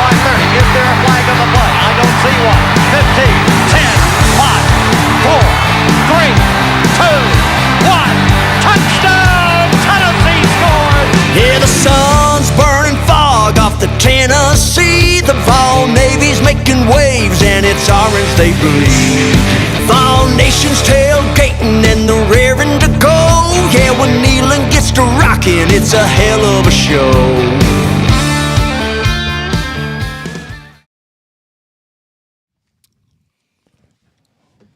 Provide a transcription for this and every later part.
by 30. Is there a flag on the play? I don't see one. 15, 10, 5, 4, 3, 2, 1. Touchdown! Tennessee scores! Yeah, the sun's burning fog off the Tennessee. The Vawl Navy's making waves and it's orange they believe. Vawl Nation's tailgating and they're raring to go. Yeah, when Neyland gets to rocking, it's a hell of a show.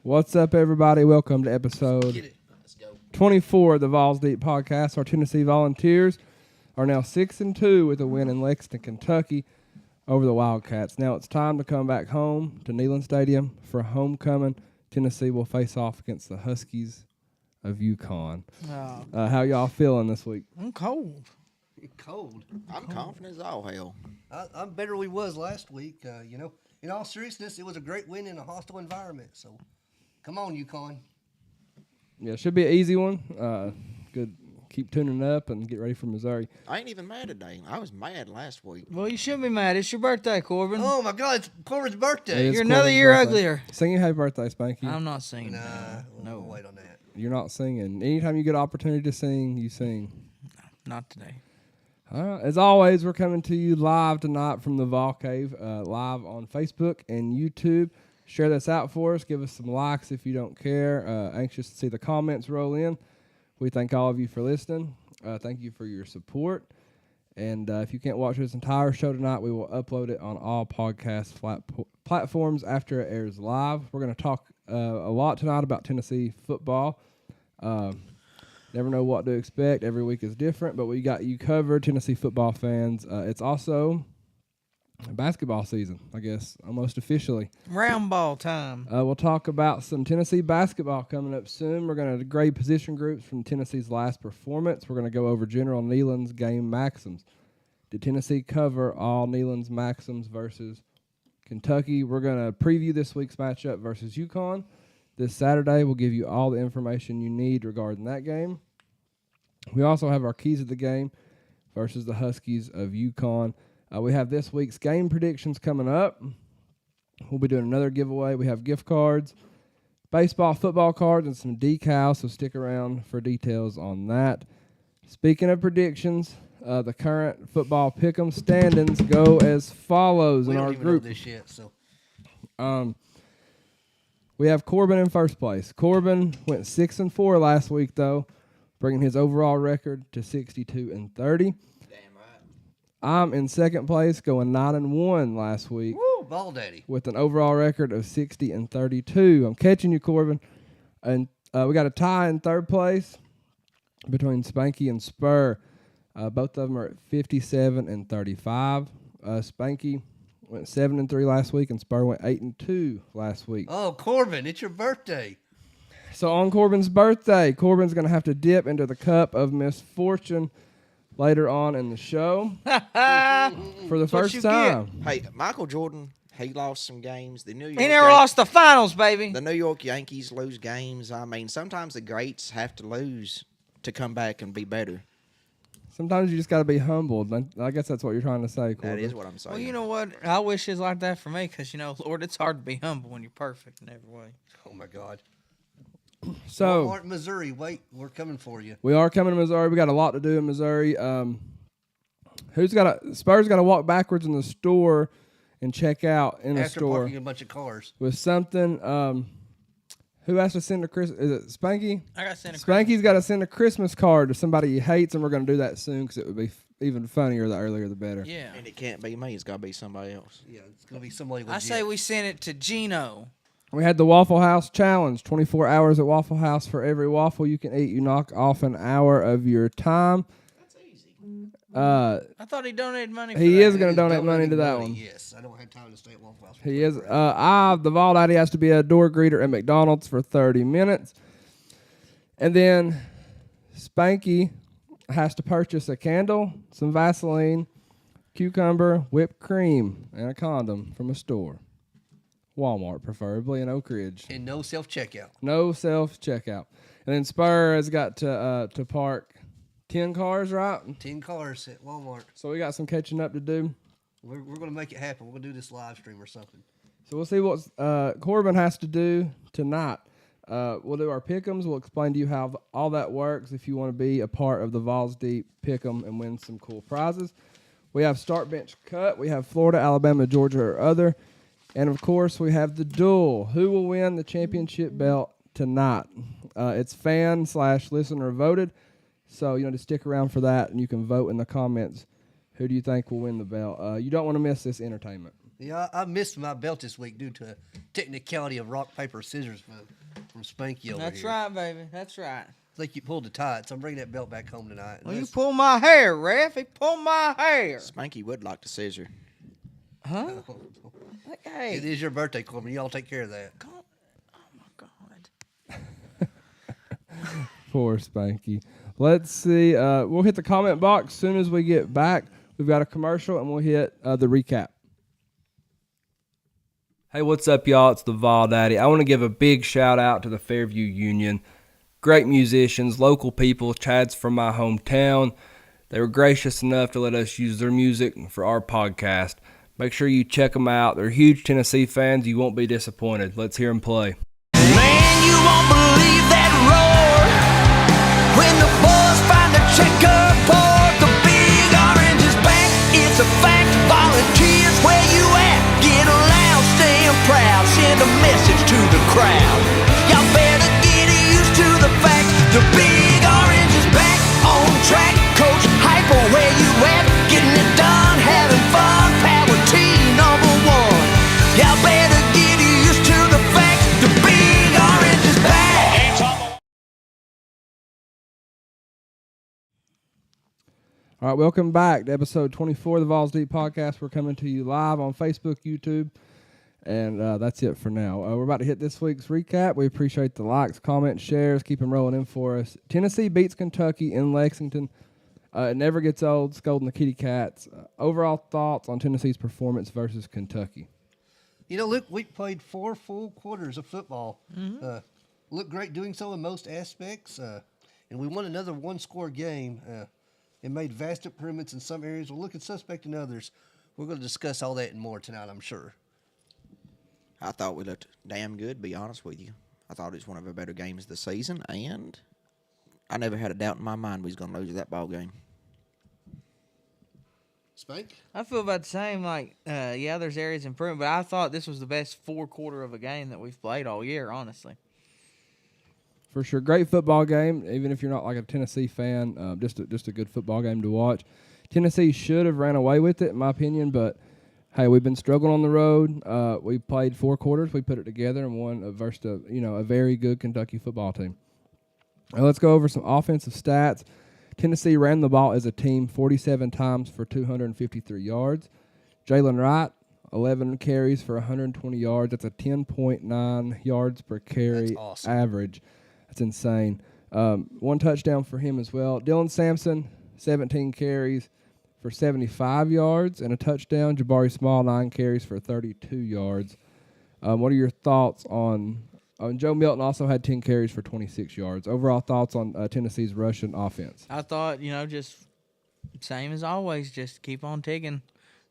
What's up, everybody? Welcome to episode 24 of the Vawls Deep Podcast. Our Tennessee Volunteers are now 6-2 with a win in Lexington, Kentucky over the Wildcats. Now it's time to come back home to Neyland Stadium for homecoming. Tennessee will face off against the Huskies of UConn. How y'all feeling this week? I'm cold. I'm confident as all hell. I'm better than we was last week. In all seriousness, it was a great win in a hostile environment. So, come on, UConn. Yeah, it should be an easy one. Good. Keep tuning up and get ready for Missouri. I ain't even mad today. I was mad last week. Well, you shouldn't be mad. It's your birthday, Corbin. Oh my God, it's Corbin's birthday. It is You're another Corbin's year birthday. uglier. Sing your happy birthday, Spanky. I'm not singing. Nah, No. we'll wait on that. You're not singing. Anytime you get an opportunity to sing, you sing. Not today. As always, we're coming to you live tonight from the Vawl Cave, live on Facebook and YouTube. Share this out for us. Give us some likes if you don't care. Anxious to see the comments roll in. We thank all of you for listening. Thank you for your support. And if you can't watch this entire show tonight, we will upload it on all podcast platforms after it airs live. We're going to talk a lot tonight about Tennessee football. Never know what to expect. Every week is different, but we got you covered, Tennessee football fans. It's also basketball season, I guess, almost officially. Round ball time. We'll talk about some Tennessee basketball coming up soon. We're going to grade position groups from Tennessee's last performance. We're going to go over General Neyland's game maxims. Did Tennessee cover all Neyland's maxims versus Kentucky? We're going to preview this week's matchup versus UConn. This Saturday, we'll give you all the information you need regarding that game. We also have our keys of the game versus the Huskies of UConn. We have this week's game predictions coming up. We'll be doing another giveaway. We have gift cards, baseball, football cards, and some decals, so stick around for details on that. Speaking of predictions, the current football pick'em standings go as follows in our group. We don't even know this yet, so. We have Corbin in first place. Corbin went 6-4 last week, though, bringing his overall record to 62-30. I'm in second place, going 9-1 last week. Woo, ball daddy. With an overall record of 60-32. I'm catching you, Corbin. And we got a tie in third place between Spanky and Spur. Both of them are at 57-35. Spanky went 7-3 last week, and Spur went 8-2 last week. Oh, Corbin, it's your birthday. So on Corbin's birthday, Corbin's going to have to dip into the cup of misfortune later on in the show for the first time. Hey, Michael Jordan, he lost some games. The New York He never lost the finals, baby. The New York Yankees lose games. I mean, sometimes the greats have to lose to come back and be better. Sometimes you just got to be humbled. I guess that's what you're trying to say, Corbin. That is what I'm saying. Well, you know what? I wish it's like that for me because, Lord, it's hard to be humble when you're perfect in every way. Oh, my God. So, Walmart, Missouri, wait, we're coming for you. We are coming to Missouri. We got a lot to do in Missouri. Spur's got to walk backwards in the store and check out in the store. After parking a bunch of cars. With something. Who has to send a Christmas? Is it Spanky? I got to send a Spanky's got to send a Christmas card to somebody he hates, and we're going to do that soon because it would be even funnier the earlier the better. Yeah. And it can't be me. It's got to be somebody else. Yeah, it's going to be somebody legit. I say we send it to Gino. We had the Waffle House Challenge, 24 hours at Waffle House for every waffle you can eat. You knock off an hour of your time. That's easy. I thought he donated money for He that. is going to donate money to that one. Yes, I don't have time to stay at Waffle House. He is. The Vault Daddy has to be a door greeter at McDonald's for 30 minutes. And then Spanky has to purchase a candle, some Vaseline, cucumber, whipped cream, and a condom from a store. Walmart, preferably in Oak Ridge. And no self-checkout. No self-checkout. And then Spur has got to park 10 cars, right? 10 cars at Walmart. So we got some catching up to do. We're going to make it happen. We're going to do this live stream or something. So we'll see what Corbin has to do tonight. We'll do our pick'ems. We'll explain to you how all that works if you want to be a part of the Vawls Deep pick'em and win some cool prizes. We have start bench cut. We have Florida, Alabama, Georgia, or other. And, of course, we have the duel. Who will win the championship belt tonight? It's fan/listener voted. So, just stick around for that, and you can vote in the comments. Who do you think will win the belt? You don't want to miss this entertainment. Yeah, I missed my belt this week due to a technicality of rock, paper, scissors from Spanky over That's here. right, baby. That's right. I think you pulled the tide, so I'm bringing that belt back home tonight. Well, you pulled my hair, ref. He pulled my hair. Spanky would like to scissor. Huh? Hey. It is your birthday, Corbin. You all take care of that. Oh, my God. Poor Spanky. Let's see. We'll hit the comment box as soon as we get back. We've got a commercial, and we'll hit the recap. Hey, what's up, y'all? It's the Vawl Daddy. I want to give a big shout-out to the Fairview Union. Great musicians, local people. Chad's from my hometown. They were gracious enough to let us use their music for our podcast. Make sure you check them out. They're huge Tennessee fans. You won't be disappointed. Let's hear them play. Man, you won't believe that roar when the boys find the checkerboard. The big orange is back. It's a fact. Volunteers, where you at? Get loud, staying proud. Send a message to the crowd. Y'all better get used to the fact the big orange is back on track. Coach Hyper, where you at? Getting it done, having fun. Power team #1. Y'all better get used to the fact the big orange is back. All right, welcome back to episode 24 of the Vawls Deep Podcast. We're coming to you live on Facebook, YouTube, and that's it for now. We're about to hit this week's recap. We appreciate the likes, comments, shares. Keep them rolling in for us. Tennessee beats Kentucky in Lexington. It never gets old, scolding the Kitty Cats. Overall thoughts on Tennessee's performance versus Kentucky? Look, we played 4 full quarters of football. Looked great doing so in most aspects. And we won another one-score game and made vast improvements in some areas. We're looking suspect in others. We're going to discuss all that and more tonight, I'm sure. I thought we looked damn good, to be honest with you. I thought it was one of our better games of the season, and I never had a doubt in my mind we was going to lose that ball game. Spank? I feel about the same. There's areas of improvement, but I thought this was the best 4-quarter of a game that we've played all year, honestly. For sure. Great football game, even if you're not like a Tennessee fan. Just a good football game to watch. Tennessee should have ran away with it, in my opinion, but, hey, we've been struggling on the road. We played 4 quarters. We put it together and won versus a very good Kentucky football team. Let's go over some offensive stats. Tennessee ran the ball as a team 47 times for 253 yards. Jalen Wright, 11 carries for 120 yards. That's a 10.9 yards per carry average. That's insane. 1 touchdown for him as well. Dylan Sampson, 17 carries for 75 yards and a touchdown. Jabari Small, 9 carries for 32 yards. What are your thoughts on Joe Milton? Also had 10 carries for 26 yards. Overall thoughts on Tennessee's rushing offense? I thought, just same as always, just keep on ticking.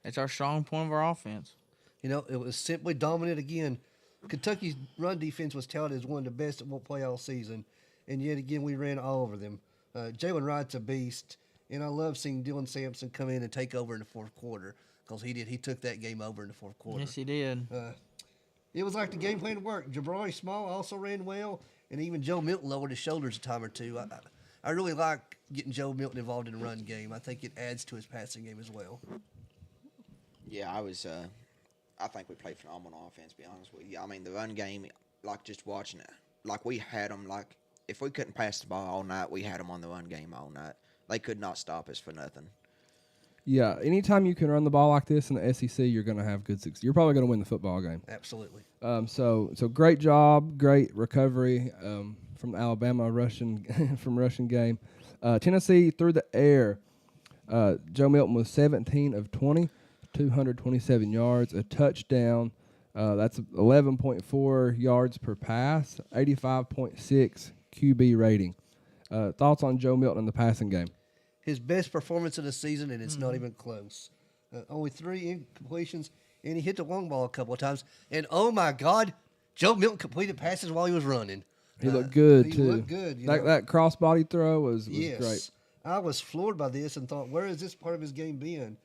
That's our strong point of our offense. It was simply dominant again. Kentucky's run defense was touted as one of the best that won't play all season, and yet again we ran all over them. Jalen Wright's a beast, and I love seeing Dylan Sampson come in and take over in the 4th quarter because he did. He took that game over in the 4th quarter. Yes, he did. It was like the game plan worked. Jabari Small also ran well, and even Joe Milton lowered his shoulders a time or two. I really like getting Joe Milton involved in the run game. I think it adds to his passing game as well. Yeah, I think we played phenomenal offense, to be honest with you. I mean, the run game, just watching it, we had them, if we couldn't pass the ball all night, we had them on the run game all night. They could not stop us for nothing. Yeah, anytime you can run the ball like this in the SEC, you're going to have good success. You're probably going to win the football game. Absolutely. So great job, great recovery from the Alabama rushing game. Tennessee through the air. Joe Milton was 17 of 20, 227 yards, a touchdown. That's 11.4 yards per pass, 85.6 QB rating. Thoughts on Joe Milton in the passing game? His best performance of the season, and it's not even close. only 3 incompletions, and he hit the long ball a couple of times. And oh my God, Joe Milton completed passes while he was running. He looked good he too. looked good. That crossbody throw was Yes. great. I was floored by this and thought, where has this part of his game been?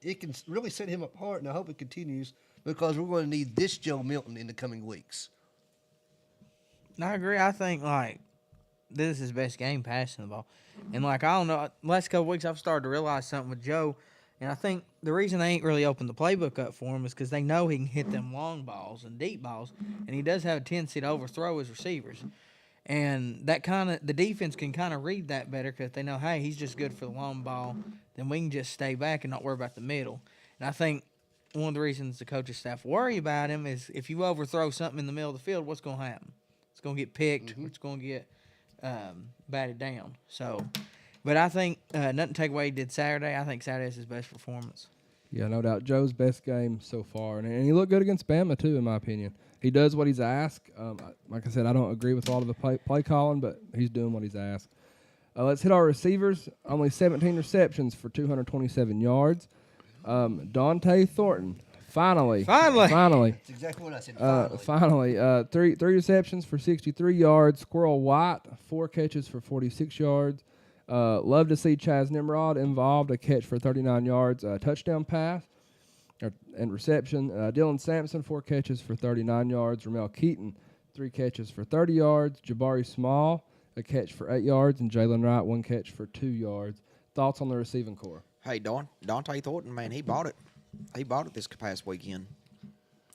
It can really set him apart, and I hope it continues because we're going to need this Joe Milton in the coming weeks. I agree. I think like this is his best game passing the ball, and like I don't know, last couple weeks I've started to realize something with Joe, and I think the reason they ain't really opened the playbook up for him is because they know he can hit them long balls and deep balls, and he does have a tendency to overthrow his receivers, and that the defense can kind of read that better because they know, hey, he's just good for the long ball, then we can just stay back and not worry about the middle, and I think. One of the reasons the coaching staff worry about him is if you overthrow something in the middle of the field, what's going to happen? It's going to get picked. Or it's going to get batted down. So, but I think nothing to take away he did Saturday. I think Saturday's his best performance. Yeah, no doubt. Joe's best game so far, and he looked good against Bama too, in my opinion. He does what he's asked. Like I said, I don't agree with a lot of the play calling, but he's doing what he's asked. Let's hit our receivers. Only 17 receptions for 227 yards. Dante Thornton, finally. That's exactly what I said. Finally, three receptions for 63 yards. Squirrel White, 4 catches for 46 yards. Love to see Chaz Nimrod involved, a catch for 39 yards, touchdown pass and reception. Dylan Sampson, 4 catches for 39 yards. Ramel Keaton, 3 catches for 30 yards. Jabari Small, a catch for 8 yards. And Jalen Wright, 1 catch for 2 yards. Thoughts on the receiving core? Hey, Dante Thornton, man, he bought it. He bought it this past weekend.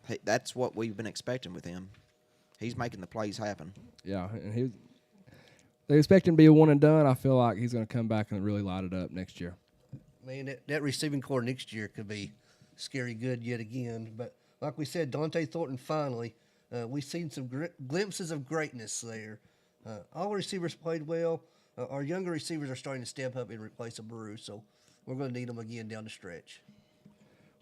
Hey, that's what we've been expecting with him. He's making the plays happen. Yeah, and they expect him to be a one and done. I feel like he's going to come back and really light it up next year. Man, that receiving core next year could be scary good yet again. But like we said, Dante Thornton finally, we've seen some glimpses of greatness there. All receivers played well. Our younger receivers are starting to step up and replace a Baru, so we're going to need them again down the stretch.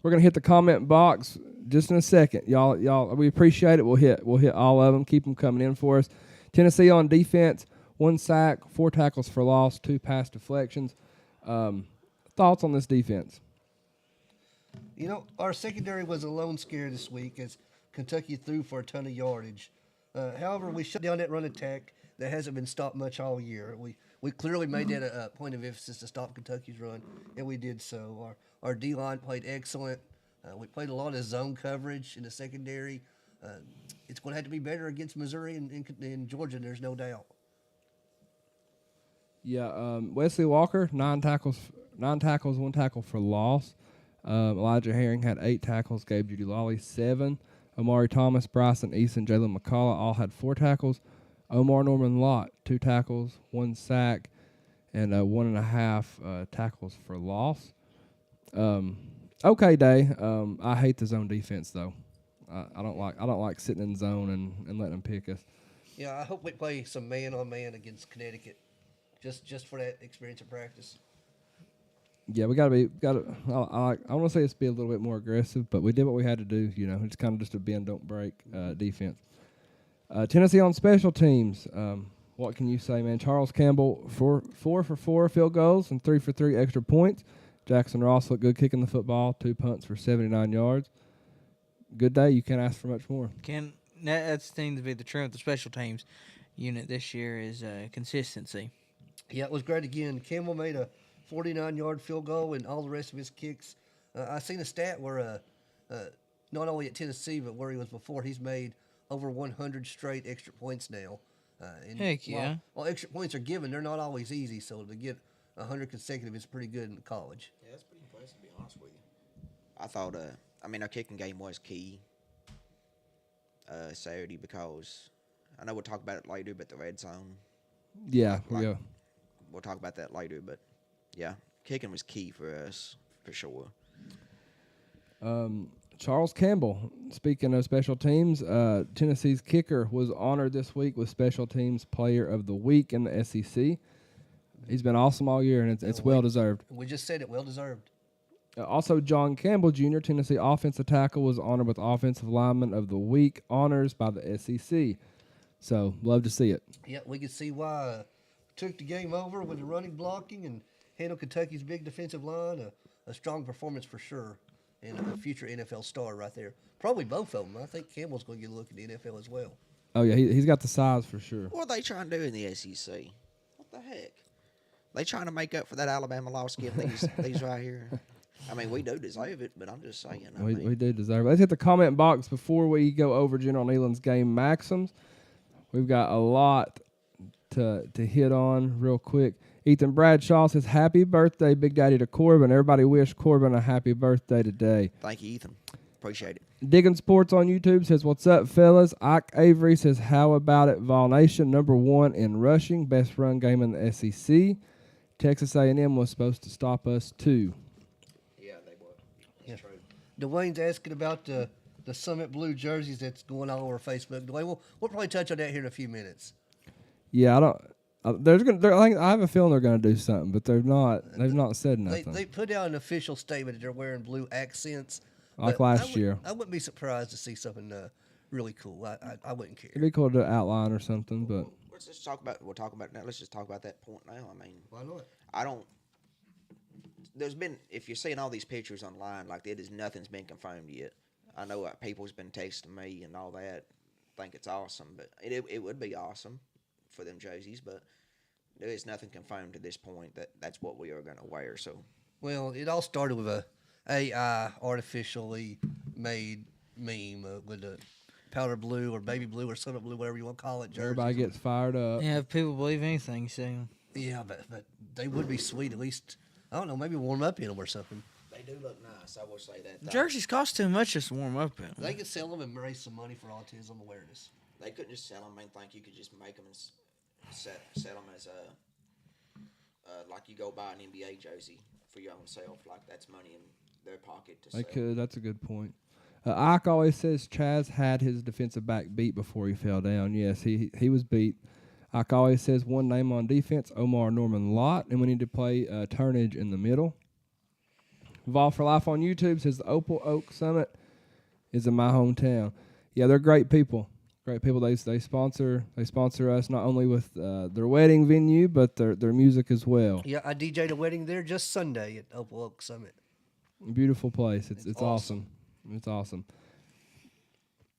We're gonna hit the comment box just in a second, y'all. We appreciate it. We'll hit all of them. Keep them coming in for us. Tennessee on defense: 1 sack, 4 tackles for loss, 2 pass deflections. Thoughts on this defense? You know, our secondary was a lone scare this week as Kentucky threw for a ton of yardage. However, we shut down that run attack that hasn't been stopped much all year. We clearly made that a point of emphasis to stop Kentucky's run, and we did so. Our D-line played excellent. We played a lot of zone coverage in the secondary. It's going to have to be better against Missouri and Georgia, there's no doubt. Yeah, Wesley Walker, 9 tackles, 1 tackle for loss. Elijah Herring had 8 tackles. Gabe Judy Lawley, 7. Amari Thomas, Bryson Eason, Jalen McCullough all had 4 tackles. Omar Norman Lott, 2 tackles, 1 sack, and 1.5 tackles for loss. Okay day. I hate the zone defense though. I don't like sitting in zone and letting them pick us. Yeah, I hope we play some man-on-man against Connecticut, just for that experience of practice. Yeah, I want to say it's be a little bit more aggressive, but we did what we had to do. You know, it's kind of just a bend don't break defense. Tennessee on special teams. What can you say, man? Charles Campbell, 4 for 4 field goals and 3 for 3 extra points. Jackson Ross looked good kicking the football, 2 punts for 79 yards. Good day. You can't ask for much more. That seems to be the trend with the special teams unit this year is consistency. Yeah, it was great again. Campbell made a 49-yard field goal and all the rest of his kicks. I seen a stat where not only at Tennessee but where he was before, he's made over 100 straight extra points now. Heck yeah. While extra points are given, they're not always easy, so to get 100 consecutive is pretty good in college. Yeah, that's pretty impressive, to be honest with you. I thought, our kicking game was key Saturday because I know we'll talk about it later, but the red zone. Yeah, yeah. We'll talk about that later, but yeah, kicking was key for us, for sure. Charles Campbell, speaking of special teams, Tennessee's kicker was honored this week with Special Teams Player of the Week in the SEC. He's been awesome all year, and it's well-deserved. We just said it, well-deserved. Also, John Campbell, Jr., Tennessee offensive tackle, was honored with Offensive Lineman of the Week honors by the SEC. So, love to see it. Yeah, we could see why took the game over with the running blocking and handled Kentucky's big defensive line. a strong performance for sure, and a future NFL star right there. Probably both of them. I think Campbell's going to get a look at the NFL as well. Oh yeah, he's got the size for sure. What are they trying to do in the SEC? What the heck? They trying to make up for that Alabama loss, give these right here. I mean, we do deserve it, but I'm just saying. We do deserve it. Let's hit the comment box before we go over General Neyland's game maxims. We've got a lot to hit on real quick. Ethan Bradshaw says, happy birthday, Big Daddy, to Corbin. Everybody wish Corbin a happy birthday today. Thank you, Ethan. Appreciate it. Digging Sports on YouTube says, what's up, fellas? Ike Avery says, how about it, Vawl Nation? #1 in rushing, best run game in the SEC. Texas A&M was supposed to stop us, too. Yeah, they were. Yeah. True. Dwayne's asking about the Summit Blue jerseys that's going all over Facebook. Dwayne, we'll probably touch on that here in a few minutes. Yeah, I have a feeling they're going to do something, but they've not said nothing. They put out an official statement that they're wearing blue accents. Like but last year. I wouldn't be surprised to see something really cool. I wouldn't care. It'd be cool to outline or something, but Let's just talk about. We'll talk about it now. Let's just talk about that point now. I mean, Why not? I don't. There's been, if you're seeing all these pictures online, like nothing's been confirmed yet. I know people's been texting me and all that. Think it's awesome, but it would be awesome for them jerseys, but there is nothing confirmed to this point that's what we are going to wear. So, Well, it all started with a AI artificially made meme with the powder blue or baby blue or summit blue, whatever you want to call it. Jerseys. everybody gets fired up. Yeah, if people believe anything, you see 'em. Yeah, but they would be sweet. At least I don't know, maybe warm up in them or something. they do look nice. I will say that. Jerseys cost too much just to warm up in. They could sell them and raise some money for autism awareness. They couldn't just sell them. I think you could just make them and sell them as like you go buy an NBA jersey for your own self. Like that's money in their pocket to They sell. could. That's a good point. Ike always says Chaz had his defensive back beat before he fell down. Yes, he was beat. Ike always says one name on defense, Omar Norman Lott, and we need to play Turnage in the middle. Vawl for Life on YouTube says the Opal Oak Summit is in my hometown. Yeah, they're great people. Great people. They sponsor us not only with their wedding venue, but their music as well. Yeah, I DJ'd a wedding there just Sunday at Opal Oak Summit. Beautiful place. It's awesome. It's awesome.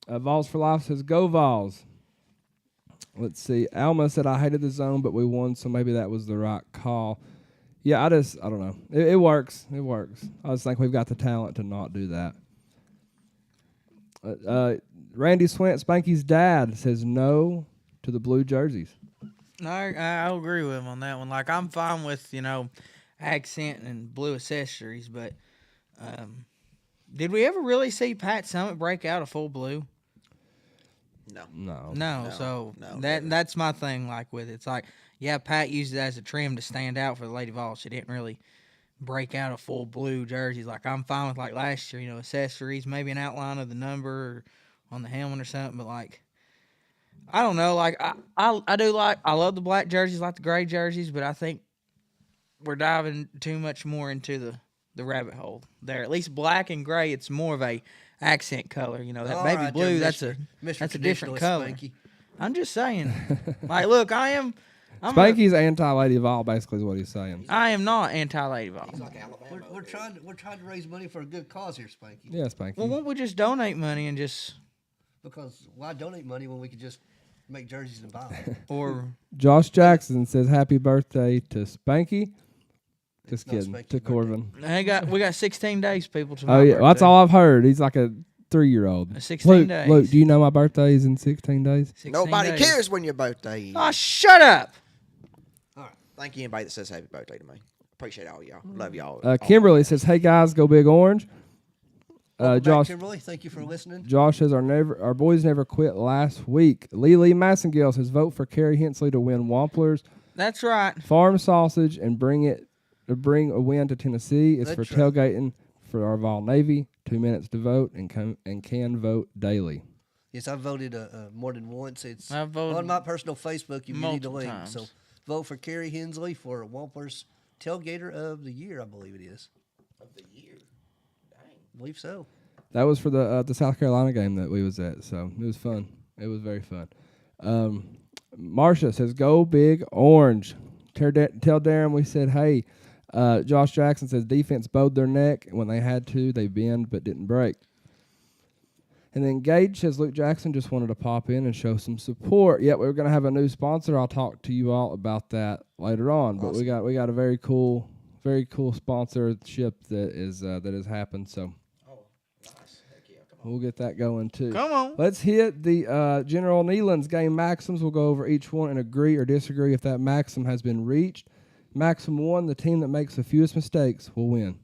Vols for Life says, go Vols. Let's see. Alma said, I hated the zone, but we won, so maybe that was the right call. Yeah, I don't know. It works. It works. I just think we've got the talent to not do that. Randy Swint, Spanky's dad, says no to the blue jerseys. I'll agree with him on that one. Like, I'm fine with, accent and blue accessories, but did we ever really see Pat Summitt break out a full blue? No. So never. that's my thing. Like with it. It's like, yeah, Pat used it as a trim to stand out for the Lady Vols. She didn't really break out a full blue jersey. Like I'm fine with like last year, accessories, maybe an outline of the number on the helmet or something. But like, I don't know. Like I love the black jerseys, like the gray jerseys, but I think we're diving too much more into the rabbit hole there. At least black and gray, it's more of a accent color. That All baby right, blue, there, that's a different Traditionalist color. Spanky. I'm just saying. Like, look, I'm Spanky's anti-Lady Vol, basically, is what he's saying. I am not anti-Lady Vol. He's like Alabama. We're trying to raise money for a good cause here, Spanky. Yeah, Spanky. Well, won't we just donate money and just Because why donate money when we could just make jerseys and buy them? or Josh Jackson says happy birthday to Spanky. Just not kidding. Spanky's To Corbin. we got 16 days, people. To Oh, yeah. Well, that's all I've heard. He's like a 3-year-old. 16 days. Luke, do you know my birthday is in 16 days? 16 Nobody days. cares when your birthday is. Oh, shut up! All right. Thank you, anybody that says happy birthday to me. Appreciate all y'all. Love y'all. Kimberly says, hey, guys, go Big Orange. Welcome back, Josh Kimberly, thank you for listening. Josh says, our boys never quit last week. Lee Massengale says, vote for Kerry Hensley to win Wamplers. That's right. Farm sausage and bring a win to Tennessee. It's That's for right. tailgating for our Vol Navy. 2 minutes to vote and can vote daily. Yes, I voted more than once. It's I voted on my personal Facebook. You need the multiple link. times. So vote for Kerry Hensley for Wampler's Tailgater of the Year, I believe it is. Of the year. Dang. I believe so. That was for the South Carolina game that we was at, so it was fun. It was very fun. Marcia says, go Big Orange. Tell Darren we said, hey. Josh Jackson says defense bowed their neck. When they had to, they bend but didn't break. And then Gage says Luke Jackson just wanted to pop in and show some support. Yep, we're going to have a new sponsor. I'll talk to you all about that later on. But we got a very cool sponsorship that has happened. So we'll get that going too. Come on. Let's hit the General Neyland's game maxims. We'll go over each one and agree or disagree if that maxim has been reached. Maxim 1, the team that makes the fewest mistakes will win.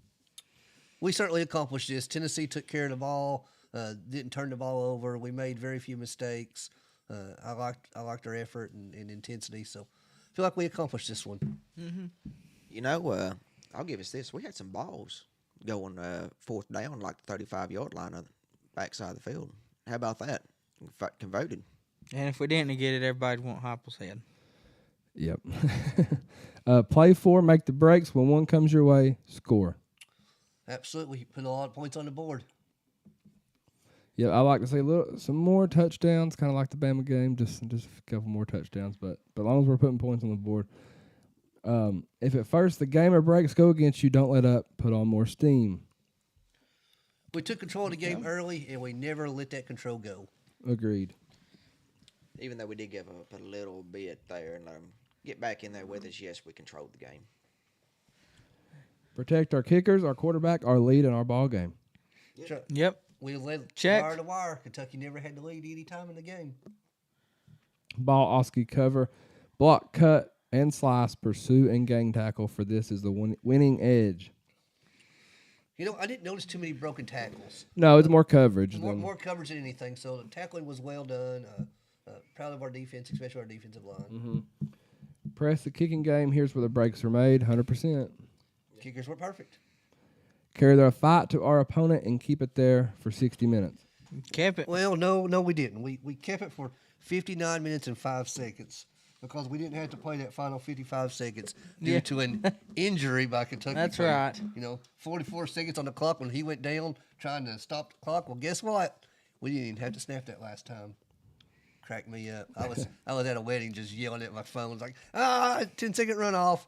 We certainly accomplished this. Tennessee took care of the ball, didn't turn the ball over. We made very few mistakes. I liked our effort and intensity, so I feel like we accomplished this one. Mm-hmm. You know, I'll give us this. We had some balls going fourth down, like the 35-yard line on the backside of the field. How about that? Converted. And if we didn't get it, everybody want Heupel's head. Yep. Play 4, make the breaks. When one comes your way, score. Absolutely. Put a lot of points on the board. Yeah, I like to see some more touchdowns, kind of like the Bama game, just a couple more touchdowns. But as long as we're putting points on the board. If at first the game or breaks go against you, don't let up. Put on more steam. We took control of the game early, and we never let that control go. Agreed. Even though we did give up a little bit there and let them get back in there with us, yes, we controlled the game. Protect our kickers, our quarterback, our lead, and our ball game. Yep. We led Check. wire to wire. Kentucky never had the lead any time in the game. Ball, Oski cover, block, cut, and slice, pursue, and gang tackle. For this is the winning edge. You know, I didn't notice too many broken tackles. No, it's more coverage. More coverage than anything. So the tackling was well done. Proud of our defense, especially our defensive line. Mm-hmm. Press the kicking game. Here's where the breaks are made. 100%. Kickers were perfect. Carry their fight to our opponent and keep it there for 60 minutes. Kept it. Well, no, we didn't. We kept it for 59 minutes and 5 seconds because we didn't have to play that final 55 seconds due to an injury by Kentucky. That's right. 44 seconds on the clock when he went down trying to stop the clock. Well, guess what? We didn't even have to snap that last time. Cracked me up. I was at a wedding just yelling at my phone. Like, 10-second run off.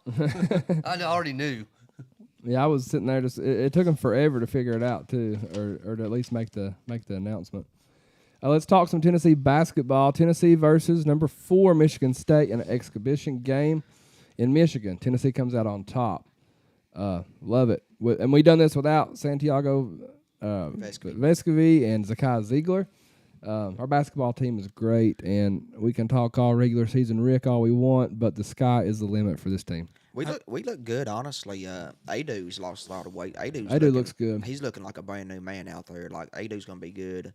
I already knew. Yeah, I was sitting there. It took them forever to figure it out too, or to at least make the announcement. Let's talk some Tennessee basketball. Tennessee versus number 4 Michigan State in an exhibition game in Michigan. Tennessee comes out on top. Love it, and we done this without Santiago Vescovi and Zakai Ziegler. Our basketball team is great, and we can talk all regular season Rick all we want, but the sky is the limit for this team. We look good, honestly. Adu's lost a lot of weight. Adu looks good. He's looking like a brand new man out there. Like Adu's gonna be good.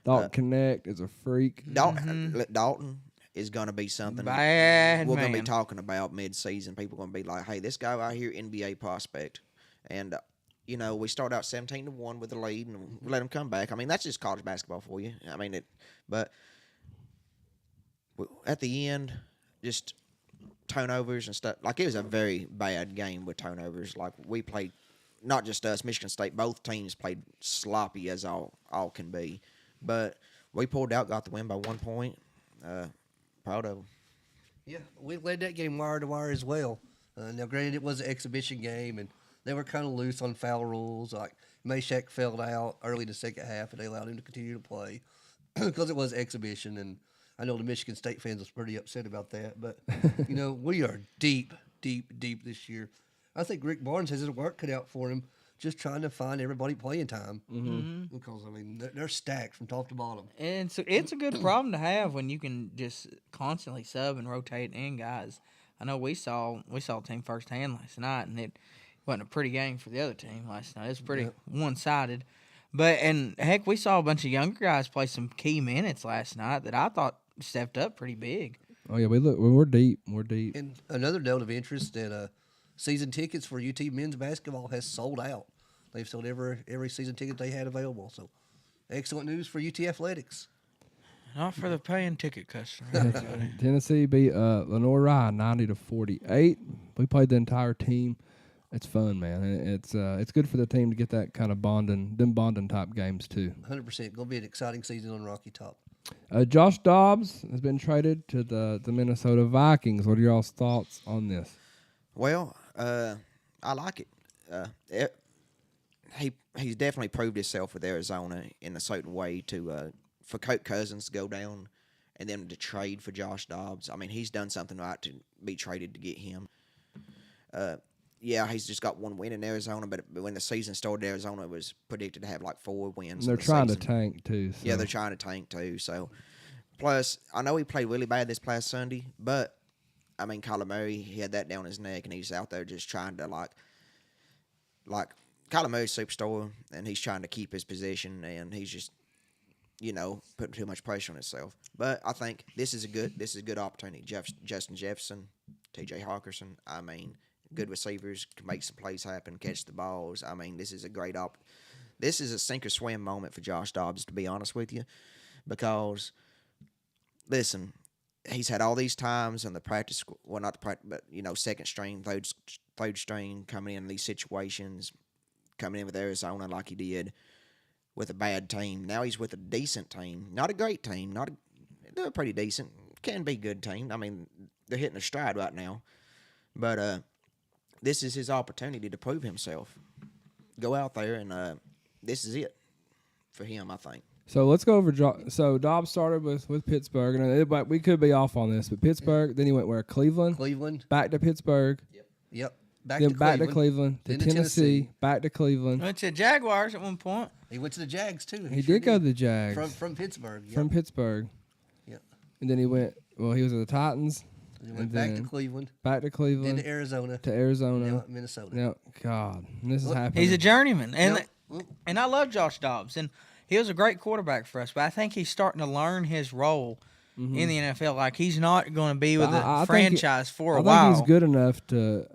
Dalton Connect is a freak. Dalton is gonna be something Bad we're man. gonna be talking about mid-season. People gonna be like, "Hey, this guy right here, NBA prospect," and we start out 17-1 with the lead, and we let him come back. I mean, that's just college basketball for you. I mean but at the end, just turnovers and stuff. Like, it was a very bad game with turnovers. Like, we played, not just us, Michigan State, both teams played sloppy as all can be. But we pulled out, got the win by 1 point. Proud of them. Yeah, we led that game wire to wire as well. Now, granted, it was an exhibition game, and they were kind of loose on foul rules. Like, Meshack fell out early in the second half, and they allowed him to continue to play because it was exhibition. And I know the Michigan State fans was pretty upset about that. But, we are deep this year. I think Rick Barnes has his work cut out for him just trying to find everybody playing time. Mm-hmm. Because, they're stacked from top to bottom. And it's a good problem to have when you can just constantly sub and rotate in guys. I know we saw a team firsthand last night, and it wasn't a pretty game for the other team last night. It was pretty one-sided. And heck, we saw a bunch of younger guys play some key minutes last night that I thought stepped up pretty big. Oh yeah, we're deep. We're deep. And another note of interest that season tickets for UT men's basketball has sold out. They've sold every season ticket they had available. So, excellent news for UT athletics. Not for the paying ticket customer. Tennessee beat Lenore Rye 90-48. We played the entire team. It's fun, man. It's good for the team to get that kind of bonding type games too. 100%. Going to be an exciting season on Rocky Top. Josh Dobbs has been traded to the Minnesota Vikings. What are y'all's thoughts on this? Well, I like it. He's definitely proved himself with Arizona in a certain way to for Kirk Cousins to go down and then to trade for Josh Dobbs. I mean, he's done something right to be traded to get him. Yeah, he's just got one win in Arizona, but when the season started, Arizona was predicted to have like 4 wins. And they're in the trying season. to tank too. So. Yeah, they're trying to tank too. So, plus, I know he played really bad this past Sunday, but I mean, Kyler Murray, he had that down his neck, and he's out there just trying to like Kyler Murray's a superstar, and he's trying to keep his position, and he's just, putting too much pressure on himself. But I think this is a good opportunity. Justin Jefferson, T.J. Hawkinson. I mean, good receivers can make some plays happen, catch the balls. I mean, this is a great This is a sink or swim moment for Josh Dobbs, to be honest with you, because listen, he's had all these times in the practice. Well, not the practice, but second string, third string, coming in these situations, coming in with Arizona like he did with a bad team. Now he's with a decent team, not a great team, they're pretty decent, can be a good team. I mean, they're hitting a stride right now, but this is his opportunity to prove himself. Go out there and this is it for him, I think. So let's go over. So Dobbs started with Pittsburgh, and we could be off on this, but Pittsburgh. Then he went where? Cleveland. Back to Pittsburgh. Yep. Back to Cleveland. To Tennessee. Back to Cleveland. Went to Jaguars at one point. He went to the Jags too. He did go to the Jags from Pittsburgh. Yep. From Pittsburgh. Yep. And then he went. Well, he was at the Titans. He went back to Cleveland. Back to Cleveland. Then to Arizona. Now Minnesota. Now, God, this is happening. He's a journeyman, and I love Josh Dobbs, and he was a great quarterback for us. But I think he's starting to learn his role in the NFL. Like, he's not going to be with the franchise for a while. I think he's good enough to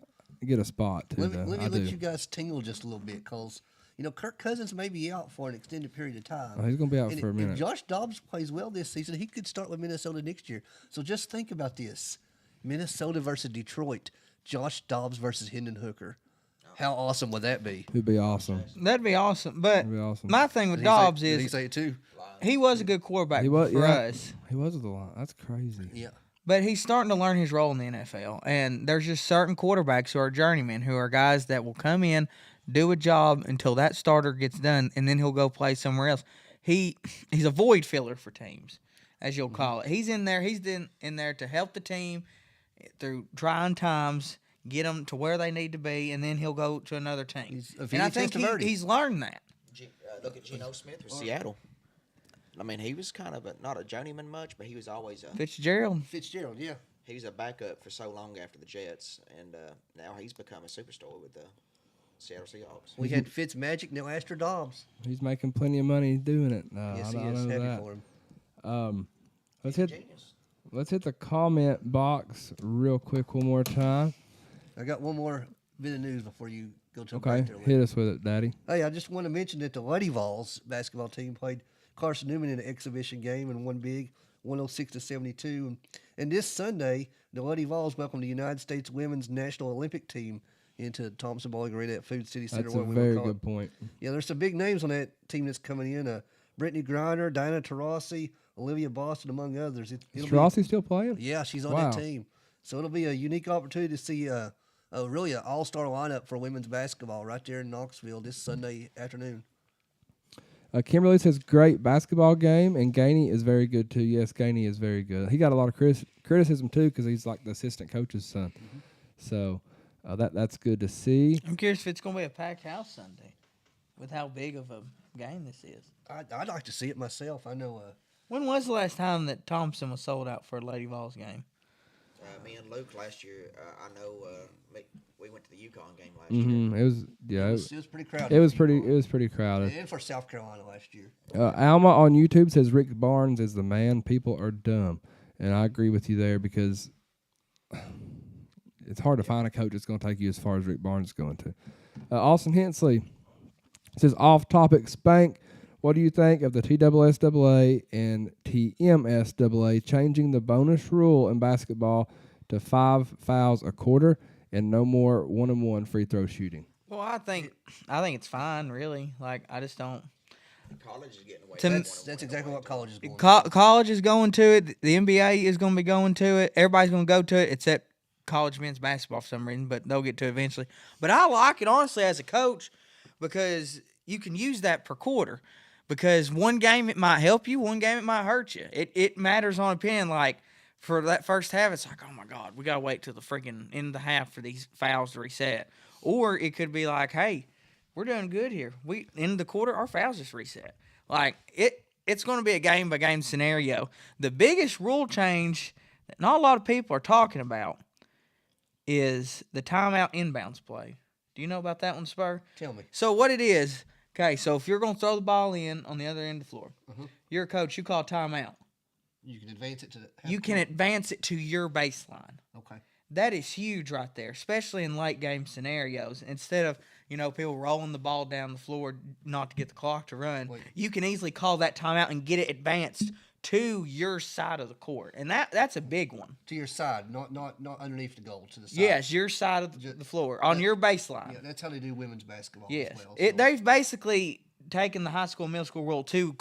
get a spot too. Let me let you guys tingle just a little bit, because Kirk Cousins may be out for an extended period of time. Oh, he's going to be out for a minute. If Josh Dobbs plays well this season, he could start with Minnesota next year. So just think about this. Minnesota versus Detroit. Josh Dobbs versus Hendon Hooker. How awesome would that be? It'd be awesome. That'd be awesome. But my thing with Dobbs did is he say it too? He was a good quarterback for us. He was with the line. That's crazy. Yeah. But he's starting to learn his role in the NFL. And there's just certain quarterbacks who are journeymen, who are guys that will come in, do a job until that starter gets done, and then he'll go play somewhere else. He's a void filler for teams, as you'll call it. He's in there. He's in there to help the team through trying times, get them to where they need to be, and then he'll go to another team. And I think he's learned that. Look at Geno Smith with Seattle. I mean, he was kind of not a journeyman much, but he was always a Fitzgerald, yeah. He was a backup for so long after the Jets, and now he's become a superstar with the Seattle Seahawks. We had Fitzmagic, now Astor Dobbs. He's making plenty of money doing it. Yes, he I is. know Happy that. for him. Let's hit the comment box real quick one more time. I got one more bit of news before you go to Okay, hit us with it, Daddy. Hey, I just want to mention that the Lady Vawls basketball team played Carson Newman in an exhibition game and won big, 106-72. And this Sunday, the Lady Vawls welcomed the United States Women's National Olympic Team into Thompson Bowling Arena at Food City Center. That's a very good point. Yeah, there's some big names on that team that's coming in. Brittany Griner, Diana Taurasi, Olivia Boston, among others. Is Taurasi still playing? Yeah, she's on that team. So it'll be a unique opportunity to see really an all-star lineup for women's basketball right there in Knoxville this Sunday afternoon. Kimberly says, great basketball game, and Gainey is very good, too. Yes, Gainey is very good. He got a lot of criticism, too, because he's like the assistant coach's son. Mm-hmm. So that's good to see. I'm curious if it's going to be a packed house Sunday with how big of a game this is. I'd like to see it myself. I know. When was the last time that Thompson was sold out for a Lady Vols game? Me and Luke last year, I know we went to the UConn game last year. It was pretty crowded. It was pretty crowded. And for South Carolina last year. Alma on YouTube says Rick Barnes is the man. People are dumb, and I agree with you there, because it's hard to find a coach that's going to take you as far as Rick Barnes is going to. Austin Hensley says, off topic, Spank, what do you think of the TSSAA and TMSAA changing the bonus rule in basketball to 5 fouls a quarter and no more 1-on-1 free throw shooting? Well, I think it's fine, really. Like, I just don't. College is getting away. That's exactly what college is going. College is going to it. The NBA is going to be going to it. Everybody's going to go to it, except college men's basketball for some reason, but they'll get to eventually. But I like it, honestly, as a coach because you can use that per quarter. Because one game it might help you, one game it might hurt you. It matters on opinion. Like, for that first half, it's like, oh, my God, we got to wait till the freaking end of the half for these fouls to reset. Or it could be like, hey, we're doing good here. End of the quarter, our fouls just reset. Like, it's going to be a game-by-game scenario. The biggest rule change that not a lot of people are talking about is the timeout inbounds play. Do you know about that one, Spur? Tell me. So what it is, okay, so if you're going to throw the ball in on the other end of the floor, you're a coach, you call timeout. You can advance it to the You can advance it to your baseline. Okay. That is huge right there, especially in late game scenarios. Instead of, people rolling the ball down the floor not to get the clock to run, you can easily call that timeout and get it advanced to your side of the court. And that's a big one. To your side, not underneath the goal, to the side. Yes, your side of the floor, on your baseline. Yeah, that's how they do women's basketball Yes. as well. So. They've basically taken the high school, middle school rule to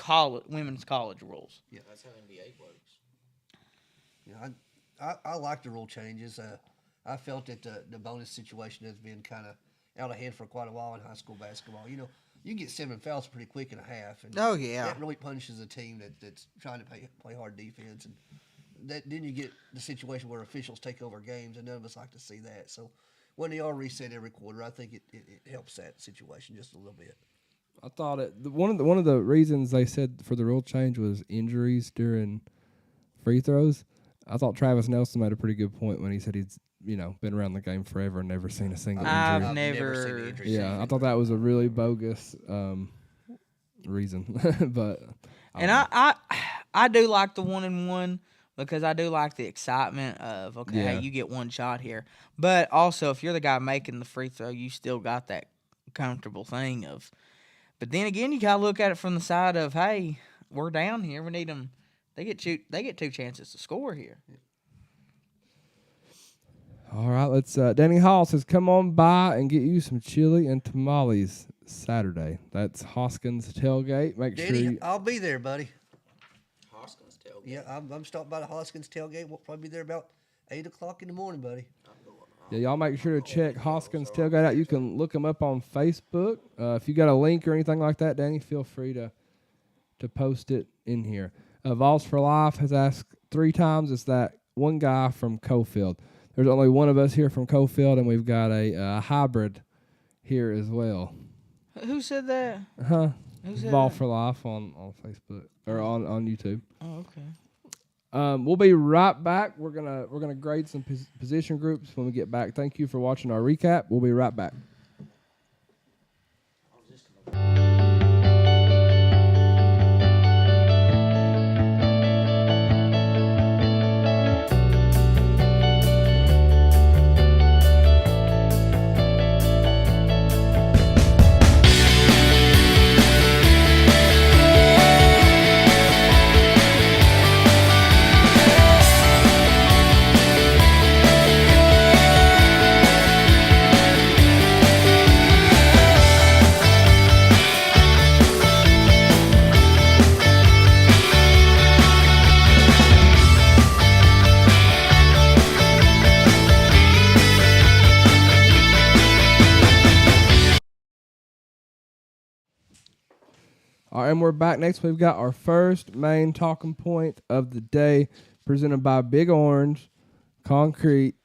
women's college rules. Yeah. That's how NBA works. Yeah, I like the rule changes. I felt that the bonus situation has been kind of out of hand for quite a while in high school basketball. You can get 7 fouls pretty quick in a half. And Oh, yeah. that really punishes a team that's trying to play hard defense. And then you get the situation where officials take over games, and none of us like to see that. So when they are reset every quarter, I think it helps that situation just a little bit. I thought one of the reasons they said for the rule change was injuries during free throws. I thought Travis Nelson made a pretty good point when he said he's been around the game forever and never seen a single injury. I've never seen never. the injury. Yeah, I thought that was a really bogus reason, but And I do like the 1-and-1 because I do like the excitement of, hey, you get one shot here. But also, if you're the guy making the free throw, you still got that comfortable thing of. But then again, you gotta look at it from the side of, hey, we're down here. We need them. They get 2 chances to score here. all right, let's. Danny Hall says, "Come on by and get you some chili and tamales Saturday." That's Hoskins Tailgate. Make sure Danny, you. I'll be there, buddy. Hoskins tailgate. Yeah, I'm stopping by the Hoskins tailgate. We'll probably be there about 8 o'clock in the morning, buddy. Yeah, y'all make sure to check Hoskins Tailgate out. You can look them up on Facebook. If you got a link or anything like that, Danny, feel free to post it in here. Vawls for Life has asked 3 times. It's that one guy from Cofield. There's only one of us here from Cofield, and we've got a hybrid here as well. Who said that? Huh? Who said Vawl that? for Life on Facebook or on YouTube. Oh, okay. We'll be right back. We're gonna grade some position groups when we get back. Thank you for watching our recap. We'll be right back. All right, and we're back. Next, we've got our first main talking point of the day, presented by Big Orange Concrete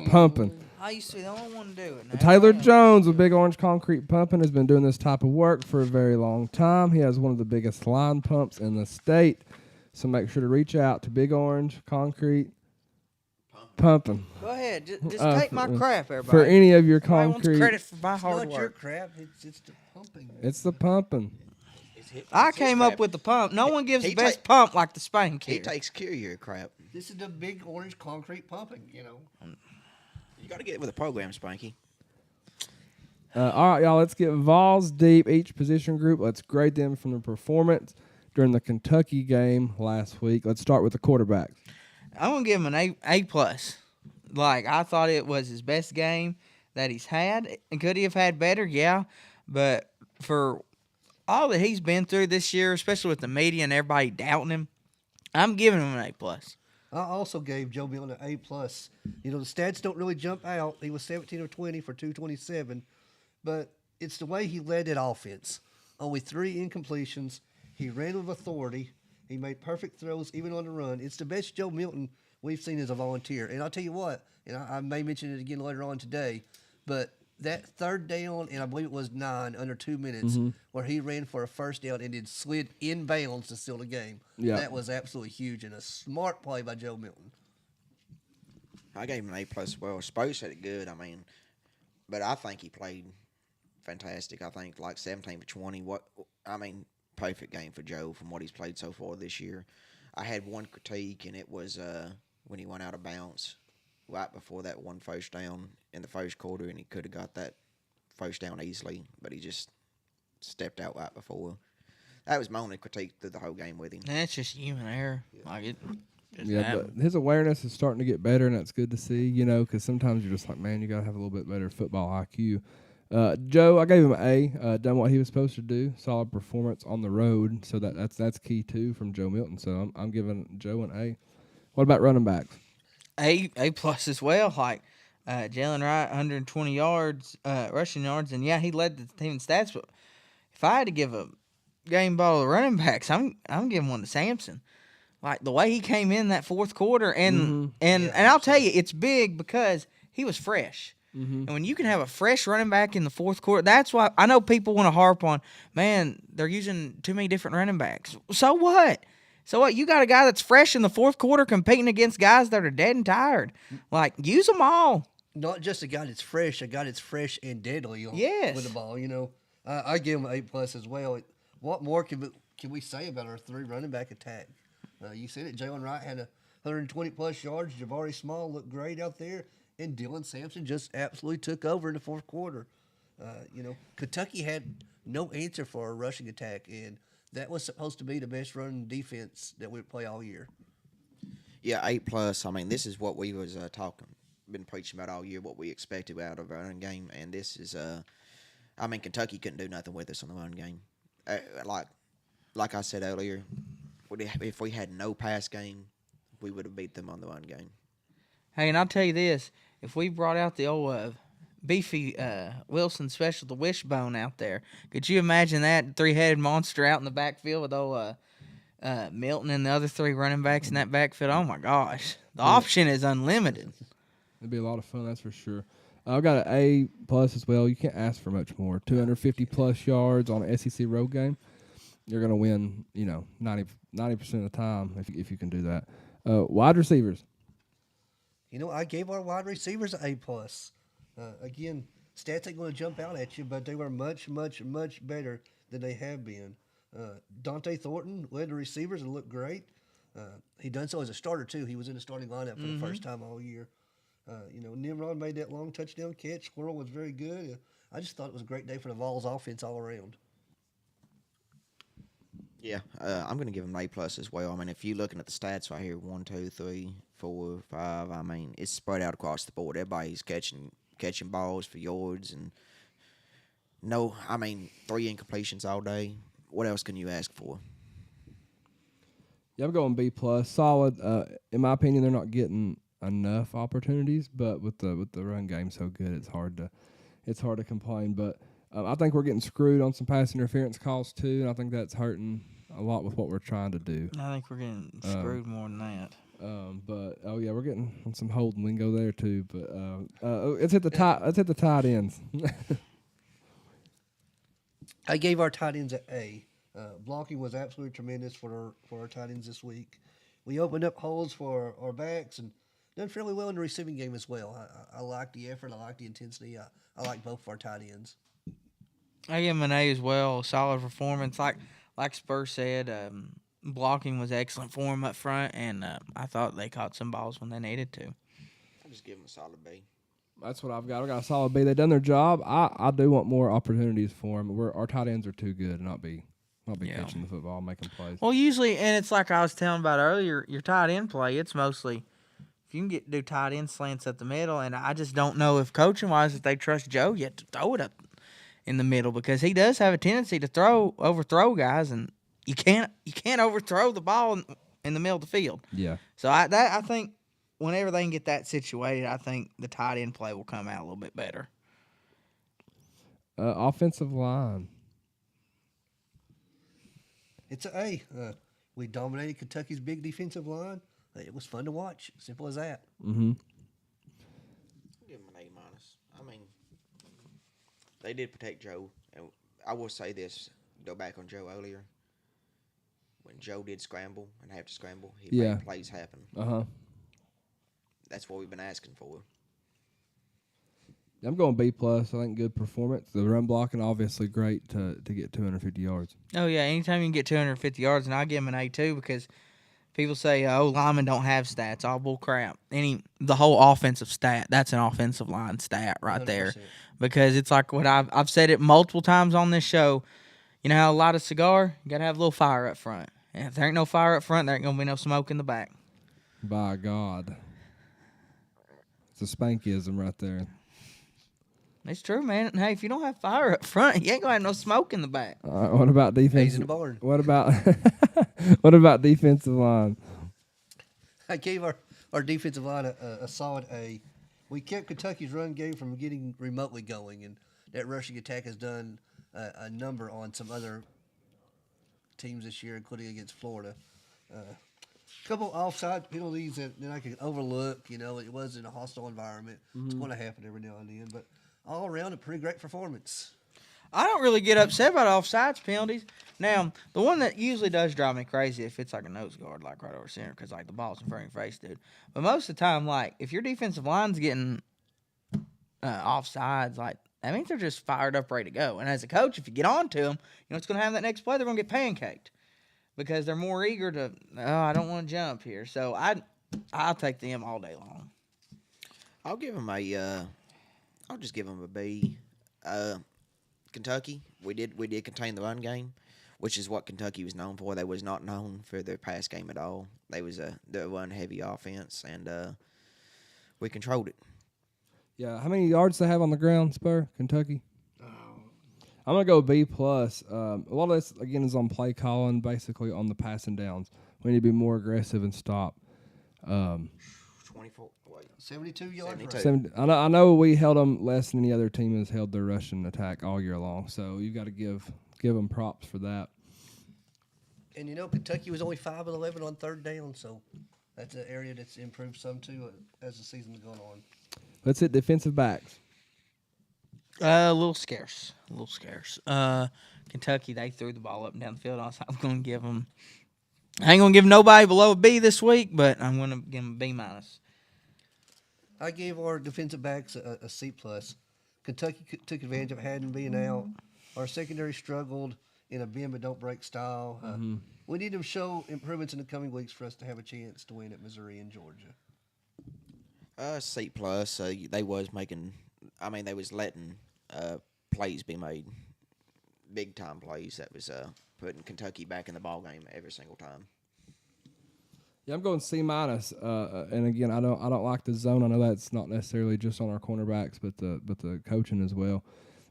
Pumping. I used to be the only one to do it. Now Taylor I am. Jones with Big Orange Concrete Pumping has been doing this type of work for a very long time. He has one of the biggest line pumps in the state, so make sure to reach out to Big Orange Concrete Pumping Go ahead. Just Uh, take my for- crap, everybody. for any of your Everybody wants concrete. credit for my It's hard not your work. crap. It's the pumping. It's the pumping. I came up with the pump. No one gives he the best take- pump like the Spanky. He takes care of your crap. This is the Big Orange Concrete Pumping. You got to get with the program, Spanky. All right, y'all, let's get Vawls deep, each position group. Let's grade them from the performance during the Kentucky game last week. Let's start with the quarterbacks. I'm gonna give him an A plus. Like, I thought it was his best game that he's had. And could he have had better? Yeah, but for all that he's been through this year, especially with the media and everybody doubting him, I'm giving him an A plus. I also gave Joe Milton an A+. You know, the stats don't really jump out. He was 17 or 20 for 227, but it's the way he led that offense. Only 3 incompletions. He ran with authority. He made perfect throws even on the run. It's the best Joe Milton we've seen as a volunteer. And I'll tell you what, and I may mention it again later on today, but that third down, and I believe it was 9 under 2 minutes, where he ran for a first down and then slid inbounds to seal the game. Yeah. That was absolutely huge and a smart play by Joe Milton. I gave him an A+ as well. Spur said it good. I mean, but I think he played fantastic. I think like 17 for 20. Perfect game for Joe from what he's played so far this year. I had one critique, and it was when he went out of bounds right before that one first down in the first quarter, and he could have got that first down easily, but he just stepped out right before. That was my only critique through the whole game with him. That's just human error. Like it. Just Yeah, happened. but his awareness is starting to get better, and that's good to see, you know, because sometimes you're just like, man, you got to have a little bit better football IQ. Joe, I gave him an A. Done what he was supposed to do. Solid performance on the road, so that's key too from Joe Milton. So I'm giving Joe an A. What about running backs? A+ as well. Like Jalen Wright, 120 yards, rushing yards, and yeah, he led the team in stats. But if I had to give a game ball to running backs, I'm giving one to Sampson. Like the way he came in that fourth quarter, and I'll tell you, it's big because he was fresh. And when you can have a fresh running back in the fourth quarter, that's why I know people want to harp on, man, they're using too many different running backs. So what? So what? You got a guy that's fresh in the fourth quarter competing against guys that are dead and tired. Like, use them all. Not just a guy that's fresh, a guy that's fresh and deadly Yes. with the ball. You know, I give him an A+ as well. What more can we say about our 3 running back attack? You said it. Jalen Wright had 120+ yards. Jabari Small looked great out there. And Dylan Sampson just absolutely took over in the fourth quarter. You know, Kentucky had no answer for a rushing attack, and that was supposed to be the best running defense that we would play all year. Yeah, A+. I mean, this is what we was been preaching about all year, what we expected out of our running game, and this is, Kentucky couldn't do nothing with us on the run game. Like I said earlier, if we had no pass game, we would have beat them on the run game. Hey, and I'll tell you this. If we brought out the old beefy Wilson special, the wishbone out there, could you imagine that 3-headed monster out in the backfield with old Milton and the other 3 running backs in that backfield? Oh, my gosh. The option is unlimited. It'd be a lot of fun, that's for sure. I've got an A+ as well. You can't ask for much more. 250+ yards on an SEC road game. You're going to win, 90% of the time if you can do that. Wide receivers. You know, I gave our wide receivers an A+. Again, stats ain't going to jump out at you, but they were much, much, much better than they have been. Dante Thornton led the receivers and looked great. He done so as a starter, too. He was in the starting lineup for the first time all year. Nimrod made that long touchdown catch. Squirrel was very good. I just thought it was a great day for the Vawls offense all around. Yeah, I'm going to give him an A+ as well. I mean, if you're looking at the stats right here, 1, 2, 3, 4, 5, I mean, it's spread out across the board. Everybody's catching balls for yards and 3 incompletions all day. What else can you ask for? Yeah, I'm going B+. Solid. In my opinion, they're not getting enough opportunities, but with the run game so good, it's hard to complain. But I think we're getting screwed on some pass interference calls too, and I think that's hurting a lot with what we're trying to do. I think we're getting screwed more than that. We're getting on some holding lingo there too. But let's hit the tight ends. I gave our tight ends an A. Blocking was absolutely tremendous for our tight ends this week. We opened up holes for our backs and done fairly well in the receiving game as well. I like the effort. I like the intensity. I like both of our tight ends. I give him an A as well. Solid performance. Like Spur said, blocking was excellent for him up front, and I thought they caught some balls when they needed to. I'll just give him a solid B. That's what I've got. I got a solid B. They've done their job. I do want more opportunities for them. Our tight ends are too good to not be catching the football, making plays. Well, usually, and it's like I was telling about earlier, your tight end play, it's mostly if you can do tight end slants at the middle, and I just don't know if coaching-wise if they trust Joe yet to throw it up in the middle because he does have a tendency to overthrow guys, and you can't overthrow the ball in the middle of the field. Yeah. So I think whenever they can get that situated, I think the tight end play will come out a little bit better. Offensive line. It's a A. We dominated Kentucky's big defensive line. It was fun to watch. Simple as that. Mm-hmm. Give them an A minus. I mean, they did protect Joe, and I will say this: go back on Joe earlier. When Joe did scramble and have to scramble, he made plays happen. That's what we've been asking for. I'm going B+. I think good performance. The run blocking, obviously great to get 250 yards. Oh, yeah, anytime you can get 250 yards, and I give him an A, too, because people say, oh, linemen don't have stats. All bull crap. The whole offensive stat, that's an offensive line stat right 100%. there. Because it's like what I've said it multiple times on this show. You know how a lot of cigar, you got to have a little fire up front. And if there ain't no fire up front, there ain't going to be no smoke in the back. By God. It's a Spankyism right there. It's true, man. Hey, if you don't have fire up front, you ain't going to have no smoke in the back. What about defense? A's in the barn. What about what about defensive line? I gave our defensive line a solid A. We kept Kentucky's run game from getting remotely going, and that rushing attack has done a number on some other teams this year, including against Florida. A couple offside penalties that I could overlook. You know, it was in a hostile environment. It's going to happen every now and then, but all around a pretty great performance. I don't really get upset about offsides penalties. Now, the one that usually does drive me crazy if it's like a nose guard, like right over center, because like the ball's in front of your face, dude. But most of the time, like if your defensive line's getting offsides, like that means they're just fired up, ready to go. And as a coach, if you get on to them, you know what's going to happen that next play? They're going to get pancaked because they're more eager to. Oh, I don't want to jump here, so I'll take them all day long. I'll give them a. I'll just give them a B. Kentucky, we did contain the run game, which is what Kentucky was known for. They was not known for their pass game at all. They was the run heavy offense, and we controlled it. Yeah, how many yards they have on the ground, Spur, Kentucky? I'm gonna go B+. A lot of this again is on play calling, basically on the passing downs. We need to be more aggressive and stop. 24. Wait. 72 yards. 72. I know we held them less than any other team has held their rushing attack all year long. So you got to give them props for that. And you know, Kentucky was only 5 of 11 on third down, so that's an area that's improved some too as the season's going on. Let's hit defensive backs. A little scarce. Kentucky, they threw the ball up and down the field. I'm going to give them. I ain't going to give nobody below a B this week, but I'm going to give them a B-. I gave our defensive backs a C+. Kentucky took advantage of Haddon being out. Our secondary struggled in a bend but don't break style. We need to show improvements in the coming weeks for us to have a chance to win at Missouri and Georgia. C+. They was making. I mean, they was letting plays be made, big time plays that was putting Kentucky back in the ball game every single time. Yeah, I'm going C-. And again, I don't like the zone. I know that's not necessarily just on our cornerbacks, but the coaching as well.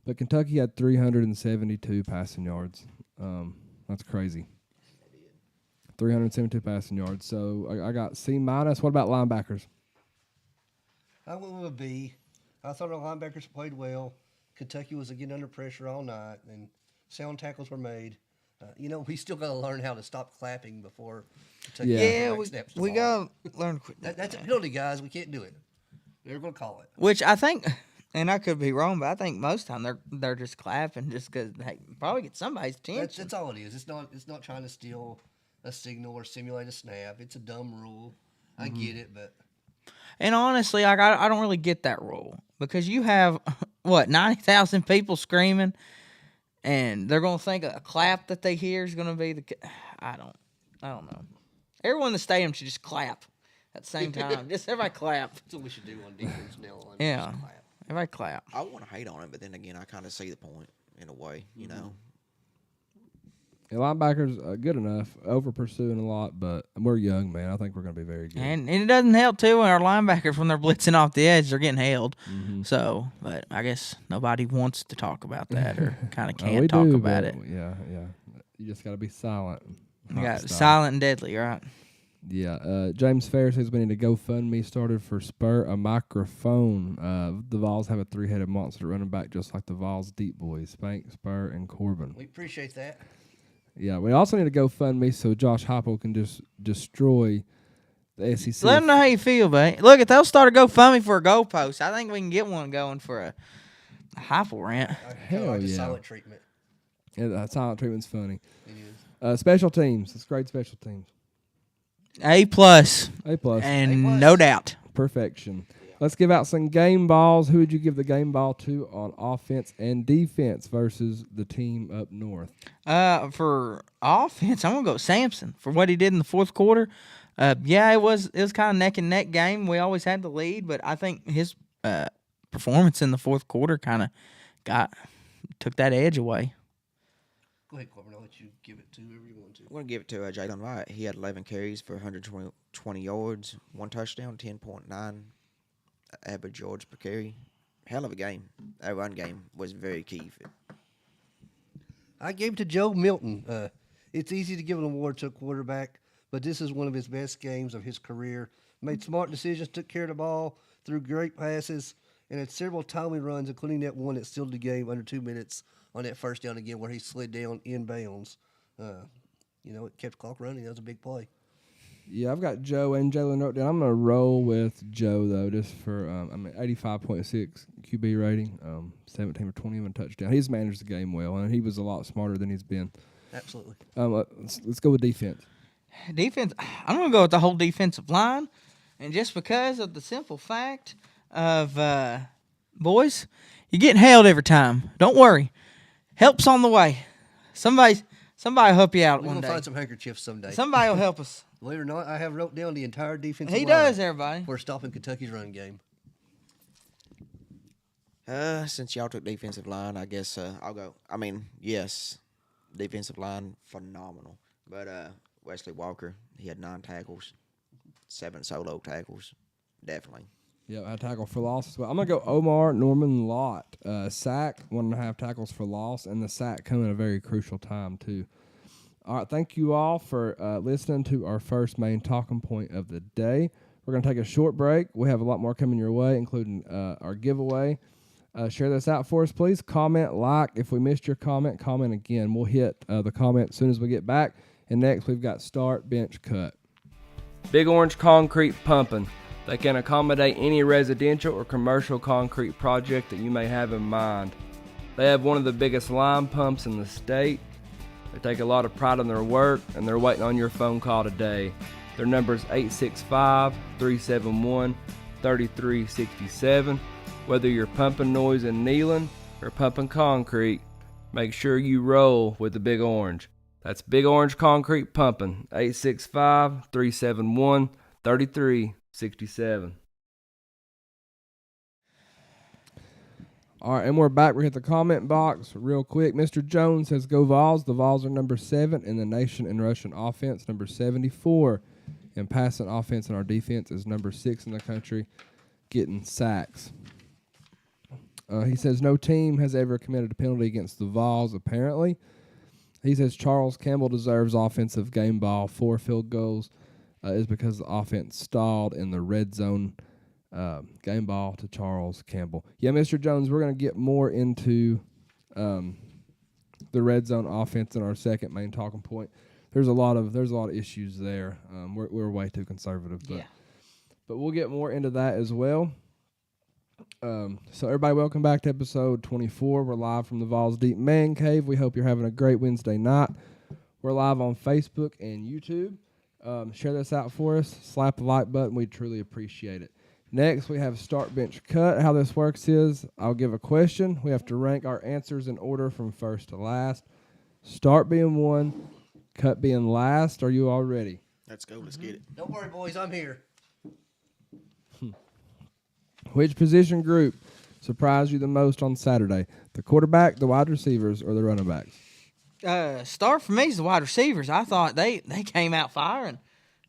But Kentucky had 372 passing yards. That's crazy. 372 passing yards. So I got C-. What about linebackers? I went with a B. I thought our linebackers played well. Kentucky was again under pressure all night, and sound tackles were made. You know, we still got to learn how to stop clapping before Kentucky snaps the we ball. got to learn quick. That's a penalty, guys. We can't do it. They're going to call it. Which I think, and I could be wrong, but I think most of the time they're just clapping just because they probably get somebody's attention. That's all it is. It's not trying to steal a signal or simulate a snap. It's a dumb rule. I get it, but. And honestly, like I don't really get that rule because you have 90,000 people screaming, and they're gonna think a clap that they hear is gonna be the. I don't know. Everyone in the stadium should just clap at the same time. Just everybody clap. That's what we should do on defense now on. Yeah, everybody clap. I want to hate on it, but then again, I kind of see the point in a way, you know. Yeah, linebackers are good enough, over pursuing a lot, but we're young, man. I think we're going to be very good. And it doesn't help, too, when our linebackers, when they're blitzing off the edge, they're getting held. So, but I guess nobody wants to talk about that or kind of can't talk about it. Yeah. You just got to be silent. You got silent and deadly, right? Yeah, James Fair says we need a GoFundMe started for Spur a microphone. The Vols have a three-headed monster running back just like the Vols deep boys, Spank, Spur, and Corbin. We appreciate that. Yeah, we also need a GoFundMe so Josh Heupel can just destroy the SEC. Let them know how you feel, babe. Look, if they'll start a GoFundMe for a goalpost, I think we can get one going for a Heupel rant. Hell like the yeah. silent treatment. Yeah, that silent treatment's funny. It is. Special teams. It's great special teams. A+. A plus. And A+. no doubt. Perfection. Let's give out some game balls. Who would you give the game ball to on offense and defense versus the team up north? For offense, I'm gonna go Sampson for what he did in the fourth quarter. Yeah, it was kind of neck and neck game. We always had the lead, but I think his performance in the fourth quarter kind of took that edge away. Go ahead, Corbin. I'll let you give it to whoever you want to. I'm going to give it to Jalen White. He had 11 carries for 120 yards, 1 touchdown, 10.9 average yards per carry. Hell of a game. That run game was very key. I gave it to Joe Milton. It's easy to give an award to a quarterback, but this is one of his best games of his career. Made smart decisions, took care of the ball, threw great passes, and had several timely runs, including that one that sealed the game under 2 minutes on that first down again where he slid down in bounds. It kept the clock running. That was a big play. Yeah, I've got Joe and Jalen wrote down. I'm going to roll with Joe, though, just for 85.6 QB rating, 17 for 20 and a touchdown. He's managed the game well, and he was a lot smarter than he's been. Absolutely. Let's go with defense. Defense, I'm going to go with the whole defensive line. And just because of the simple fact of, boys, you're getting held every time. Don't worry. Help's on the way. Somebody will help you out We're one going to day. find some handkerchiefs someday. Somebody will help us. Believe it or not, I have wrote down the entire defensive He line does, everybody. for stopping Kentucky's run game. Since y'all took defensive line, I guess I'll go. I mean, yes, defensive line, phenomenal. But Wesley Walker, he had 9 tackles, 7 solo tackles. Definitely. Yeah, I tackle for loss as well. I'm going to go Omar Norman Lott. Sack, 1.5 tackles for loss, and the sack coming at a very crucial time, too. All right, thank you all for listening to our first main talking point of the day. We're going to take a short break. We have a lot more coming your way, including our giveaway. Share this out for us, please. Comment, like. If we missed your comment, comment again. We'll hit the comment as soon as we get back. And next, we've got start, bench, cut. Big Orange Concrete Pumping. They can accommodate any residential or commercial concrete project that you may have in mind. They have one of the biggest line pumps in the state. They take a lot of pride in their work, and they're waiting on your phone call today. Their number is 865-371-3367. Whether you're pumping noise in Neyland or pumping concrete, make sure you roll with the Big Orange. That's Big Orange Concrete Pumping, 865-371-3367. All right, and we're back. We hit the comment box real quick. Mr. Jones says, go Vols. The Vols are number 7 in the nation in rushing offense, number 74 in passing offense, and our defense is number 6 in the country, getting sacks. He says, no team has ever committed a penalty against the Vols, apparently. He says, Charles Campbell deserves offensive game ball. 4 field goals is because the offense stalled in the red zone. Game ball to Charles Campbell. Yeah, Mr. Jones, we're going to get more into the red zone offense in our second main talking point. There's a lot of issues there. We're way too conservative, but we'll get more into that as well. So everybody, welcome back to episode 24. We're live from the Vols Deep Man Cave. We hope you're having a great Wednesday night. We're live on Facebook and YouTube. Share this out for us. Slap the like button. We'd truly appreciate it. Next, we have start, bench, cut. How this works is I'll give a question. We have to rank our answers in order from first to last. Start being 1, cut being last. Are you all ready? Let's go. Let's get it. Don't worry, boys. I'm here. Which position group surprised you the most on Saturday? The quarterback, the wide receivers, or the running backs? Start for me is the wide receivers. I thought they came out firing.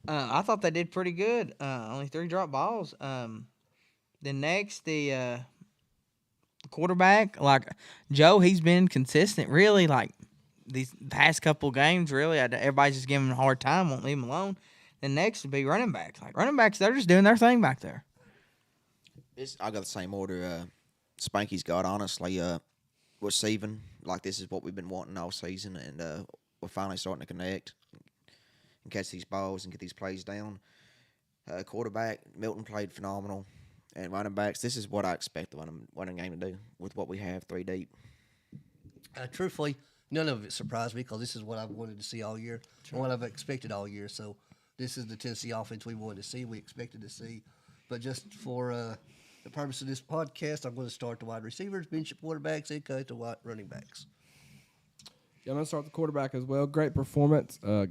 I thought they did pretty good. Only 3 drop balls. Then next, the quarterback, like Joe, he's been consistent, really, like these past couple games, really. Everybody's just giving him a hard time, won't leave him alone. Then next would be running backs. Like running backs, they're just doing their thing back there. I got the same order Spanky's got, honestly. Receiving, like this is what we've been wanting all season, and we're finally starting to connect and catch these balls and get these plays down. Quarterback, Milton played phenomenal. And running backs, this is what I expect the running game to do with what we have 3 deep. Truthfully, none of it surprised me because this is what I've wanted to see all year and what I've expected all year. So this is the Tennessee offense we wanted to see, we expected to see. But just for the purpose of this podcast, I'm going to start the wide receivers, bench the quarterbacks, and cut the wide running backs. Yeah, I'm going to start the quarterback as well. Great performance. 2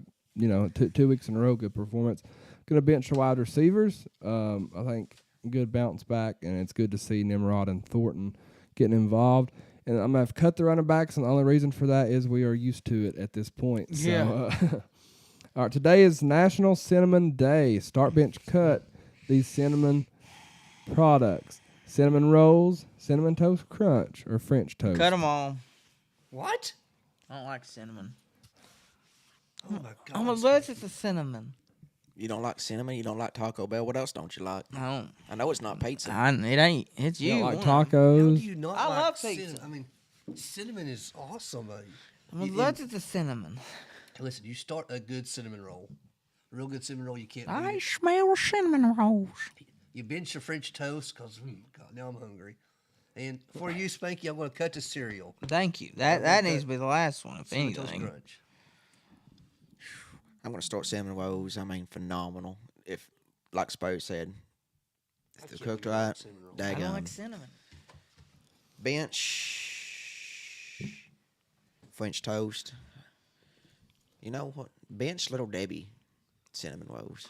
weeks in a row, good performance. Going to bench the wide receivers. I think good bounce back, and it's good to see Nimrod and Thornton getting involved. And I'm going to have cut the running backs, and the only reason for that is we are used to it at this point. Yeah. So, all right, today is National Cinnamon Day. Start, bench, cut these cinnamon products. Cinnamon rolls, cinnamon toast crunch, or French toast. Cut them all. What? I don't like cinnamon. Oh, my God. I'm allergic to cinnamon. You don't like cinnamon? You don't like Taco Bell? What else don't you like? I don't. I know it's not pizza. It ain't. It's you. You don't like How tacos? do you not I like love cinnamon? pizza. I mean, cinnamon is awesome. I'm allergic to cinnamon. Listen, you start a good cinnamon roll. A real good cinnamon roll, you can't I beat it. smell cinnamon rolls. You bench your French toast because, God, now I'm hungry. And for you, Spanky, I'm going to cut the cereal. Thank you. That needs to be the last one, if Cinnamon Toast anything. Crunch. I'm going to start cinnamon rolls. I mean, phenomenal. If, like Spur said, if they're cooked right, I don't like daggone. cinnamon. Bench French toast. You know what? Bench Little Debbie cinnamon rolls.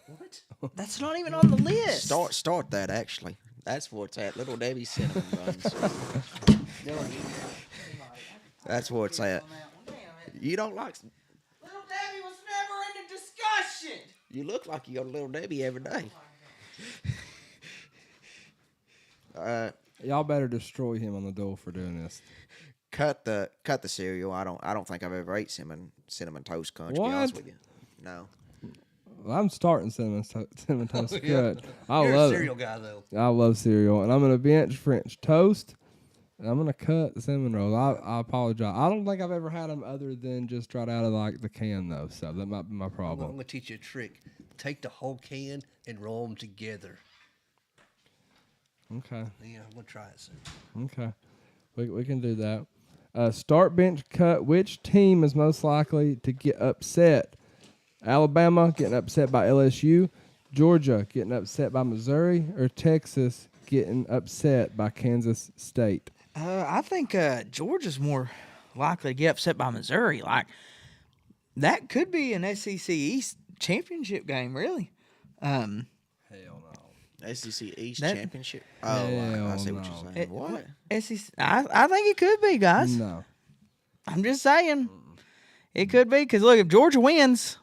What? That's not even on the list. Start that, actually. That's where it's at. Little Debbie cinnamon buns. That's where it's at. You don't like... Little Debbie was never in the discussion. You look like you go to Little Debbie every day. Y'all better destroy him on the door for doing this. Cut the cereal. I don't think I've ever ate cinnamon toast crunch. To be What? honest with you, no. Well, I'm starting cinnamon toast crunch. Yeah. I You're love a cereal it. guy, though. I love cereal, and I'm gonna bench French toast. And I'm gonna cut the cinnamon rolls. I apologize. I don't think I've ever had them other than just right out of like the can though. So that might be my I'm problem. going to teach you a trick. Take the whole can and roll them together. Okay. Yeah, I'm going to try it soon. Okay. We can do that. Start, bench, cut. Which team is most likely to get upset? Alabama getting upset by LSU, Georgia getting upset by Missouri, or Texas getting upset by Kansas State? I think Georgia's more likely to get upset by Missouri. Like, that could be an SEC East championship game, really. Hell no. SEC East That- Championship. Oh, Hell I see what you're no. saying. What? SEC, I think it could be, guys. No. I'm just saying. It could be, because, look, if Georgia wins,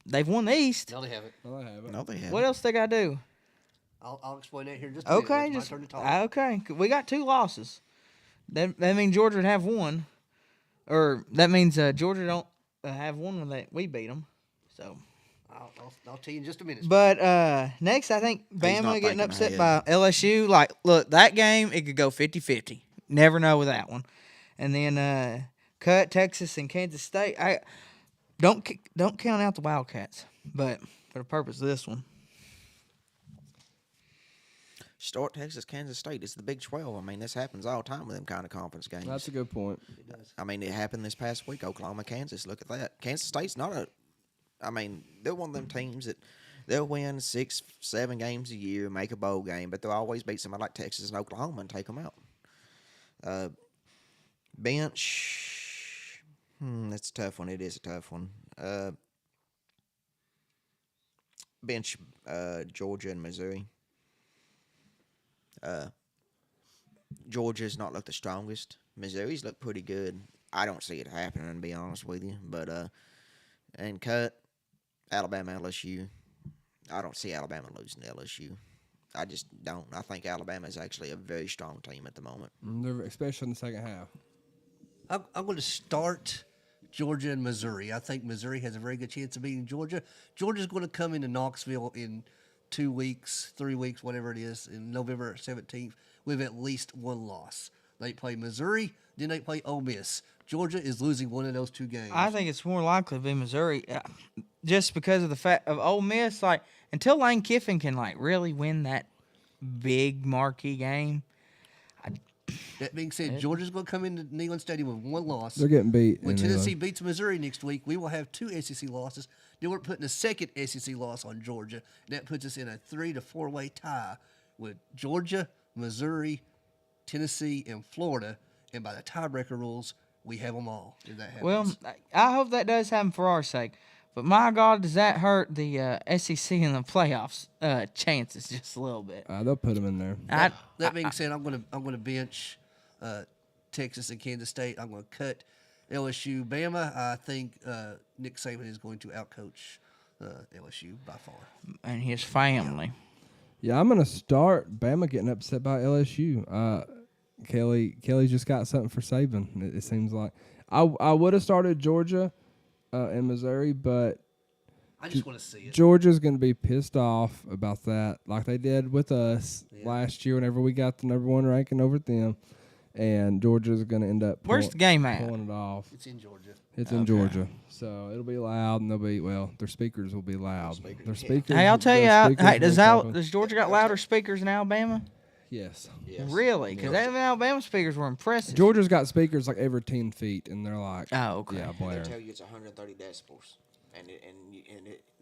they've won the East. No, they haven't. No, I haven't. No, they have. What else they got to do? I'll explain that here in just a minute. Okay, It's my just turn to talk. okay. We got 2 losses. That means Georgia would have 1, or that means Georgia don't have 1 when we beat them. So, I'll tell you in just a minute. but next I think not Bama getting thinking upset ahead. by LSU. Like, look, that game it could go 50-50. Never know with that one. And then cut Texas and Kansas State. I don't count out the Wildcats, but for the purpose of this one. Start Texas, Kansas State. It's the Big 12. I mean, this happens all the time with them kind of conference games. That's a good point. I mean, it happened this past week. Oklahoma, Kansas. Look at that. Kansas State's not a. I mean, they're one of them teams that they'll win 6, 7 games a year, make a bowl game, but they'll always beat somebody like Texas and Oklahoma and take them out. Bench. That's a tough one. It is a tough one. Bench Georgia and Missouri. Georgia's not looked the strongest. Missouri's looked pretty good. I don't see it happening, to be honest with you. But and cut Alabama, LSU. I don't see Alabama losing to LSU. I just don't. I think Alabama is actually a very strong team at the moment. Especially in the second half. I'm going to start Georgia and Missouri. I think Missouri has a very good chance of beating Georgia. Georgia's going to come into Knoxville in 2 weeks, 3 weeks, whatever it is, in November 17th with at least one loss. They play Missouri, then they play Ole Miss. Georgia is losing one of those 2 games. I think it's more likely to be Missouri, just because of the fact of Ole Miss. Like, until Lane Kiffin can really win that big marquee game. That being said, Georgia's going to come into Neyland Stadium with one loss. They're getting beat. When in Tennessee Neyland. beats Missouri next week, we will have 2 SEC losses. Then we're putting a second SEC loss on Georgia. That puts us in a 3 to 4 way tie with Georgia, Missouri, Tennessee, and Florida. And by the tiebreaker rules, we have them all. If that happens. Well, I hope that does happen for our sake. But my God, does that hurt the SEC in the playoffs chances just a little bit? They'll put them in there. That being said, I'm gonna bench Texas and Kansas State. I'm gonna cut LSU, Bama. I think Nick Saban is going to outcoach LSU by far. And his family. Yeah, I'm gonna start Bama getting upset by LSU. Kelly just got something for Saban. It seems like I would have started Georgia and Missouri, but I just want to see it. Georgia's going to be pissed off about that, like they did with us last year whenever we got the number 1 ranking over them, and Georgia's going to end up Where's the game at? pulling it off. It's in Georgia. It's in Georgia, so it'll be loud, and their speakers will be loud. Their speakers. Hey, I'll tell you, speakers does Georgia got louder speakers in Alabama? Yes. Really? Because Alabama speakers were impressive. Georgia's got speakers like every 10 feet, and they're like, Oh, okay. yeah, And they blaring. tell you it's 130 decibels, and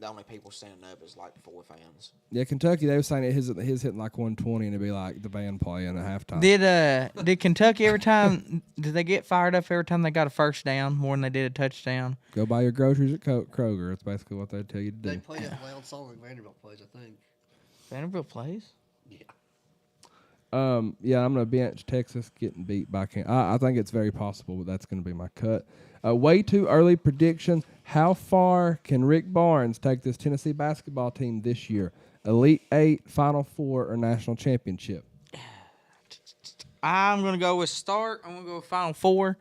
the only people standing up is like 4 fans. Yeah, Kentucky, they were saying his hitting like 120, and it'd be like the band playing at halftime. Did Kentucky did they get fired up every time they got a first down more than they did a touchdown? Go buy your groceries at Kroger. That's basically what they tell you to do. They play that loud song like Vanderbilt plays, I think. Vanderbilt plays? Yeah. Yeah, I'm gonna bench Texas getting beat by Kansas. I think it's very possible, but that's gonna be my cut. Way too early prediction. How far can Rick Barnes take this Tennessee basketball team this year? Elite 8, Final 4, or national championship? I'm gonna go with start. I'm gonna go with Final 4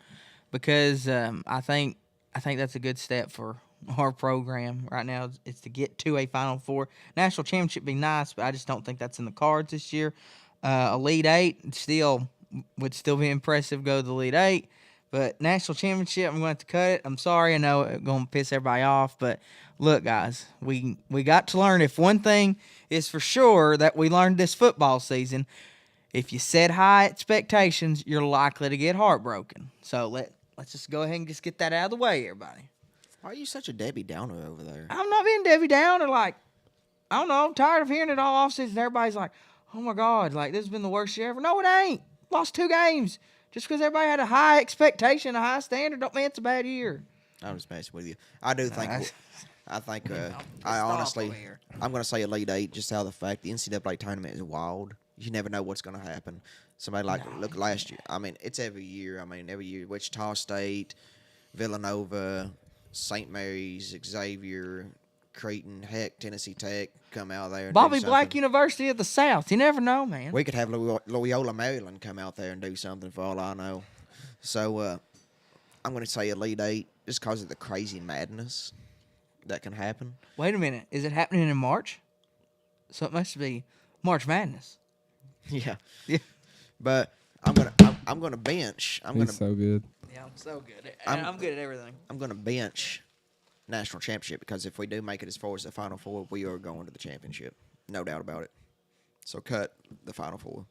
because I think that's a good step for our program right now. It's to get to a Final 4. National championship would be nice, but I just don't think that's in the cards this year. Elite 8 would still be impressive. Go to the Elite 8, but national championship, I'm going to have to cut it. I'm sorry, I know it's going to piss everybody off, but look, guys, we got to learn. If one thing is for sure that we learned this football season, if you set high expectations, you're likely to get heartbroken. So let's just go ahead and just get that out of the way, everybody. Why are you such a Debbie Downer over there? I'm not being Debbie Downer. I don't know. I'm tired of hearing it all offseason. Everybody's like, oh, my God, this has been the worst year ever. No, it ain't. Lost 2 games. Just because everybody had a high expectation, a high standard, don't mean it's a bad year. I'm just messing with you. I do think. I honestly, I'm going to say Elite 8 just out of the fact the NCAA tournament is wild. You never know what's going to happen. Somebody look last year. I mean, it's every year. Every year, Wichita State, Villanova, St. Mary's, Xavier, Creighton, heck, Tennessee Tech come out there. And Bobby do Black something. University of the South. You never know, man. We could have Loyola Maryland come out there and do something for all I know. So I'm going to say Elite 8 just because of the crazy madness that can happen. Wait a minute. Is it happening in March? So it must be March Madness. Yeah. Yeah. But I'm gonna bench. He's so good. Yeah, I'm so good. I'm good at everything. I'm gonna bench national championship because if we do make it as far as the Final 4, we are going to the championship, no doubt about it. So cut the Final 4.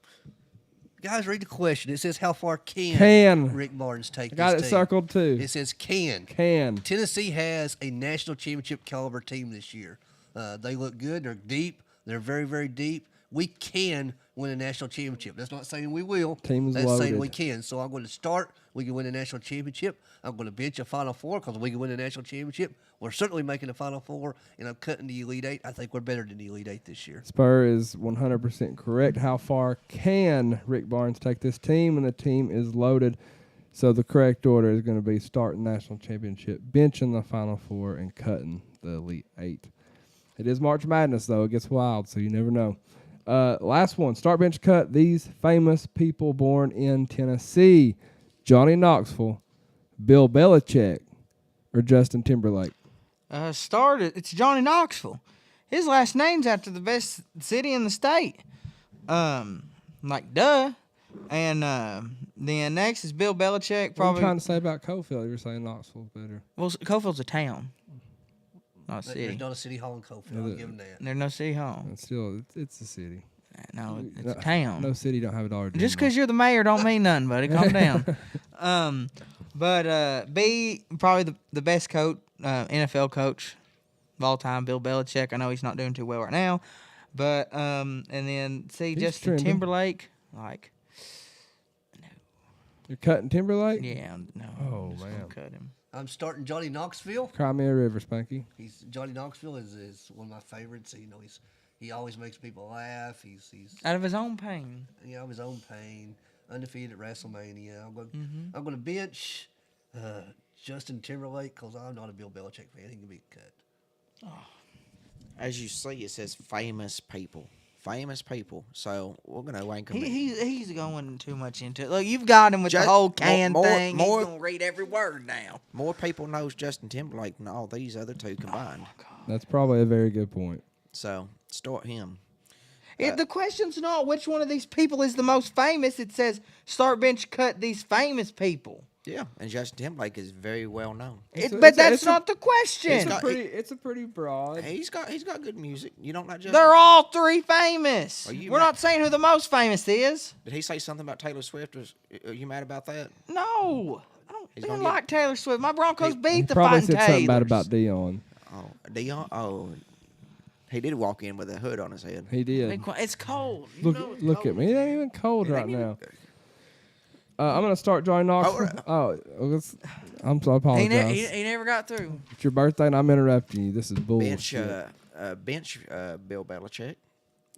Guys, read the question. It says, how far can Rick Barnes take I got this it team? circled too. It says can. Tennessee has a national championship caliber team this year. They look good. They're deep. They're very, very deep. We can win a national championship. That's not saying we will. Team's That's loaded. saying we can. So I'm going to start. We can win a national championship. I'm going to bench a Final 4 because we can win a national championship. We're certainly making a Final 4, and I'm cutting the Elite 8. I think we're better than the Elite 8 this year. Spur is 100% correct. How far can Rick Barnes take this team? And the team is loaded. So the correct order is going to be starting national championship, benching the Final 4, and cutting the Elite 8. It is March Madness, though. It gets wild, so you never know. Last one, start, bench, cut. These famous people born in Tennessee: Johnny Knoxville, Bill Belichick, or Justin Timberlake? It's Johnny Knoxville. His last name's after the best city in the state. Like duh. And then next is Bill Belichick. What are you Probably. trying to say about Cofield? You're saying Knoxville's better. Well, Cofield's a town, not a There's city. not a city hall in Cofield. I'll give him that. There's no city hall. And still, it's a city. No, it's a town. No city don't have a Dollar General. Just because you're the mayor don't mean nothing, buddy. Calm down. But B, probably the best coach, NFL coach of all time, Bill Belichick. I know he's not doing too well right now. But and then C, He's Justin trending. Timberlake. Like, You're cutting Timberlake? yeah, no. Oh, I'm just gonna man. cut him. I'm starting Johnny Knoxville. Cry me a river, Spanky. Johnny Knoxville is one of my favorites. You know, he always makes people laugh. He's Out of his own pain. of his own pain. Undefeated at WrestleMania. I'm going to bench Justin Timberlake because I'm not a Bill Belichick fan. He can be cut. As you see, it says famous people. Famous people. So we're gonna rank them. He's going too much into it. Look, you've got him with the Just whole can more- thing. more- He's gonna read every word now. More people knows Justin Timberlake than all these other two combined. That's probably a very good point. So start him. The question's not which one of these people is the most famous. It says start bench cut these famous people. Yeah, and Justin Timberlake is very well known. But that's not the question. It's a pretty broad. He's got good music. You don't like Justin? They're all three famous. Are you We're mad- not saying who the most famous is. Did he say something about Taylor Swift? Are you mad about that? No. I He's don't gonna like Taylor Swift. My Broncos He beat the probably fighting said something bad Taylors. about Dion. Oh, Dion. Oh, he did walk in with a hood on his head. He did. It's cold. You know it's Look cold. at me. It ain't even cold It right ain't even- now. I'm gonna start Johnny Knoxville. I'm so I apologize. He never got through. It's your birthday and I'm interrupting you. This is bullshit. Bench Bill Belichick,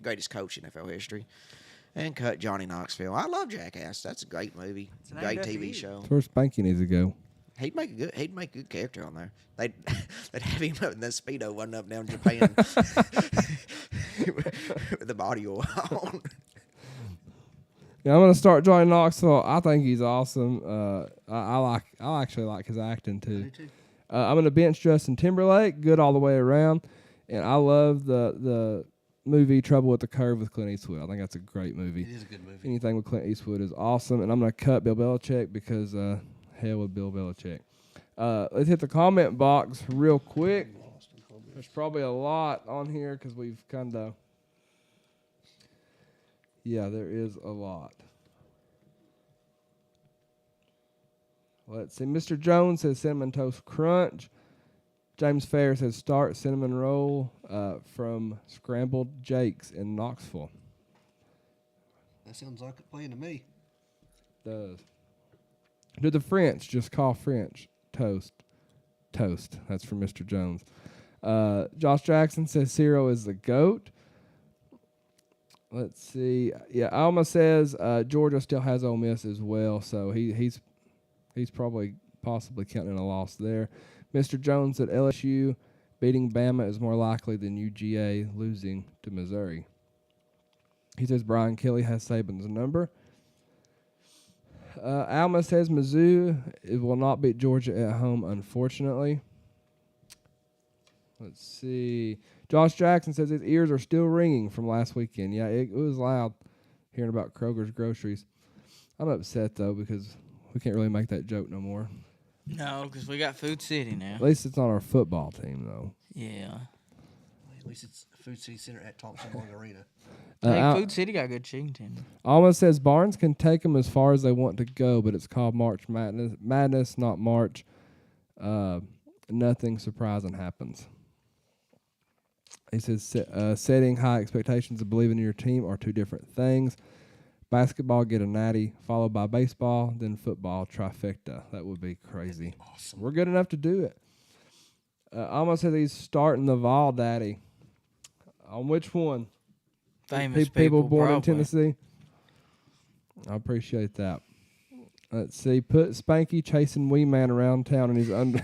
greatest coach in NFL history, and cut Johnny Knoxville. I love Jackass. That's a great movie, an great AWE. TV show. That's where Spanky needs to go. He'd make a good character on there. They'd have him up in the Speedo running up down Japan with the body oil on. Yeah, I'm gonna start Johnny Knoxville. I think he's awesome. I actually like his acting too. I'm gonna bench Justin Timberlake, good all the way around, and I love the movie Trouble with the Curve with Clint Eastwood. I think that's a great movie. It is a good movie. Anything with Clint Eastwood is awesome, and I'm gonna cut Bill Belichick because hell with Bill Belichick. Let's hit the comment box real quick. There's probably a lot on here because we've kind of. Yeah, there is a lot. Let's see. Mr. Jones says Cinnamon Toast Crunch. James Fair says start Cinnamon Roll from Scrambled Jakes in Knoxville. That sounds like it playing to me. Does. Do the French just call French toast? Toast. That's from Mr. Jones. Josh Jackson says Ciro is the GOAT. Let's see. Yeah, Alma says Georgia still has Ole Miss as well, so he's probably possibly counting in a loss there. Mr. Jones at LSU beating Bama is more likely than UGA losing to Missouri. He says Brian Kelly has Saban's number. Alma says Mizzou will not beat Georgia at home, unfortunately. Let's see. Josh Jackson says his ears are still ringing from last weekend. Yeah, it was loud hearing about Kroger's groceries. I'm upset, though, because we can't really make that joke no more. No, because we got Food City now. At least it's on our football team, though. Yeah. At least it's Food City Center at Thompson Long Arena. Hey, Food City got good chicken tender. Alma says Barnes can take them as far as they want to go, but it's called March Madness, not March. Nothing surprising happens. He says setting high expectations and believing in your team are two different things. Basketball, get a natty, followed by baseball, then football, trifecta. That would be crazy. Awesome. We're good enough to do it. Alma says he's starting the Vawl daddy. On which one? Famous people born probably. in Tennessee. I appreciate that. Let's see. Put Spanky chasing Wee Man around town in his in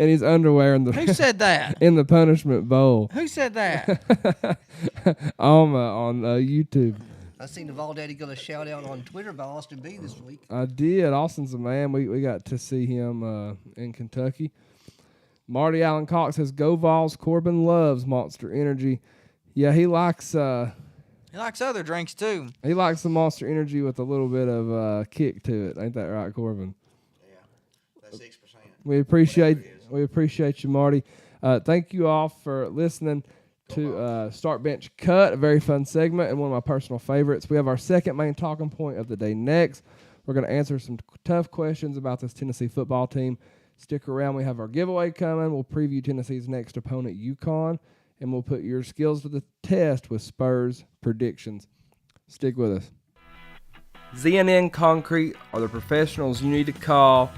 his underwear in the Who said that? in the punishment bowl. Who said that? Alma on YouTube. I seen the Vawl Daddy get a shout out on Twitter by Austin B this week. I did. Austin's a man. We got to see him in Kentucky. Marty Allen Cox says, "Go Vawls." Corbin loves Monster Energy. Yeah, he likes He likes other drinks too. the Monster Energy with a little bit of kick to it. Ain't that right, Corbin? Yeah, that's 6%. We appreciate you, Marty. Thank you all for listening to Start Bench Cut, a very fun segment and one of my personal favorites. We have our second main talking point of the day next. We're going to answer some tough questions about this Tennessee football team. Stick around. We have our giveaway coming. We'll preview Tennessee's next opponent, UConn, and we'll put your skills to the test with Spurs predictions. Stick with us. Z&N Concrete are the professionals you need to call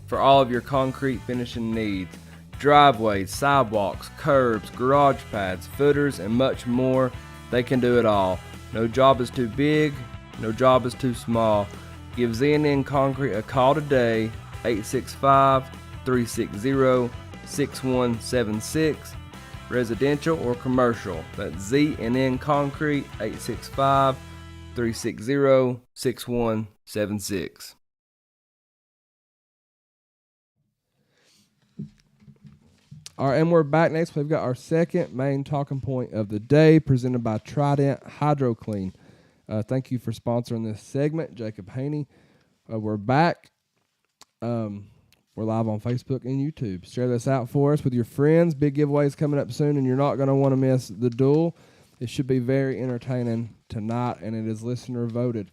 for all of your concrete finishing needs. Driveways, sidewalks, curbs, garage pads, footers, and much more. They can do it all. No job is too big. No job is too small. Give Z&N Concrete a call today, 865-360-6176. Residential or commercial. That's Z&N Concrete, 865-360-6176. All right, and we're back. Next, we've got our second main talking point of the day, presented by Trident HydroClean. Thank you for sponsoring this segment, Jacob Haney. We're back. We're live on Facebook and YouTube. Share this out for us with your friends. Big giveaways coming up soon, and you're not going to want to miss the duel. It should be very entertaining tonight, and it is listener voted.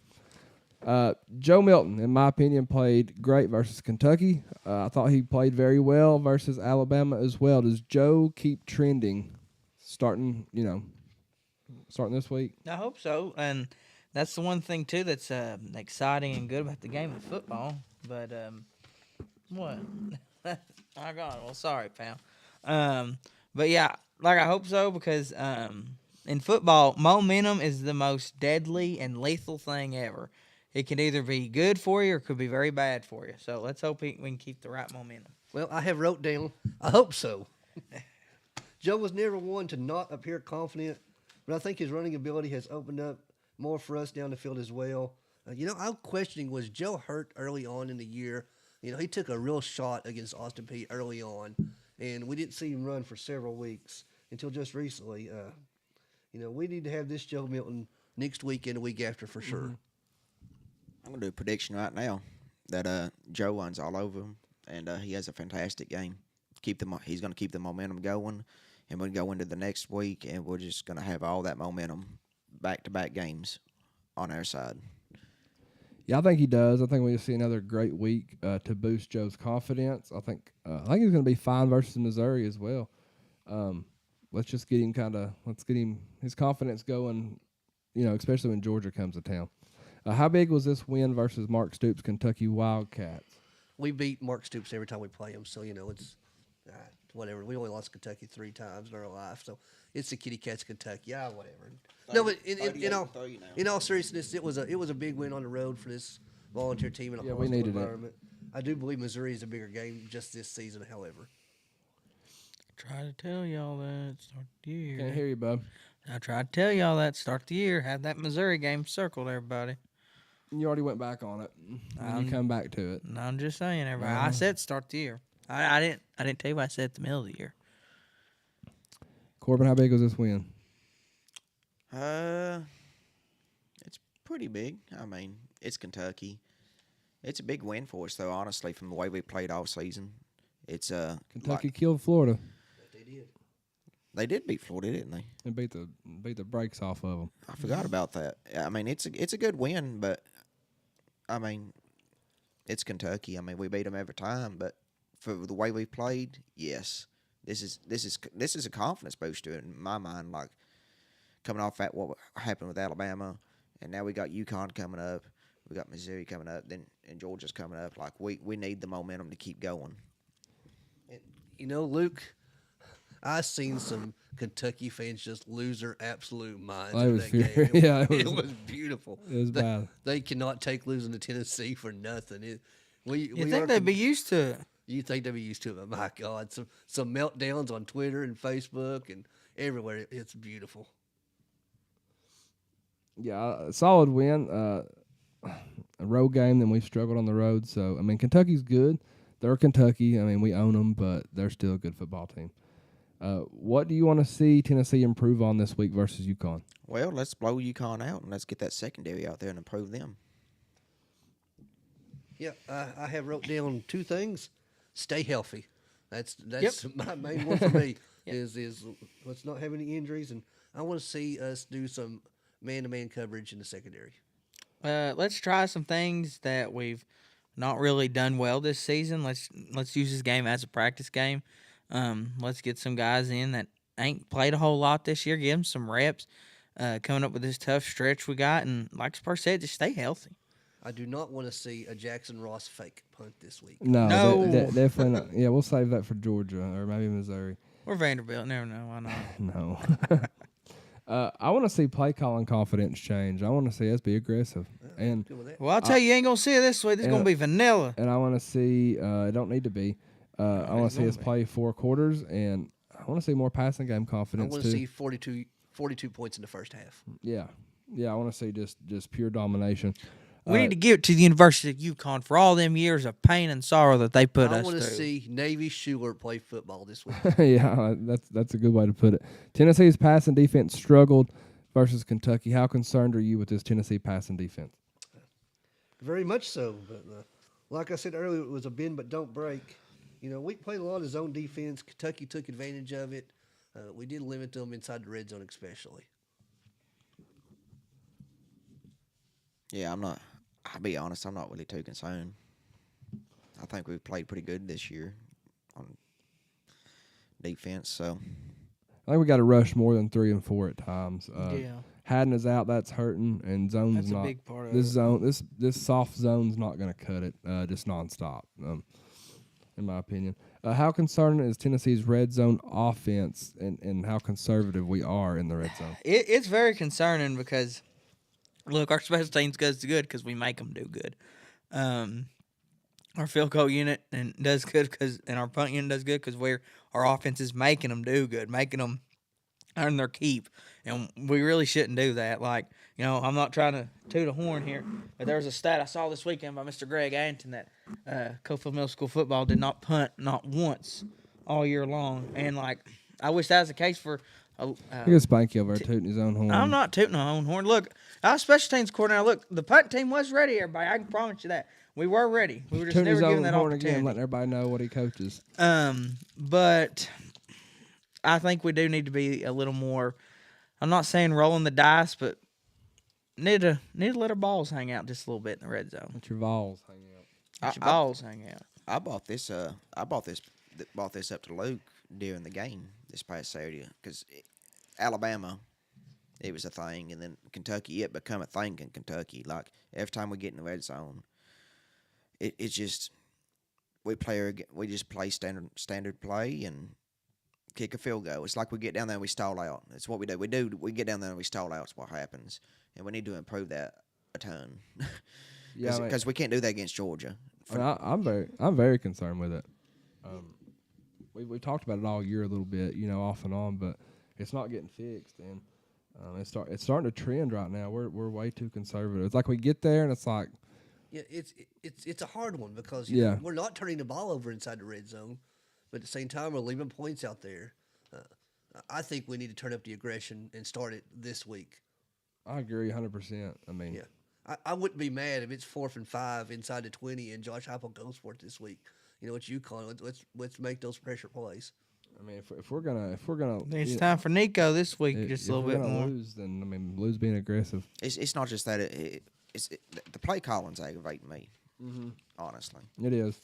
Joe Milton, in my opinion, played great versus Kentucky. I thought he played very well versus Alabama as well. Does Joe keep trending starting this week? I hope so, and that's the one thing too that's exciting and good about the game of football. But what? My God. Well, sorry, pal. But yeah, I hope so because in football, momentum is the most deadly and lethal thing ever. It can either be good for you or it could be very bad for you. So let's hope we can keep the right momentum. Well, I have wrote down, I hope so. Joe was never one to not appear confident, but I think his running ability has opened up more for us down the field as well. I'm questioning, was Joe hurt early on in the year? He took a real shot against Austin Peay early on, and we didn't see him run for several weeks until just recently. We need to have this Joe Milton next week and the week after for sure. Mm-hmm. I'm going to do a prediction right now that Joe runs all over him, and he has a fantastic game. He's going to keep the momentum going, and we'll go into the next week, and we're just going to have all that momentum, back-to-back games on our side. Yeah, I think he does. I think we'll see another great week to boost Joe's confidence. I think he's going to be fine versus Missouri as well. Let's just get him his confidence going, especially when Georgia comes to town. How big was this win versus Mark Stoops' Kentucky Wildcats? We beat Mark Stoops every time we play him, so it's whatever. We only lost Kentucky 3 times in our life, so it's the Kitty Cats Kentucky. Yeah, whatever. No, but in all seriousness, it was a big win on the road for this volunteer team in a hostile environment. I do believe Missouri is a bigger game just this season, however. Try to tell y'all that start the year. Can't hear you, bub. I tried to tell y'all that start the year. Have that Missouri game circled, everybody. You already went back on it. And you come back to it. I'm just saying, everybody. I said start the year. I didn't tell you what I said at the middle of the year. Corbin, how big was this win? It's pretty big. I mean, it's Kentucky. It's a big win for us, though. Honestly, from the way we played all season, it's Kentucky killed Florida. They did. They did beat Florida, didn't they? And beat the brakes off of them. I forgot about that. I mean, it's a good win, but I mean, it's Kentucky. I mean, we beat them every time, but for the way we played, yes, this is a confidence booster in my mind. Like coming off at what happened with Alabama, and now we got UConn coming up, we got Missouri coming up, and Georgia's coming up. Like we need the momentum to keep going. Luke, I seen some Kentucky fans just lose their absolute minds in that game. It was beautiful. It was bad. They cannot take losing to Tennessee for nothing. You think they'd be used to it? You think they'd be used to it, but my God, some meltdowns on Twitter and Facebook and everywhere. It's beautiful. Yeah, a solid win. A road game, then we've struggled on the road. So, I mean, Kentucky's good. they're Kentucky. I mean, we own them, but they're still a good football team. What do you want to see Tennessee improve on this week versus UConn? Well, let's blow UConn out and let's get that secondary out there and improve them. Yeah, I have wrote down 2 things. Stay healthy. That's my main one for me. is let's not have any injuries, and I want to see us do some man-to-man coverage in the secondary. Let's try some things that we've not really done well this season. Let's use this game as a practice game. Let's get some guys in that ain't played a whole lot this year. Give them some reps. Coming up with this tough stretch we got, and like Spur said, just stay healthy. I do not want to see a Jackson Ross fake punt this week. No. Definitely not. Yeah, we'll save that for Georgia or maybe Missouri. Or Vanderbilt. Never know. Why not? No. I want to see play calling confidence change. I want to see us be aggressive. And Well, I'll tell you ain't going to see it this way. This is going to be vanilla. And I want to see, it don't need to be, I want to see us play 4 quarters, and I want to see more passing game confidence, I want to see 42 points in the first half. Yeah. I want to see just pure domination. We need to give it to the University of UConn for all them years of pain and sorrow that they put us through. I want to see Navy Schuler play football this week. Yeah, that's a good way to put it. Tennessee's passing defense struggled versus Kentucky. How concerned are you with this Tennessee passing defense? Very much so. But like I said earlier, it was a bend but don't break. You know, we played a lot of zone defense. Kentucky took advantage of it. We did limit them inside the red zone especially. Yeah, I'll be honest, I'm not really too concerned. I think we've played pretty good this year on defense, so. I think we got to rush more than 3 and 4 at times. Yeah. Haddon is out, that's hurting, and zone's That's not. a big part of this it. zone, this soft zone's not going to cut it, just nonstop, in my opinion. How concerning is Tennessee's red zone offense, and how conservative we are in the red zone? It's very concerning because, look, our special teams does good because we make them do good. Our field goal unit does good and our punt unit does good because our offense is making them do good, making them earn their keep, and we really shouldn't do that. Like, you know, I'm not trying to toot a horn here, but there was a stat I saw this weekend by Mr. Greg Anton that Cofield Middle School football did not punt not once all year long, and like I wish that was the case for. Look at Spanky over there tooting his own horn. I'm not tooting my own horn. Look, our special teams coordinator. Look, the punt team was ready. Everybody, I can promise you that we were ready. We were just tooting never his given own that horn opportunity. again, letting everybody know what he coaches. But I think we do need to be a little more. I'm not saying rolling the dice, but need to let our balls hang out just a little bit in the red zone. Let your Vawls hang out. Let your balls hang out. I bought this up to Luke during the game this past Saturday because Alabama, it was a thing, and then Kentucky, it become a thing in Kentucky. Like every time we get in the red zone, it's just we just play standard play and kick a field goal. It's like we get down there and we stall out. It's what we do. We get down there and we stall out. It's what happens, and we need to improve that a ton. Yeah, because we can't do that against Georgia. I'm very concerned with it. We talked about it all year a little bit, off and on, but it's not getting fixed, and it's starting to trend right now. We're way too conservative. It's like we get there and it's like, yeah, it's a hard one because we're not turning the ball over inside the red zone, but at the same time we're leaving points out there. I think we need to turn up the aggression and start it this week. I agree 100%. I mean, yeah, I wouldn't be mad if it's 4th and 5 inside the 20 and Josh Heupel goes for it this week. It's UConn. Let's make those pressure plays. I mean, if we're gonna, it's time for Nico this week, just a little bit more. Lose, then lose being aggressive. It's not just that the play calling's aggravating me. Mm-hmm. Honestly, it is.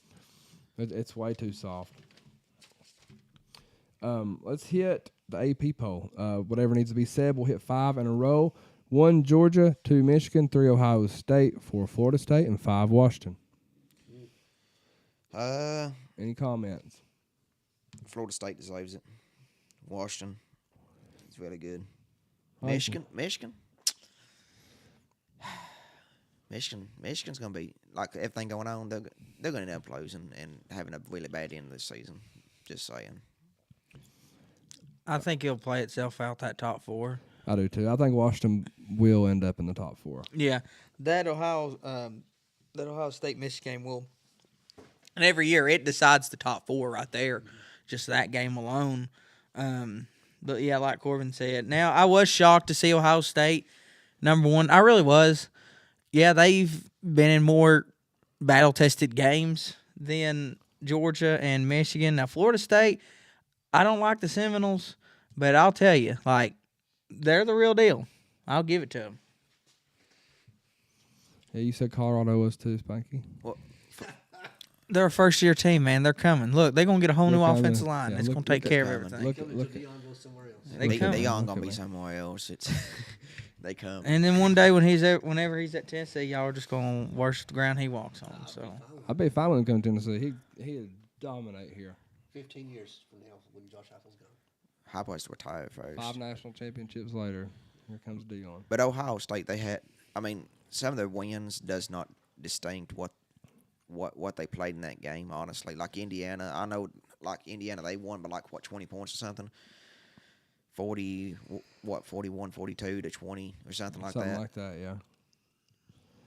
It's way too soft. Let's hit the AP poll. Whatever needs to be said, we'll hit 5 in a row. 1 Georgia, 2 Michigan, 3 Ohio State, 4 Florida State, and 5 Washington. Any comments? Florida State deserves it. Washington, it's really good. Michigan's gonna be like everything going on. They're gonna end up losing and having a really bad end of the season. Just saying. I think it'll play itself out that top 4. I do too. I think Washington will end up in the top 4. Yeah, that Ohio State Michigan game will And every year it decides the top 4 right there, just that game alone. But yeah, like Corbin said. Now I was shocked to see Ohio State number 1. I really was. Yeah, they've been in more battle-tested games than Georgia and Michigan. Now Florida State, I don't like the Seminoles, but I'll tell you, like, they're the real deal. I'll give it to them. Yeah, you said Colorado was too, Spanky. Well, They're a first-year team, man. They're coming. Look, they're going to get a whole They're new coming. offensive line. Yeah, It's look- going to take look care at of coming. everything. Look at Deion goes somewhere else. They come. Deion gonna Look be at somewhere else. It's they come. And then one day whenever he's at Tennessee, y'all are just going to worship the ground he walks on. So I'd be fine with him coming to Tennessee. He'd dominate here. 15 years from now when Josh Heupel's gone. High place to retire first. 5 national championships later, here comes Deion. But Ohio State, they had. I mean, some of their wins does not distinct what they played in that game. Honestly, like Indiana, I know, like Indiana, they won by like 20 points or something. 41, 42 to 20 or something like Something that. like that, yeah.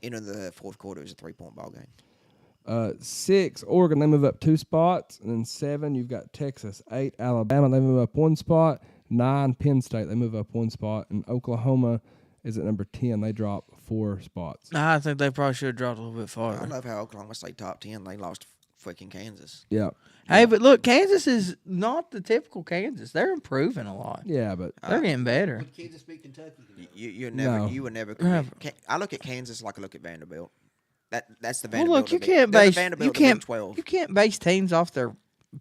Into the fourth quarter, it was a 3-point ball game. 6, Oregon, they move up 2 spots. And then 7, you've got Texas. 8, Alabama, they move up 1 spot. 9, Penn State, they move up 1 spot. And Oklahoma is at number 10. They drop 4 spots. I think they probably should have dropped a little bit I farther. love how Oklahoma State top 10. They lost freaking Kansas. Yeah. Hey, but look, Kansas is not the typical Kansas. They're improving a lot. Yeah, but They're getting better. Would Kansas beat Kentucky? You No. would never. Never. I look at Kansas like I look at Vanderbilt. That's the Well, Vanderbilt. look, you of the- can't they're the base Vanderbilt you of the Big can't 12. you can't base teams off their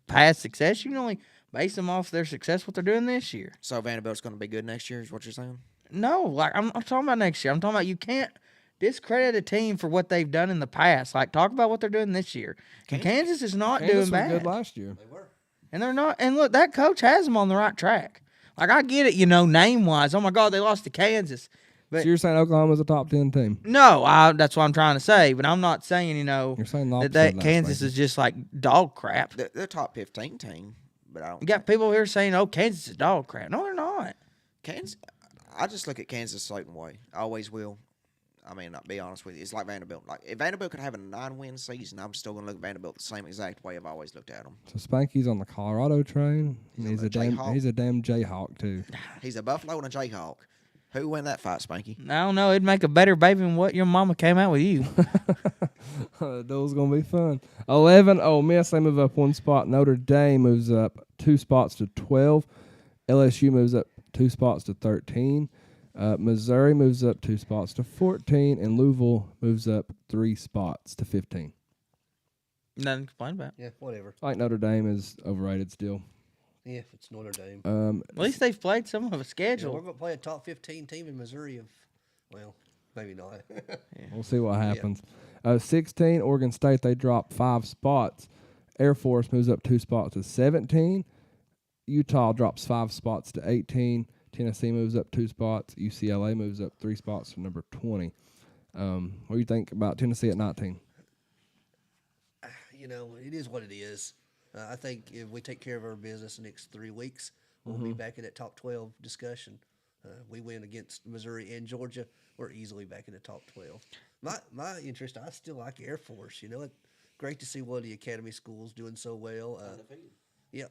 past success. You can only base them off their success what they're doing this year. So Vanderbilt's going to be good next year, is what you're saying? No, like I'm talking about next year. I'm talking about you can't discredit a team for what they've done in the past. Like talk about what they're doing this year. And Kansas is not Kansas doing was bad. good last year. They were. And they're not. And look, that coach has them on the right track. Like I get it, name wise. Oh my God, they lost to Kansas. But So you're saying Oklahoma's a top 10 team? no, that's what I'm trying to say. But I'm not saying You're saying the opposite that of that, Kansas Spanky. is just like dog crap. They're top 15 team, but I don't. You got people here saying, "Oh, Kansas is dog crap." No, they're not. Kansas. I just look at Kansas a certain way. I always will. I mean, I'll be honest with you. It's like Vanderbilt. Like if Vanderbilt could have a 9-win season, I'm still going to look at Vanderbilt the same exact way I've always looked at them. So Spanky's on the Colorado train. And He's on he's the Jayhawk. a damn Jayhawk too. He's a Buffalo and a Jayhawk. Who win that fight, Spanky? I don't know. It'd make a better baby than what your mama came out with you. Those gonna be fun. 11, Ole Miss, they move up 1 spot. Notre Dame moves up 2 spots to 12. LSU moves up 2 spots to 13. Missouri moves up 2 spots to 14, and Louisville moves up 3 spots to 15. Nothing to complain about. Yeah, whatever. I think Notre Dame is overrated still. Yeah, if it's Notre Dame. At least they've played some of a Yeah, we're schedule. going to play a top 15 team in Missouri. Well, maybe not. We'll see what happens. 16, Oregon State, they drop 5 spots. Air Force moves up 2 spots to 17. Utah drops 5 spots to 18. Tennessee moves up 2 spots. UCLA moves up 3 spots to number 20. What do you think about Tennessee at 19? It is what it is. I think if we take care of our business the next 3 weeks, we'll be back in that top 12 discussion. We win against Missouri and Georgia, we're easily back in the top 12. My interest, I still like Air Force. It's great to see one of the academy schools doing so well. Yeah,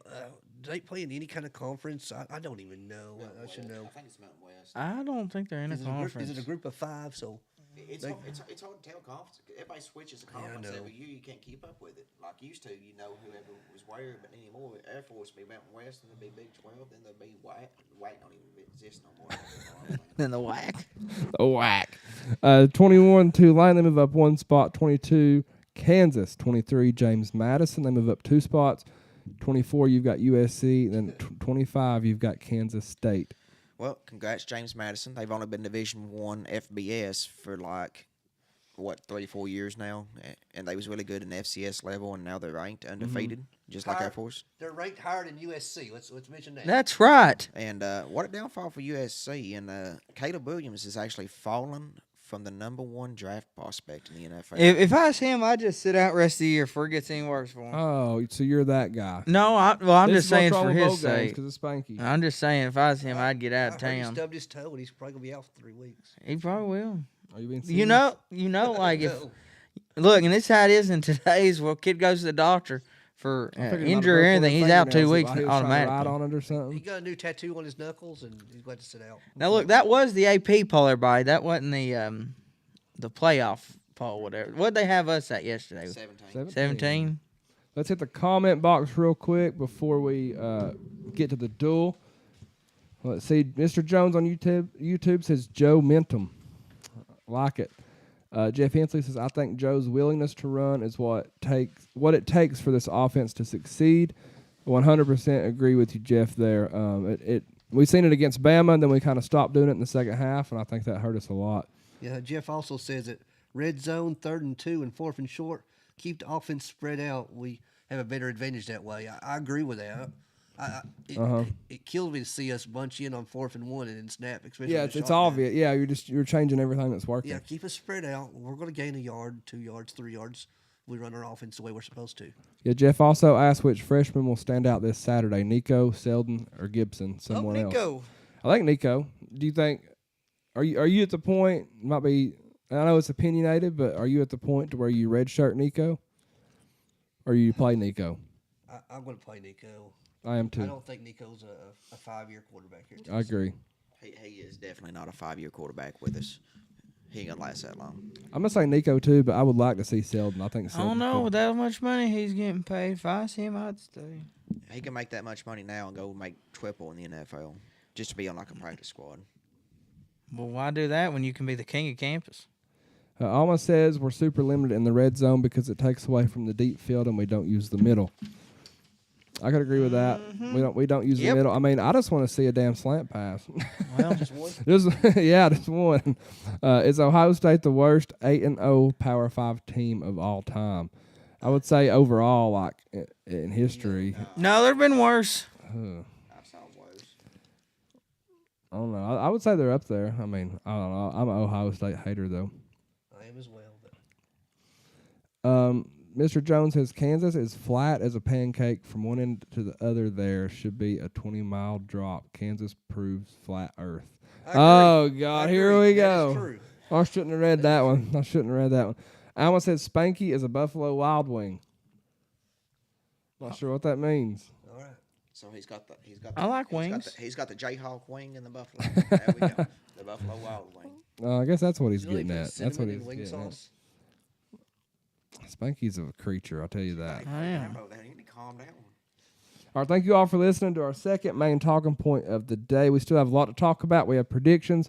do they play in any kind of conference? I don't even know. I should know. I think it's Mountain West. I don't think they're in a Is conference. it a group of 5? So It's hard to tell conference. Everybody switches a conference know. every year. You can't keep up with it. Like used to, whoever was where, but anymore, Air Force be Mountain West, and there'll be Big 12, then there'll be WAC. WAC don't even exist no more. Then the whack. Whack. 21, Tulane, they move up 1 spot. 22, Kansas. 23, James Madison, they move up 2 spots. 24, you've got USC. Then 25, you've got Kansas State. Well, congrats, James Madison. They've only been Division I FBS for 3-4 years now, and they was really good in FCS level, and now they're ranked undefeated, just like Air Force. they're ranked higher than USC. Let's mention that. That's right. And what a downfall for USC. And Caleb Williams has actually fallen from the number 1 draft prospect in the NFL. If I was him, I'd just sit out the rest of the year before it gets any worse for him. Oh, so you're that guy. No, I'm This just is what's saying wrong for with his bowl games, sake. 'cause it's Spanky. I'm just saying if I was him, I'd get out of I heard he town. stubbed his toe, and he's probably going to be out for 3 weeks. He probably will. Are you being serious? Like if No. Look, and this is how it is in today's world. Kid goes to the doctor for I figured he might have injury or broke one of anything. his He's out 2 fingernails weeks while he was trying to ride automatically. on it or He something. got a new tattoo on his knuckles, and he's glad to sit out. Now look, that was the AP poll, everybody. That wasn't the playoff poll, whatever. What did they have us at yesterday? 17. Let's hit the comment box real quick before we get to the duel. Let's see. Mr. Jones on YouTube says Joe Mentum. Like it. Jeff Hensley says, I think Joe's willingness to run is what it takes for this offense to succeed. 100% agree with you, Jeff, there. We've seen it against Bama, and then we kind of stopped doing it in the second half, and I think that hurt us a lot. Yeah, Jeff also says that red zone, 3rd and 2, and 4th and short, keep the offense spread out. We have a better advantage that way. I agree with that. It killed me to see us bunch in on 4th and 1 and then snap. Especially Yeah, it's obvious. Yeah, you're changing everything that's working. Yeah, keep us spread out. We're going to gain a yard, 2 yards, 3 yards. We run our offense the way we're supposed to. Yeah, Jeff also asked which freshman will stand out this Saturday, Nico, Selden, or Gibson, someone else. Nico. I think Nico. Do you think are you at the point, might be, I know it's opinionated, but are you at the point to where you redshirt Nico? Or you play Nico? I'm going to play Nico. I am too. I don't think Nico's a 5-year quarterback here. I agree. He is definitely not a 5-year quarterback with us. He ain't gonna last that long. I'm gonna say Nico too, but I would like to see Selden. I think I Selden don't know. could- With that much money he's getting paid, if I see him, I'd stay. He can make that much money now and go make triple in the NFL just to be on like a practice squad. Well, why do that when you can be the king of campus? Alma says we're super limited in the red zone because it takes away from the deep field and we don't use the middle. I could agree with that. We don't use the middle. I mean, I just want to see a damn slant pass. Well, Just one. Just one. Is Ohio State the worst 8-0 Power 5 team of all time? I would say overall, like in history. no, there've been worse. I've saw worse. I don't know. I would say they're up there. I mean, I don't know. I'm an Ohio State hater though. I am as well. Mr. Jones says Kansas is flat as a pancake from one end to the other. There should be a 20-mile drop. Kansas proves flat Earth. Oh God, here we go. That is true. I shouldn't have read that one. Alma says Spanky is a Buffalo Wild Wing. Not sure what that means. All right. So he's got the I like wings. He's got the Jayhawk wing and the Buffalo. There we go. The Buffalo Wild Wing. I guess that's what he's You know, getting you put at. That's what cinnamon he's in wing getting at. sauce. Spanky's a creature, I'll tell you that. I am. Rambo, you need to calm down. All right, thank you all for listening to our second main talking point of the day. We still have a lot to talk about. We have predictions,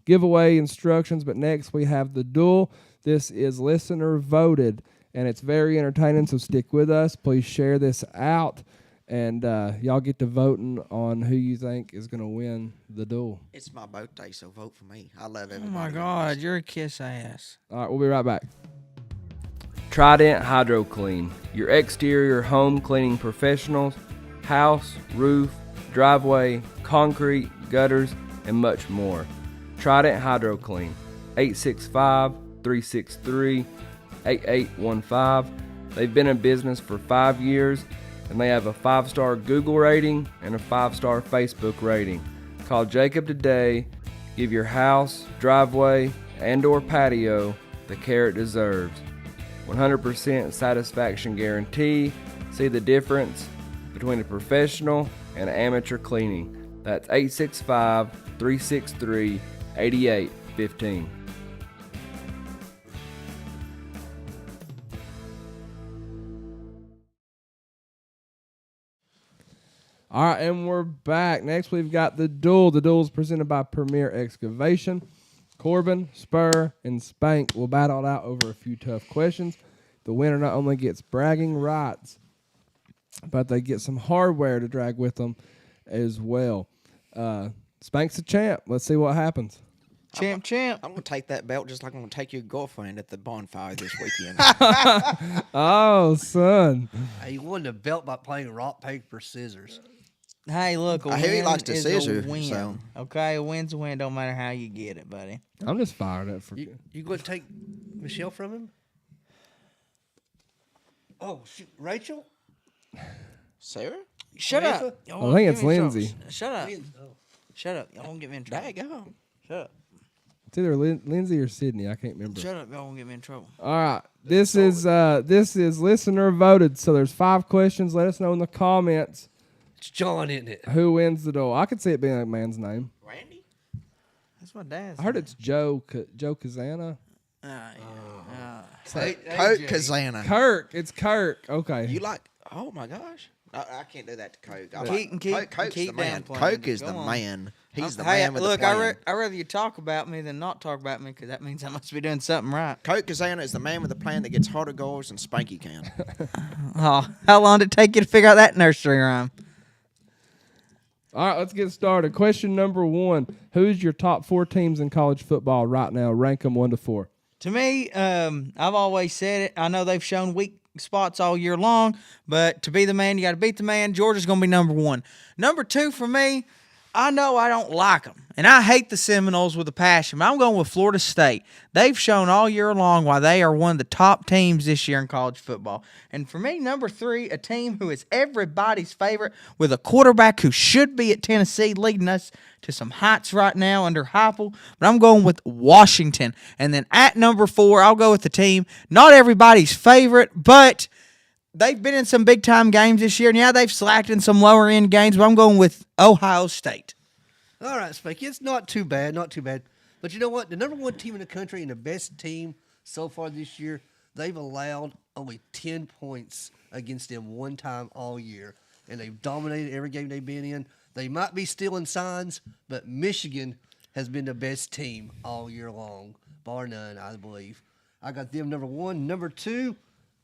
giveaway instructions, but next we have the duel. This is listener voted, and it's very entertaining, so stick with us. Please share this out, and y'all get to voting on who you think is going to win the duel. It's my birthday, so vote for me. I love Oh everybody. my God, you're a kiss ass. All right, we'll be right back. Trident Hydro Clean, your exterior home cleaning professionals, house, roof, driveway, concrete, gutters, and much more. Trident Hydro Clean, 865-363-8815. They've been in business for 5 years, and they have a 5-star Google rating and a 5-star Facebook rating. Call Jacob today. Give your house, driveway, and or patio the care it deserves. 100% satisfaction guarantee. See the difference between a professional and amateur cleaning. That's 865-363-8815. All right, and we're back. Next, we've got the duel. The duel is presented by Premier Excavation. Corbin, Spur, and Spank will battle it out over a few tough questions. The winner not only gets bragging rights, but they get some hardware to drag with them as well. Spank's the champ. Let's see what happens. Champ. I'm going to take that belt just like I'm going to take your girlfriend at the bonfire this weekend. Oh, son. He won the belt by playing rock, paper, scissors. Hey, look, a I hear he win likes to is scissor, a win. so. Okay, a win's a win. Don't matter how you get it, buddy. I'm just fired up for You going to take Michelle from him? Oh, shoot. Rachel? Sarah? Shut Samantha? up. Y'all I won't think get it's me in trouble. Lindsay. Shut up. Oh. Shut up. Y'all won't get me in trouble. Daggone. Shut up. It's either Lindsay or Sydney. I can't remember. Shut up. Y'all won't get me in trouble. All right. This is listener voted. So there's 5 questions. Let us know in the comments It's John, isn't it? who wins the duel. I could see it being a man's name. Randy? That's my dad's. I heard it's Joe Kazana. Coke Kazana. Kirk. It's Kirk. Okay. You like? Oh my gosh! I can't do that to Coke. I Keep the man. downplaying Coke it. is Go the on. man. He's the Hey, man with look, the plan. I'd rather you talk about me than not talk about me because that means I must be doing something right. Coke Kazana is the man with the plan that gets harder goals than Spanky can. Oh, how long did it take you to figure out that nursery rhyme? All right, let's get started. Question number 1. Who's your top 4 teams in college football right now? Rank them 1 to 4. To me, I've always said it. I know they've shown weak spots all year long, but to be the man, you got to beat the man. Georgia's going to be number 1. Number 2 for me, I know I don't like them, and I hate the Seminoles with a passion, but I'm going with Florida State. They've shown all year long why they are one of the top teams this year in college football. And for me, number 3, a team who is everybody's favorite with a quarterback who should be at Tennessee, leading us to some heights right now under Heupel, but I'm going with Washington. And then at number 4, I'll go with the team, not everybody's favorite, but they've been in some big-time games this year, and yeah, they've slacked in some lower-end games, but I'm going with Ohio State. All right, Spanky, it's not too bad, not too bad. But you know what? The number 1 team in the country and the best team so far this year, they've allowed only 10 points against them one time all year, and they've dominated every game they've been in. They might be stealing signs, but Michigan has been the best team all year long, bar none, I believe. I got them number 1. Number 2,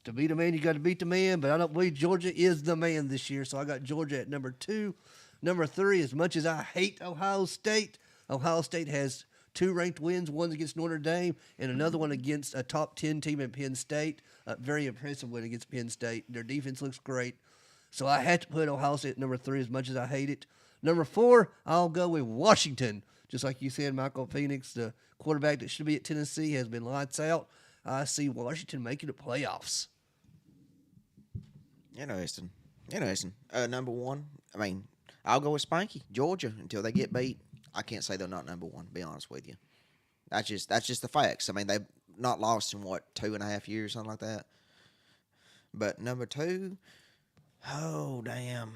to beat a man, you got to beat the man, but I don't believe Georgia is the man this year, so I got Georgia at number 2. Number 3, as much as I hate Ohio State has 2 ranked wins, one against Notre Dame and another one against a top 10 team at Penn State. A very impressive win against Penn State. Their defense looks great. So I had to put Ohio State at number 3 as much as I hate it. Number 4, I'll go with Washington. Just like you said, Michael Penix, the quarterback that should be at Tennessee, has been lights out. I see Washington making the playoffs. Interesting. Number 1, I'll go with Spanky, Georgia, until they get beat. I can't say they're not number 1, to be honest with you. That's just the facts. They've not lost in, 2.5 years, something like that. But number 2, oh, damn.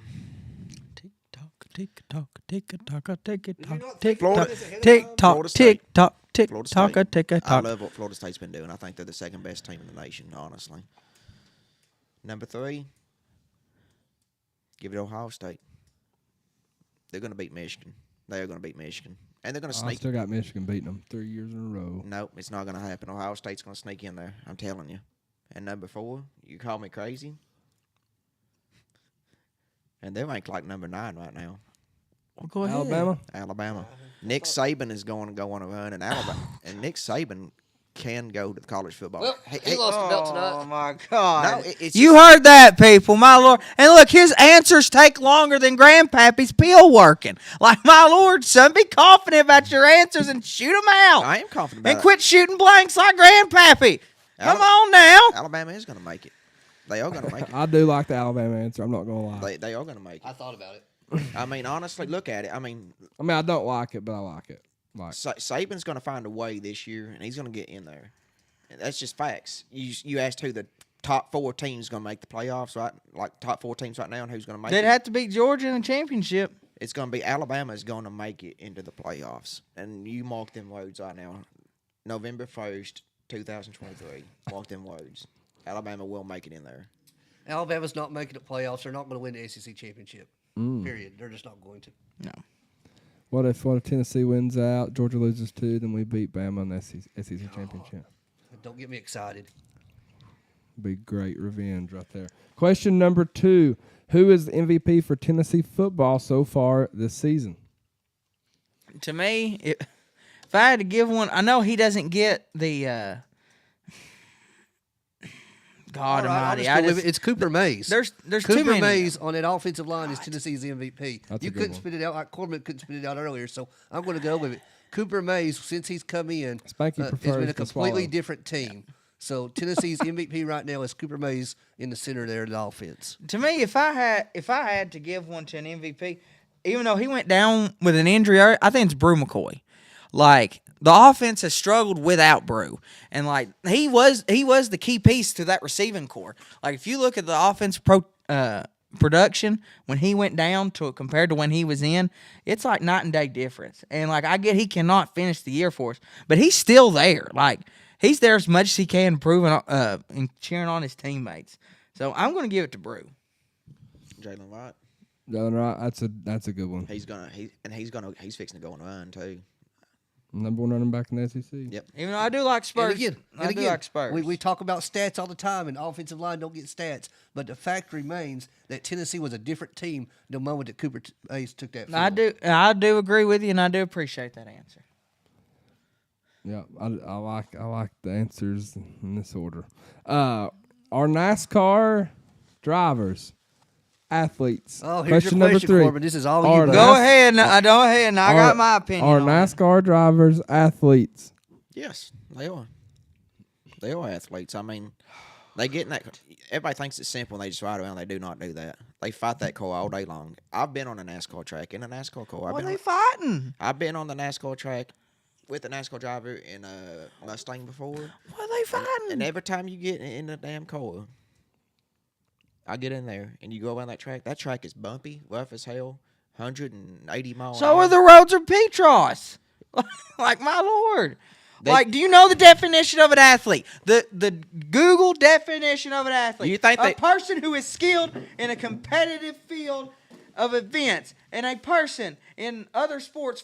Tick-tock, tick-tock, tick-tock, think tick-tock, Florida is ahead of tick-tock, Florida State. tick-tock, Florida tick-tock, State. I tick-tock. love what Florida State's been doing. I think they're the second best team in the nation, honestly. Number 3, give it Ohio State. They're going to beat Michigan. They are going to beat Michigan. And they're going to I sneak. still got Michigan beating them 3 years in a row. Nope, it's not going to happen. Ohio State's going to sneak in there. I'm telling you. And number 4, you call me crazy. And they're ranked like number 9 right now. Well, go ahead. Alabama. Nick Saban is going to go on a run, and and Nick Saban can go to the college football. Well, he lost the belt tonight. Oh, my God. No, it's You just- heard that, people, my Lord. And look, his answers take longer than Grandpappy's pill working. Like, my Lord, son, be confident about your answers and shoot them out. I am confident about And it. quit shooting blanks like Grandpappy. Come on now. Alabama is going to make it. They are going to make it. I do like the Alabama answer. I'm not going to lie. They are going to make it. I thought about it. Honestly, look at it. I don't like it, but I like it. Like, Saban's going to find a way this year, and he's going to get in there. And that's just facts. You asked who the top 4 teams going to make the playoffs, right? Like top 4 teams right now, and who's going to make They'd it? have to beat Georgia in the championship. It's going to be Alabama is going to make it into the playoffs, and you mark them words right now. November 1st, 2023. Mark them words. Alabama will make it in there. Alabama's not making the playoffs. They're not going to win the SEC championship. Period. They're just not going to. No. what if Tennessee wins out, Georgia loses 2, then we beat Bama in the SEC championship? Don't get me excited. Be great revenge right there. Question number 2. Who is the MVP for Tennessee football so far this season? To me, if I had to give one, I know he doesn't get the God All right, I'll Almighty. just go with it. It's Cooper Mays. There's Cooper too many. Mays on that offensive line is Tennessee's MVP. That's a You good couldn't one. spit it out like Corbin couldn't spit it out earlier, so I'm going to go with it. Cooper Mays, since he's come in, Spanky has prefers been a the completely swallow. different team. So Tennessee's MVP right now is Cooper Mays in the center there of the offense. To me, if I had to give one to an MVP, even though he went down with an injury, I think it's Brew McCoy. Like, the offense has struggled without Brew, and like he was the key piece to that receiving core. Like if you look at the offense production when he went down to compared to when he was in, it's like night and day difference. And like I get he cannot finish the year for us, but he's still there. Like he's there as much as he can, improving and cheering on his teammates. So I'm going to give it to Brew. Jalen Wright. Jalen Wright, that's a good one. He's fixing to go on a run too. Number one running back in the SEC. Yep. Even though I do like Spurs. I do like Spurs. We talk about stats all the time, and offensive line don't get stats. But the fact remains that Tennessee was a different team the moment that Cooper Hayes took that field. I do agree with you, and I do appreciate that answer. Yeah, I like the answers in this order. Our NASCAR drivers, athletes. Oh, here's question your number question, 3. Corbin. This is all Are you. NAS- Go ahead. I got my opinion. Are on it. NASCAR drivers athletes? Yes, they are. They are athletes. I mean, they get in that. Everybody thinks it's simple and they just ride around. They do not do that. They fight that car all day long. I've been on a NASCAR track in a NASCAR car. What are they fighting? I've been on the NASCAR track with a NASCAR driver in a Mustang before. What are they fighting? And every time you get in the damn car, I get in there and you go around that track is bumpy, rough as hell, 180 miles. So are the roads of Petros. Like, my Lord. Do you know the definition of an athlete? The Google definition of an athlete. You think a person who is skilled in a competitive field of events and a person in other sports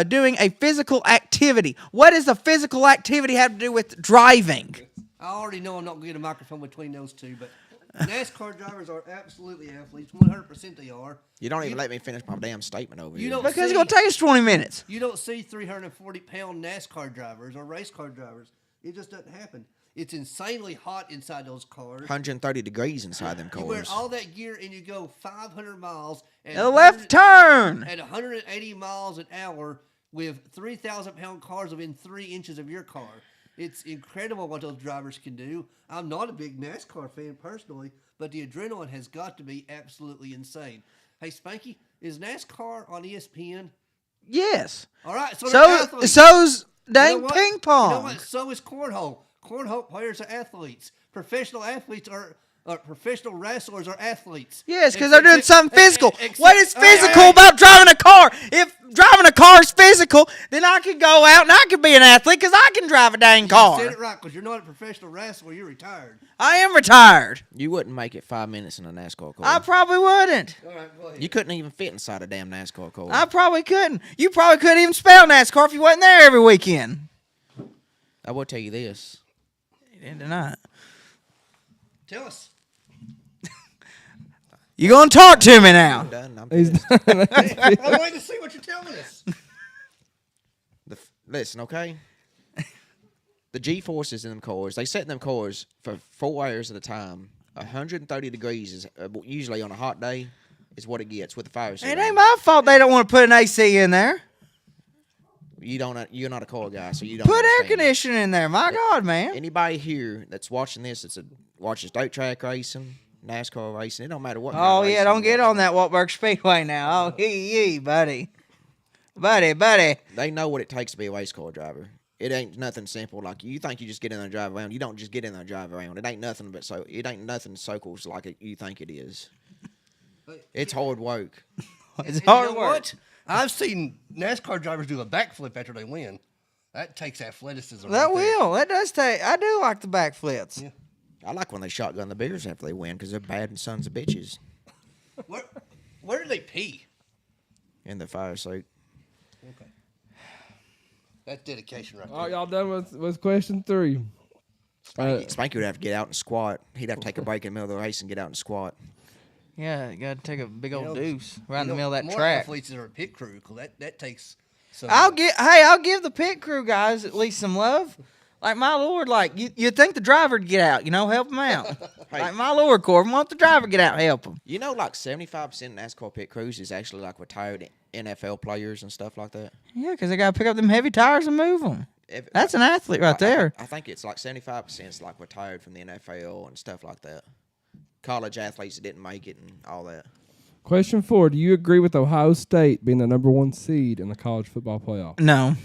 doing a physical activity. What does a physical activity have to do with driving? I already know I'm not going to get a microphone between those two, but NASCAR drivers are absolutely athletes. 100% they are. You don't even let me finish my damn statement over You here. don't Because it's see- going to take us 20 minutes. You don't see 340-pound NASCAR drivers or race car drivers. It just doesn't happen. It's insanely hot inside those cars. 130 degrees inside them You wear cars. all that gear and you go 500 miles and A left turn. at 180 miles an hour with 3,000-pound cars within 3 inches of your car. It's incredible what those drivers can do. I'm not a big NASCAR fan personally, but the adrenaline has got to be absolutely insane. Hey, Spanky, is NASCAR on ESPN? Yes. All right, so they're athletes. So's You dang know what? ping pong. You know what? So is cornhole. Cornhole players are athletes. Professional athletes are professional wrestlers are athletes. Yes, because they're doing something physical. except- What is physical about driving a car? If driving a car is physical, then I could go out and I could be an athlete because I can drive a dang You car. said it right, because you're not a professional wrestler. You're retired. I am retired. You wouldn't make it 5 minutes in a NASCAR car. I probably wouldn't. All right, go ahead. You couldn't even fit inside a damn NASCAR car. I probably couldn't. You probably couldn't even spell NASCAR if you wasn't there every weekend. I will tell you this. You didn't deny it. Tell us. You gonna talk to me now? I'm done. I'm He's pissed. I'm waiting to see what you're telling us. Listen, okay? The G-forces in them cars, they sit in them cars for 4 hours at a time. 130 degrees is usually on a hot day is what it gets with the fire It suit. ain't my fault they don't want to put an AC in there. You're not a car guy, so you don't Put air understand. conditioning in there. My God, man. Anybody here that's watching this watches dirt track racing, NASCAR racing, it don't matter what. kind Oh, of yeah, racing don't you get watch. on that Waltberg Speedway now. Oh, yee, buddy. Buddy. They know what it takes to be a race car driver. It ain't nothing simple. Like you think you just get in there and drive around. You don't just get in there and drive around. It ain't nothing circles like you think it is. It's hard work. It's And hard you know work. what? I've seen NASCAR drivers do a backflip after they win. That takes athleticism. That right there. will. That does take. I do like the backflips. Yeah. I like when they shotgun the beers after they win because they're bad and sons of bitches Where do they pee? in the fire suit. Okay. That's dedication right there. All right, y'all done with question 3. Spanky would have to get out and squat. He'd have to take a break in the middle of the race and get out and squat. Yeah, you got to take a big old You know, deuce right in the You know, middle of that more track. athletes that are a pit crew, 'cause that takes some. I'll give the pit crew guys at least some love. Like, my Lord, like, you'd think the driver would get out, help him out. Like, my Lord, Corbin, why don't the driver get out and help him? You know, like 75% of NASCAR pit crews is actually like retired NFL players and stuff like that. Yeah, because they got to pick up them heavy tires and move them. That's an athlete right there. I think it's like 75% is like retired from the NFL and stuff like that. College athletes that didn't make it and all that. Question 4. Do you agree with Ohio State being the number 1 seed in the college football playoff? No.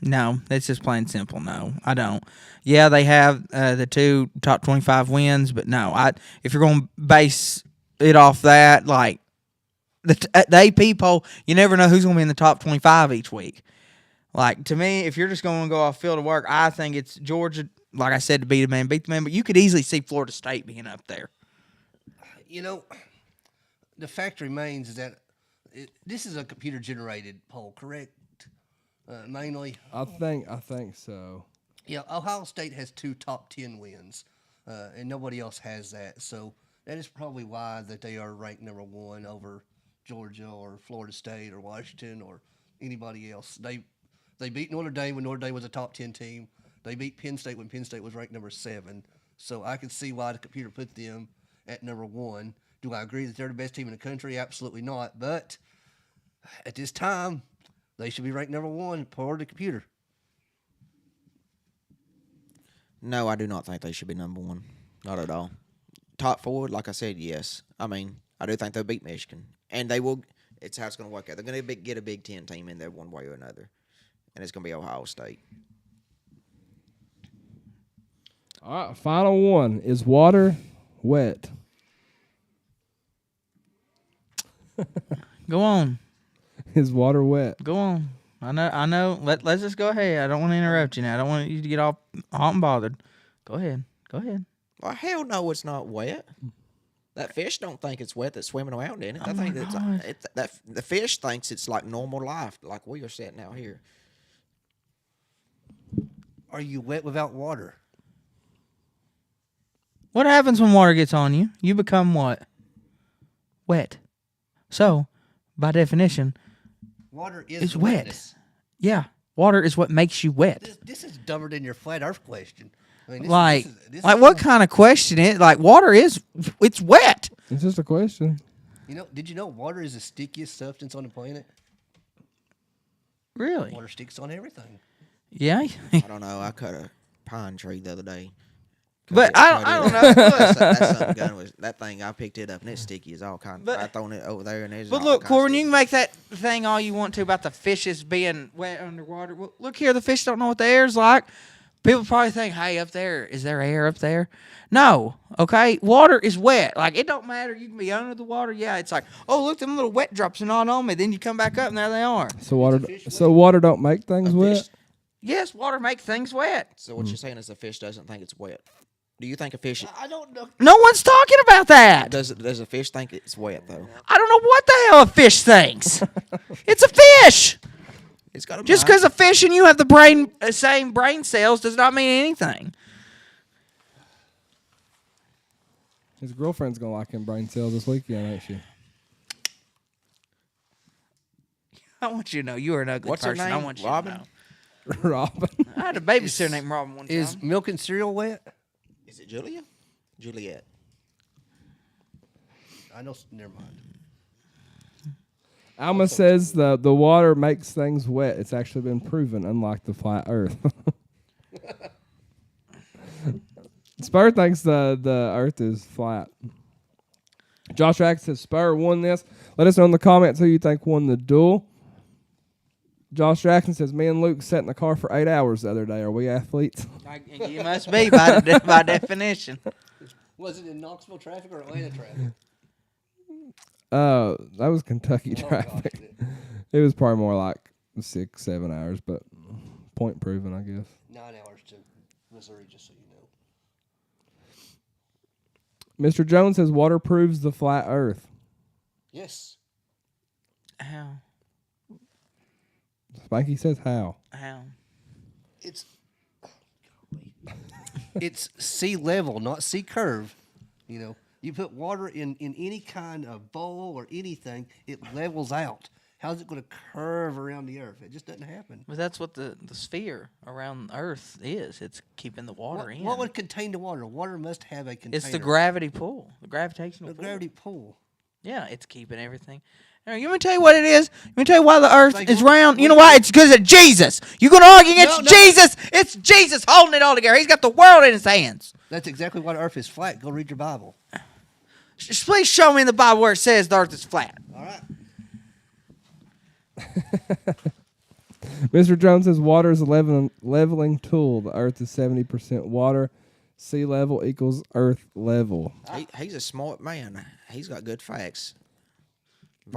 No, it's just plain simple. No, I don't. Yeah, they have the 2 top 25 wins, but no, if you're going to base it off that, like the AP poll, you never know who's going to be in the top 25 each week. Like, to me, if you're just going to go off field of work, I think it's Georgia, like I said, to beat the man, but you could easily see Florida State being up there. You know, the fact remains is that this is a computer-generated poll, correct? Mainly. I think so. Yeah, Ohio State has 2 top 10 wins, and nobody else has that. So that is probably why that they are ranked number 1 over Georgia or Florida State or Washington or anybody else. They beat Notre Dame when Notre Dame was a top 10 team. They beat Penn State when Penn State was ranked number 7. So I can see why the computer put them at number 1. Do I agree that they're the best team in the country? Absolutely not. But at this time, they should be ranked number 1 per the computer. No, I do not think they should be number 1. Not at all. Top 4, like I said, yes. I mean, I do think they'll beat Michigan. And they will. It's how it's going to work out. They're going to get a Big Ten team in there one way or another. And it's going to be Ohio State. All right, final one. Is water wet? Go on. Is water wet? Go on. I know. Let's just go ahead. I don't want to interrupt you now. I don't want you to get all hot and bothered. Go ahead. Well, hell no, it's not wet. That fish don't think it's wet that's swimming around in it. I think the fish thinks it's like normal life, like we are sitting out here. Are you wet without water? What happens when water gets on you? You become what? Wet. So, by definition, Water is it's wet. wetness. Yeah, water is what makes you wet. This is dumber than your flat Earth question. I mean, this Like is what kind of question is like water is it's wet. It's just a question. You know, did you know water is the stickiest substance on the planet? Really? Water sticks on everything. Yeah. I don't know. I cut a pine tree the other day. But I don't know. That thing, I picked it up, and it's sticky as all kinds. I thrown it over there, and it's But all look, kinds Corbin, sticky. you can make that thing all you want to about the fishes being wet underwater. Well, look here, the fish don't know what the air's like. People probably think, hey, up there, is there air up there? No, okay? Water is wet. Like, it don't matter. You can be under the water. Yeah, it's like, oh, look, them little wet drops are not on me. Then you come back up, and there they are. So water don't make things wet? Yes, water makes things wet. So what you're saying is the fish doesn't think it's wet. Do you think a fish... I don't know. No one's talking about that. Does a fish think it's wet, though? I don't know what the hell a fish thinks. It's a fish. It's got a Just mind. because a fish and you have the same brain cells does not mean anything. His girlfriend's going to like him brain cells this weekend, ain't she? I want you to know you are an ugly What's her person. I name? want you Robin? to know. Robin. I had a babysitter named Robin one time. Is milk and cereal wet? Is it Julia? Juliet. I know. Never mind. Alma says the water makes things wet. It's actually been proven, unlike the flat Earth. Spur thinks the Earth is flat. Josh Rack says Spur won this. Let us know in the comments who you think won the duel. Josh Jackson says, me and Luke sat in the car for 8 hours the other day. Are we athletes? You must be by definition. Was it in Knoxville traffic or Atlanta traffic? That was Kentucky traffic. Gosh, It was probably more like 6-7 hours, but point proven, I guess. 9 hours to Missouri, just so you know. Mr. Jones says water proves the flat Earth. Yes. How? Spanky says how? How? It's sea level, not sea curve. You know, you put water in any kind of bowl or anything, it levels out. How's it going to curve around the Earth? It just doesn't happen. But that's what the sphere around Earth is. It's keeping the water in. What would contain the water? Water must have a container. It's the gravity pull, the gravitational The pull. gravity pull. Yeah, it's keeping everything. Now, you want me to tell you what it is? You want me to tell you why the Earth Like, is what- round? You what- know why? It's because of Jesus. You going to argue against No. Jesus? It's Jesus holding it all together. He's got the world in his hands. That's exactly why the Earth is flat. Go read your Bible. Just please show me in the Bible where it says the Earth is flat. All right. Mr. Jones says water is a leveling tool. The earth is 70% water. Sea level equals earth level. He's a smart man. He's got good facts.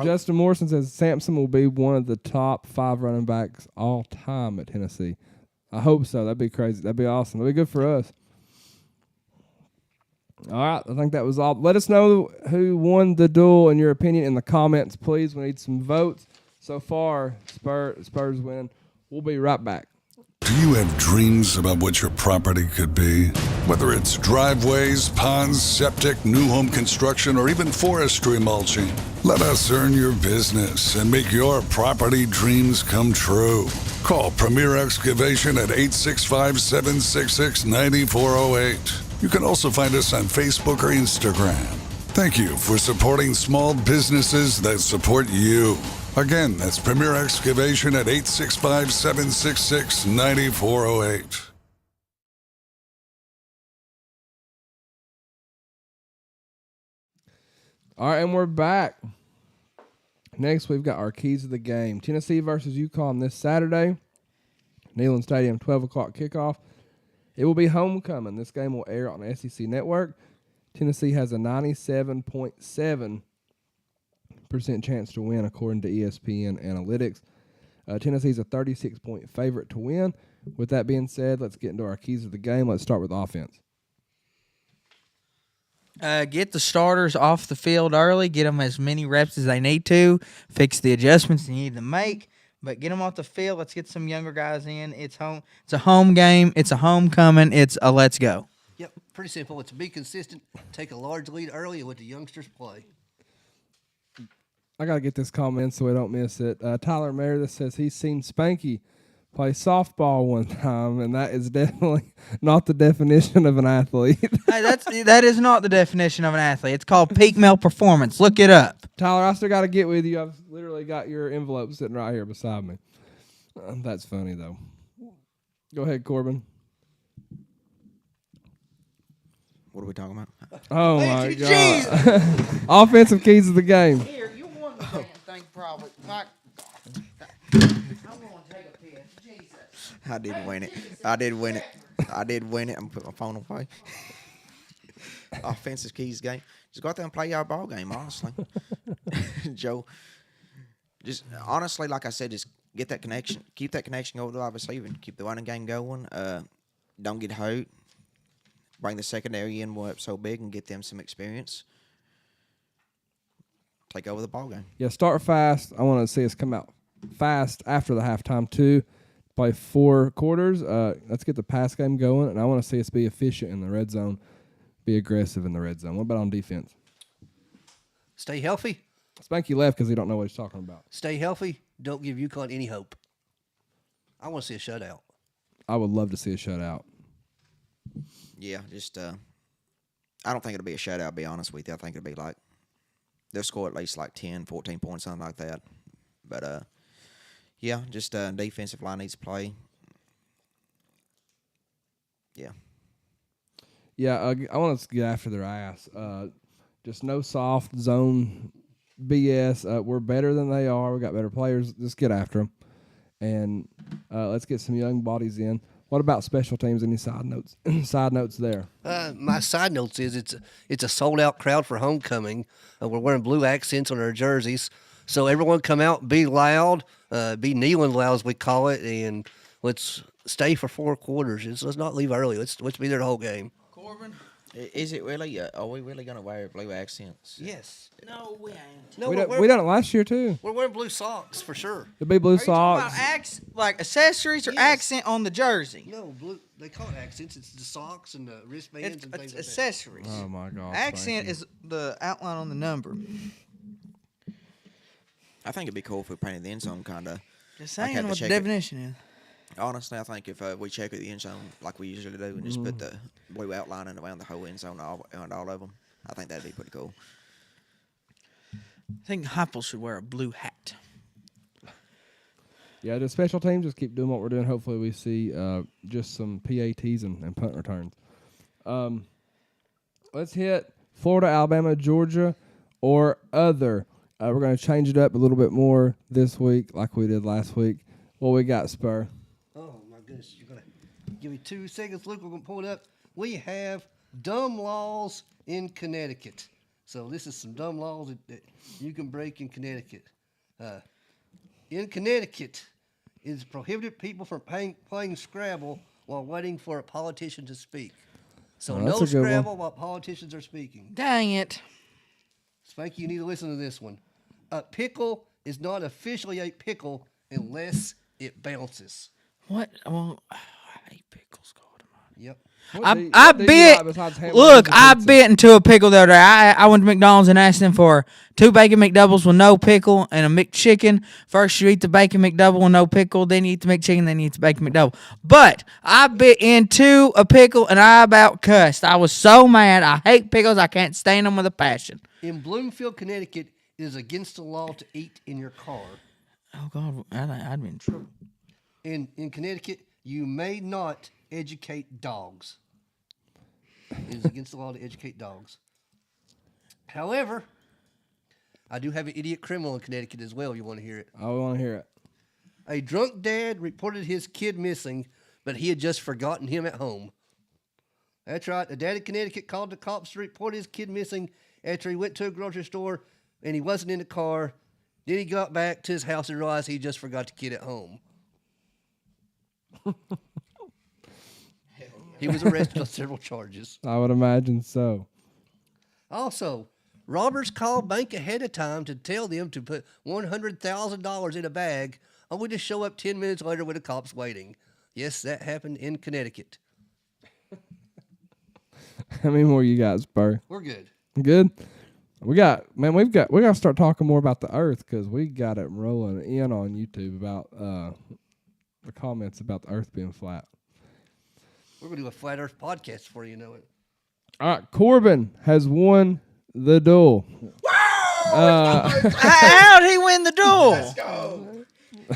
Justin Morrison says Sampson will be one of the top 5 running backs all time at Tennessee. I hope so. That'd be crazy. That'd be awesome. That'd be good for us. All right. I think that was all. Let us know who won the duel in your opinion in the comments, please. We need some votes. So far, Spurs winning. We'll be right back. Do you have dreams about what your property could be? Whether it's driveways, ponds, septic, new home construction, or even forestry mulching, let us earn your business and make your property dreams come true. Call Premier Excavation at 865-766-9408. You can also find us on Facebook or Instagram. Thank you for supporting small businesses that support you. Again, that's Premier Excavation at 865-766-9408. All right, and we're back. Next, we've got our keys of the game. Tennessee versus UConn this Saturday. Neyland Stadium, 12 o'clock kickoff. It will be homecoming. This game will air on the SEC Network. Tennessee has a 97.7% chance to win, according to ESPN Analytics. Tennessee's a 36-point favorite to win. With that being said, let's get into our keys of the game. Let's start with offense. Get the starters off the field early. Get them as many reps as they need to. Fix the adjustments they need to make. But get them off the field. Let's get some younger guys in. It's home. It's a home game. It's a homecoming. It's a let's go. Yep, pretty simple. It's be consistent, take a large lead early, and let the youngsters play. I got to get this comment so we don't miss it. Tyler Meredith says he's seen Spanky play softball one time, and that is definitely not the definition of an athlete. Hey, that is not the definition of an athlete. It's called peak male performance. Look it up. Tyler, I still got to get with you. I've literally got your envelope sitting right here beside me. That's funny, though. Go ahead, Corbin. What are we talking about? Oh, my God. Offensive keys of the game. Here, you won the damn thing, probably. Mike. I'm going to take a piss. Jesus. I did win it. I did win it. I'm going to put my phone away. Offensive keys game. Just go out there and play your ball game, honestly. Joe, just honestly, like I said, just get that connection. Keep that connection over the wide receiver. Keep the running game going. Don't get hurt. Bring the secondary in up so big and get them some experience. Take over the ball game. Yeah, start fast. I want to see us come out fast after the halftime, too. Play 4 quarters. Let's get the pass game going, and I want to see us be efficient in the red zone, be aggressive in the red zone. What about on defense? Stay healthy. Spanky left because he don't know what he's talking about. Stay healthy. Don't give UConn any hope. I want to see a shutout. I would love to see a shutout. Yeah, just I don't think it'll be a shutout, to be honest with you. I think it'll be like they'll score at least like 10, 14 points, something like that. But, yeah, just defensive line needs to play. Yeah. Yeah, I want us to get after their ass. Just no soft zone BS. We're better than they are. We got better players. Just get after them. And let's get some young bodies in. What about special teams? Any side notes? Side notes there. My side notes is it's a sold out crowd for homecoming. We're wearing blue accents on our jerseys, so everyone come out, be loud, be kneeling loud as we call it, and let's stay for 4 quarters. Let's not leave early. Let's be there the whole game. Corbin? Is it really? Are we really gonna wear blue accents? Yes. No, we ain't. No, We done it last year too. we're wearing blue socks for sure. It'll be blue Are you talking socks. about like accessories or Yes. accent on the jersey? No, blue. They call it accents. It's the socks and the wristbands It's and things like that. accessories. Oh my God! Accent Spanky. is the outline on the number. I think it'd be cool if we painted the end zone kind of. Just Like saying had to what the check it. definition is. Honestly, I think if we check at the end zone like we usually do and just put the blue outline in around the whole end zone and all of them, I think that'd be pretty cool. I think Heupel should wear a blue hat. Yeah, the special teams just keep doing what we're doing. Hopefully, we see just some PATs and punt returns. Let's hit Florida, Alabama, Georgia, or other. We're going to change it up a little bit more this week, like we did last week. What we got, Spur? Oh my goodness! You're gonna give me 2 seconds, Luke. We're gonna pull it up. We have dumb laws in Connecticut. So this is some dumb laws that you can break in Connecticut. In Connecticut, it is prohibited people from playing Scrabble while waiting for a politician to speak. So Oh, no that's a good one. Scrabble while politicians are speaking. Dang it. Spanky, you need to listen to this one. A pickle is not officially a pickle unless it bounces. What? Well, I hate pickles, God. Yep. I do you bit. like besides hamburgers Look, and I pizza? bit into a pickle the other day. I went to McDonald's and asked them for 2 bacon McDoubles with no pickle and a McChicken. First, you eat the bacon McDouble with no pickle, then you eat the McChicken, then you eat the bacon McDouble. But I bit into a pickle and I about cussed. I was so mad. I hate pickles. I can't stand them with a passion. In Bloomfield, Connecticut, it is against the law to eat in your car. Oh God, I'd be in trouble. In Connecticut, you may not educate dogs. It is against the law to educate dogs. However, I do have an idiot criminal in Connecticut as well. You want to hear it? I want to hear it. A drunk dad reported his kid missing, but he had just forgotten him at home. That's right. A dad in Connecticut called the cops to report his kid missing after he went to a grocery store and he wasn't in the car. Then he got back to his house and realized he just forgot the kid at home. He was arrested on several charges. I would imagine so. Also, robbers call bank ahead of time to tell them to put $100,000 in a bag, only to show up 10 minutes later with the cops waiting. Yes, that happened in Connecticut. How many more you got, Spur? We're good. Good. We got to start talking more about the Earth because we got it rolling in on YouTube about the comments about the Earth being flat. We're going to do a Flat Earth podcast before you know it. All right, Corbin has won the duel. How'd he win the duel? Let's go.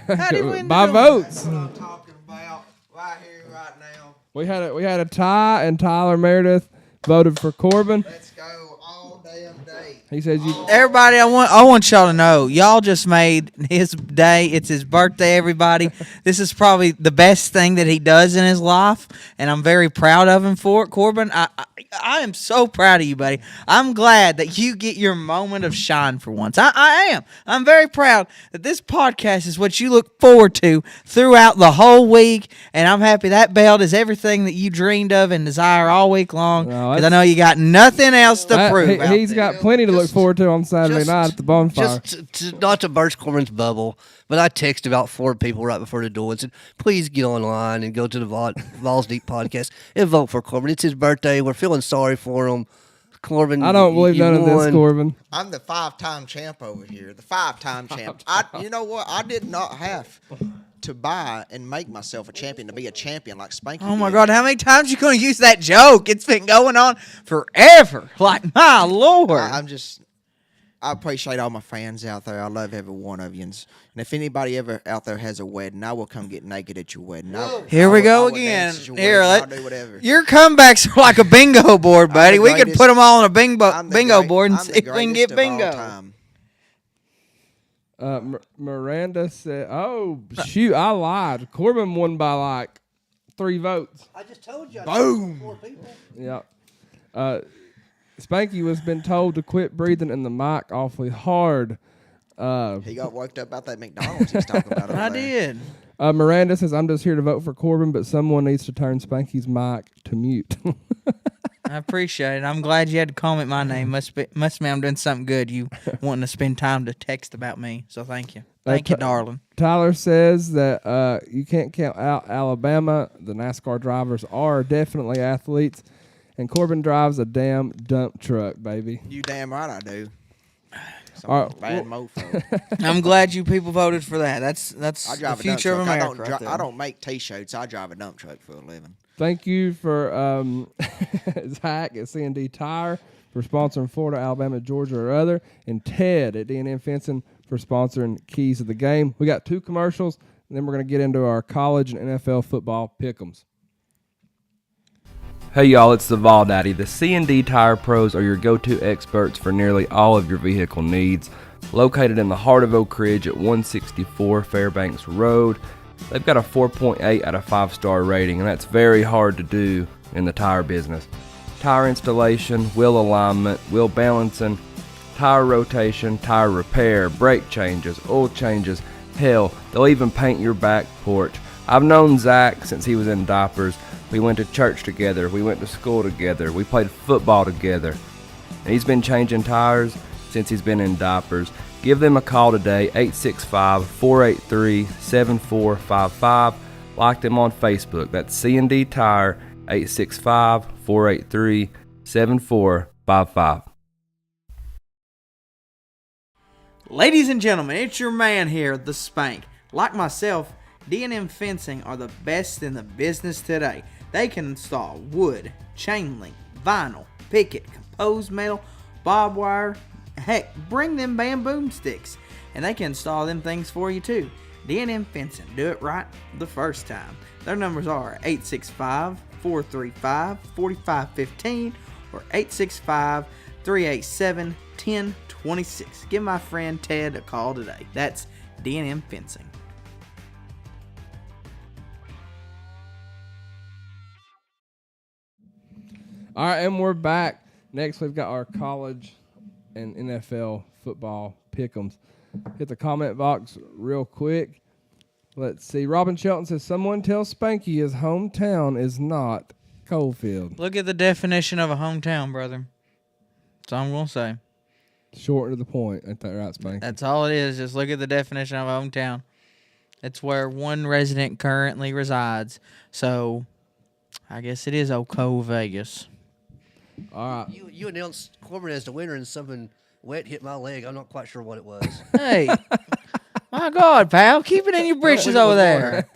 How'd he win by the duel? votes. That's what I'm talking about right here, right now. We had a tie, and Tyler Meredith voted for Corbin. Let's go all damn day. He says you. Everybody, I want y'all to know, y'all just made his day. It's his birthday, everybody. This is probably the best thing that he does in his life, and I'm very proud of him for it. Corbin, I am so proud of you, buddy. I'm glad that you get your moment of shine for once. I am. I'm very proud that this podcast is what you look forward to throughout the whole week, and I'm happy that belt is everything that you dreamed of and desire all week long, because I know you got nothing else to prove. He's got plenty to look forward to on Saturday night at the bonfire. Just not to burst Corbin's bubble, but I texted about 4 people right before the duel and said, please get online and go to the Vawls Deep podcast and vote for Corbin. It's his birthday. We're feeling sorry for him. Corbin, I don't believe none of this, Corbin. I'm the 5-time champ over here. The 5-time champ. You know what? I did not have to buy and make myself a champion to be a champion like Spanky. Oh my did. God, how many times you gonna use that joke? It's been going on forever. Like, my Lord. I appreciate all my fans out there. I love every one of you. And if anybody ever out there has a wedding, I will come get naked at your wedding. Here we go I will again. dance at your Here, wedding. I'll do whatever. your comebacks are like a bingo board, buddy. We could greatest- put them all on a I'm the bingo great- board and I'm see the if we can greatest get of all bingo. time. Miranda said, "Oh shoot, I lied. Corbin won by like 3 votes." I just told you. Boom. 4 people. Yeah. Spanky was been told to quit breathing in the mic awfully hard. He got worked up about that McDonald's he's talking about over I there. did. Miranda says, "I'm just here to vote for Corbin, but someone needs to turn Spanky's mic to mute." I appreciate it. I'm glad you had to comment my name. Must mean I'm doing something good. You wanting to spend time to text about me. So thank you. Thank you, darling. Tyler says that you can't count out Alabama. The NASCAR drivers are definitely athletes, and Corbin drives a damn dump truck, baby. You damn right I do. All right, Bad mofo. I'm glad you people voted for that. That's I the drive a dump future of truck. America. Right there. I don't make T-shirts. I drive a dump truck for a living. Thank you for Zach at C&D Tire for sponsoring Florida, Alabama, Georgia, or other, and Ted at D&M Fencing for sponsoring Keys of the Game. We got 2 commercials, and then we're going to get into our college and NFL football pick'ems. Hey y'all, it's the Vawl Daddy. The C&D Tire Pros are your go-to experts for nearly all of your vehicle needs. Located in the heart of Oak Ridge at 164 Fairbanks Road, They've got a 4.8 out of 5-star rating, and that's very hard to do in the tire business. Tire installation, wheel alignment, wheel balancing, tire rotation, tire repair, brake changes, oil changes. Hell, they'll even paint your back porch. I've known Zach since he was in diapers. We went to church together. We went to school together. We played football together. And he's been changing tires since he's been in diapers. Give them a call today, 865-483-7455. Like them on Facebook. That's C&D Tire, 865-483-7455. Ladies and gentlemen, it's your man here, the Spank. Like myself, D&M Fencing are the best in the business today. They can install wood, chain link, vinyl, picket, composed metal, barbed wire, heck, bring them bamboo sticks, and they can install them things for you too. D&M Fencing, do it right the first time. Their numbers are 865-435-4515 or 865-387-1026. Give my friend Ted a call today. That's D&M Fencing. All right, and we're back. Next, we've got our college and NFL football pick'ems. Hit the comment box real quick. Let's see. Robin Shelton says, someone tell Spanky his hometown is not Coalfield. Look at the definition of a hometown, brother. That's all I'm going to say. Short to the point. Ain't that right, Spanky? That's all it is. Just look at the definition of a hometown. It's where one resident currently resides. So, I guess it is Old Coal Vegas. All right. You announced Corbin as the winner and something wet hit my leg. I'm not quite sure what it was. Hey, my God, pal. Keep it in your britches over there.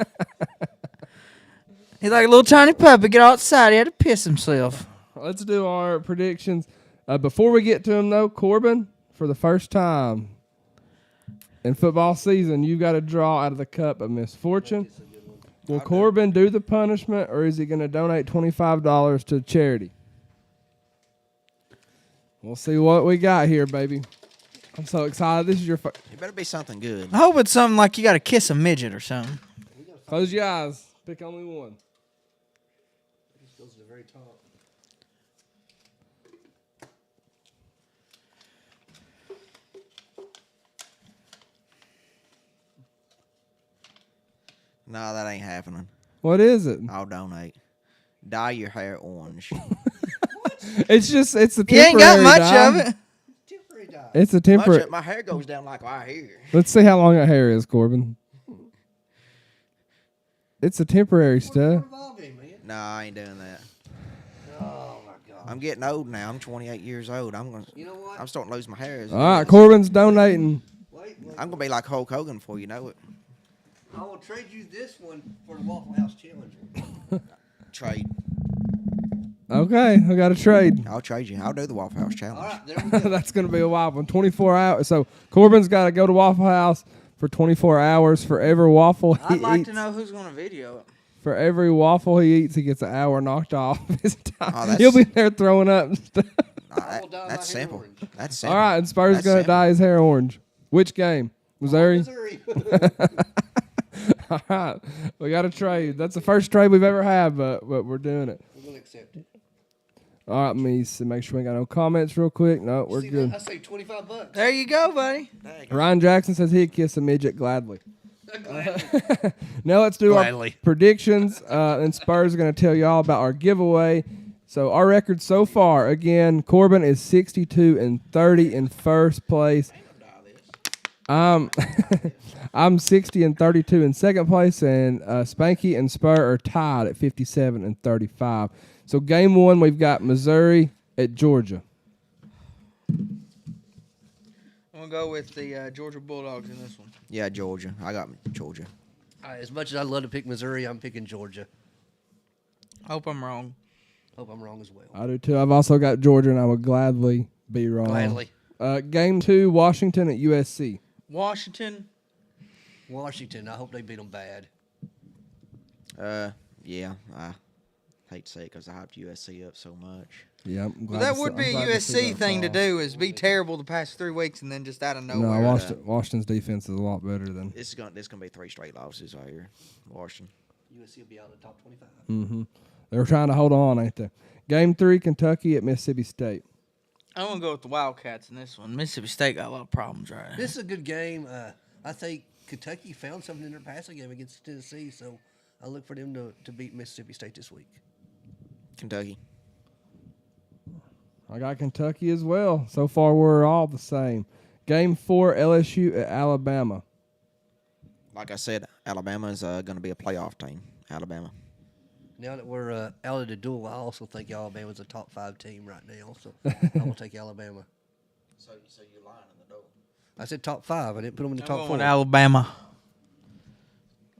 He's like a little tiny puppy. Get outside. He had to piss himself. Let's do our predictions. Before we get to them, though, Corbin, for the first time in football season, you got a draw out of the cup of misfortune. Will Corbin do the punishment, or is he going to donate $25 to charity? We'll see what we got here, baby. I'm so excited. This is your first. It better be something good. I hope it's something like you got to kiss a midget or something. Close your eyes. Pick only one. It just goes to the very top. No, that ain't happening. What is it? I'll donate. Dye your hair orange. It's a You temporary ain't got much dye. of it. Temporary dye. It's a Much temporary. of my hair goes down like right here. Let's see how long that hair is, Corbin. It's a temporary stuff. No, I ain't doing that. Oh my God. I'm getting old now. I'm 28 years old. You know what? I'm starting to lose my hair. All right, Corbin's donating. Wait. I'm gonna be like Hulk Hogan before you know it. I will trade you this one for the Waffle House Challenger. Trade. Okay, I got a trade. I'll trade you. I'll do the Waffle House Challenge. All right, there we go. That's going to be a wild one. 24 hours. So Corbin's got to go to Waffle House for 24 hours for every waffle he I'd like eats. to know who's going to video it. For every waffle he eats, he gets an hour knocked off his time. Oh, that's- He'll be there throwing up and stuff. I will dye my That's hair simple. orange. That's simple. All right, and Spur's That's going to simple. dye his hair orange. Which game? Missouri? Missouri. All right, we got a trade. That's the first trade we've ever had, but we're doing it. We're gonna accept it. All right, me make sure we ain't got no comments real quick. No, we're See good. that? I say $25. There you go, buddy. Ryan Jackson says he'd kiss a midget gladly. Gladly. Now let's do Gladly. our predictions, and Spurs are going to tell you all about our giveaway. So our record so far, again, Corbin is 62-30 in first place. I'm 60-32 in second place, and Spanky and Spur are tied at 57-35. So game one, we've got Missouri at Georgia. I'm going to go with the Georgia Bulldogs in this one. Yeah, Georgia. I got Georgia. As much as I'd love to pick Missouri, I'm picking Georgia. Hope I'm wrong. Hope I'm wrong as well. I do too. I've also got Georgia, and I would gladly be wrong. Gladly. Game two, Washington at USC. Washington. Washington, I hope they beat them bad. Yeah. I hate to say it because I hyped USC up so much. Yeah, I'm glad But that to see- would I'm be a glad to see USC that thing to fall. do is be terrible the past 3 weeks and then just out of No, nowhere. Washington's defense is a lot better than. This is gonna be 3 straight losses right here. Washington. USC will be out of the top 25. Mm-hmm. They were trying to hold on, ain't they? Game 3, Kentucky at Mississippi State. I'm gonna go with the Wildcats in this one. Mississippi State got a lot of problems right now. This is a good game. I think Kentucky found something in their passing game against Tennessee, so I look for them to beat Mississippi State this week. Kentucky. I got Kentucky as well. So far, we're all the same. Game 4, LSU at Alabama. Like I said, Alabama is going to be a playoff team. Alabama. Now that we're out of the duel, I also think Alabama's a top 5 team right now, so I will take Alabama. So you're lying in the door. I said top 5. I didn't put them in the I'm top going 4. with Alabama.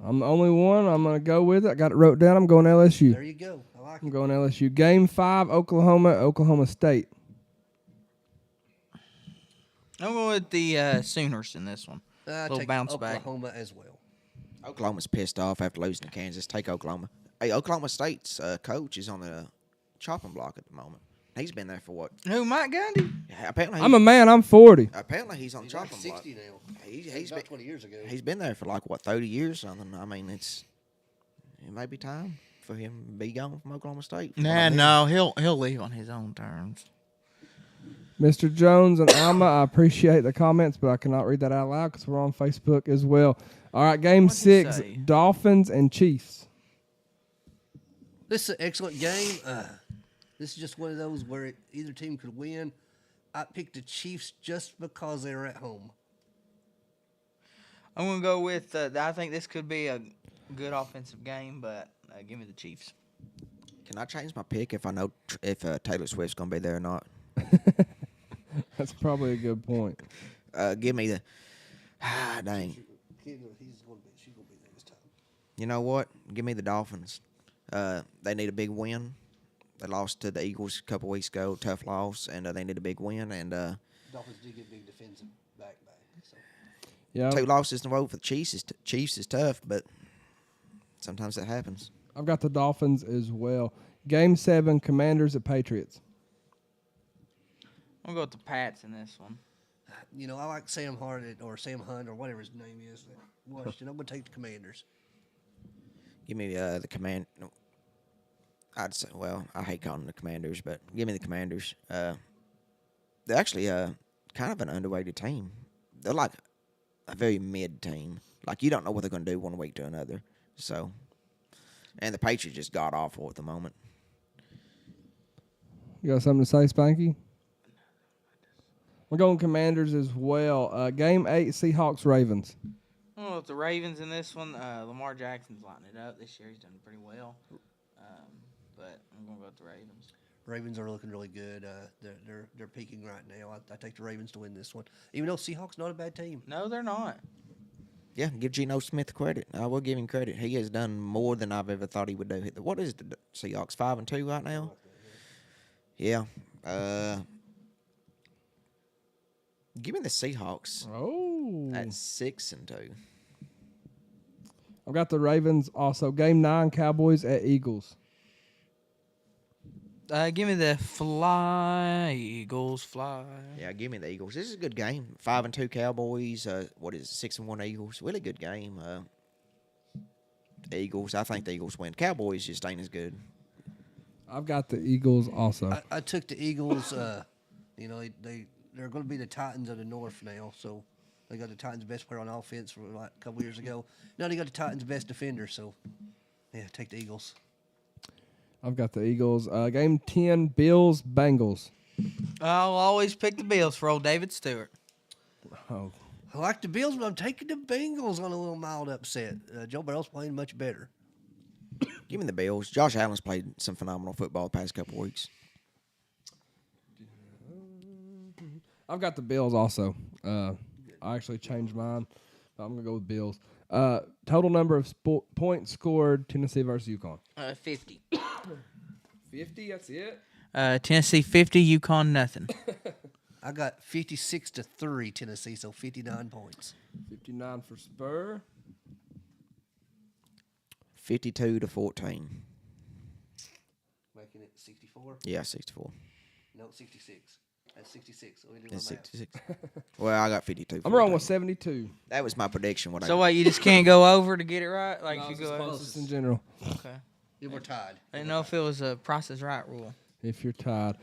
I'm the only one. I'm going to go with it. I got it wrote down. I'm going LSU. There you go. I like I'm it. going LSU. Game 5, Oklahoma at Oklahoma State. I'm going with the Sooners in this one. Little Take bounce back. Oklahoma as well. Oklahoma's pissed off after losing to Kansas. Take Oklahoma. Hey, Oklahoma State's coach is on the chopping block at the moment. He's been there for what? Who, Mike Gundy? Yeah, apparently, I'm a man. I'm 40. apparently he's on the He's like chopping block. 60 now. He's About been 20 years ago. he's been there for like what 30 years or something. I mean, it may be time for him to be gone from Oklahoma State. from what Nah, I'm no, he'll leave on his own terms. Mr. Jones and Alma, I appreciate the comments, but I cannot read that out loud because we're on Facebook as well. All right, game What'd he 6, say? Dolphins and Chiefs. This is an excellent game. This is just one of those where either team could win. I picked the Chiefs just because they were at home. I'm going to go with, I think this could be a good offensive game, but give me the Chiefs. Can I change my pick if I know if Taylor Swift's gonna be there or not? That's probably a good point. Give me the dang. She's going to be there this time. You know what? Give me the Dolphins. They need a big win. They lost to the Eagles a couple weeks ago, tough loss, and they need a big win. And Dolphins do get big defensive back. So. Yeah, 2 losses in a row for the Chiefs is tough, but sometimes that happens. I've got the Dolphins as well. Game 7, Commanders at Patriots. I'm going to go with the Pats in this one. You know, I like Sam Hunt or whatever his name is. Washington. I'm going to take the Commanders. Give me the command. No, I'd say, well, I hate calling them the Commanders, but give me the Commanders. They're actually kind of an underrated team. They're like a very mid team. Like, you don't know what they're going to do one week to another. So, and the Patriots just got awful at the moment. You got something to say, Spanky? We're going Commanders as well. Game 8, Seahawks Ravens. I'm going with the Ravens in this one. Lamar Jackson's lighting it up this year. He's done pretty well. But I'm going to go with the Ravens. Ravens are looking really good. They're peaking right now. I take the Ravens to win this one, even though Seahawks not a bad team. No, they're not. Yeah, give Geno Smith credit. I will give him credit. He has done more than I've ever thought he would do. What is the Seahawks, 5-2 right now? Yeah. Give me the Seahawks Oh. at 6-2. I've got the Ravens also. Game 9, Cowboys at Eagles. Give me the fly, Eagles fly. Yeah, give me the Eagles. This is a good game. 5-2 Cowboys. What is it? 6-1 Eagles. Really good game. Eagles. I think the Eagles win. Cowboys just ain't as good. I've got the Eagles also. I took the Eagles. You know, they're going to be the Titans of the North now. So they got the Titans' best player on offense from like a couple years ago. Now they got the Titans' best defender. So yeah, take the Eagles. I've got the Eagles. Game 10, Bills Bengals. I'll always pick the Bills for old David Stewart. Oh, I like the Bills, but I'm taking the Bengals on a little mild upset. Joe Burrow's playing much better. Give me the Bills. Josh Allen's played some phenomenal football the past couple weeks. I've got the Bills also. I actually changed mine. I'm going to go with Bills. Total number of points scored, Tennessee versus UConn. 50. 50, that's it? Tennessee 50, UConn nothing. I got 56-3 Tennessee, so 59 points. 59 for Spur. 52-14. Making it 64. Yeah, 64. No, 66. That's 66. So we do It's my math. 66. Well, I got 52. I'm wrong with 72. That was my prediction. What So I what? You just can't go over to get it right. Like if you go over. Closest in general. Okay. Yeah, we're tied. I didn't know if it was a Price is Right rule. If you're tied.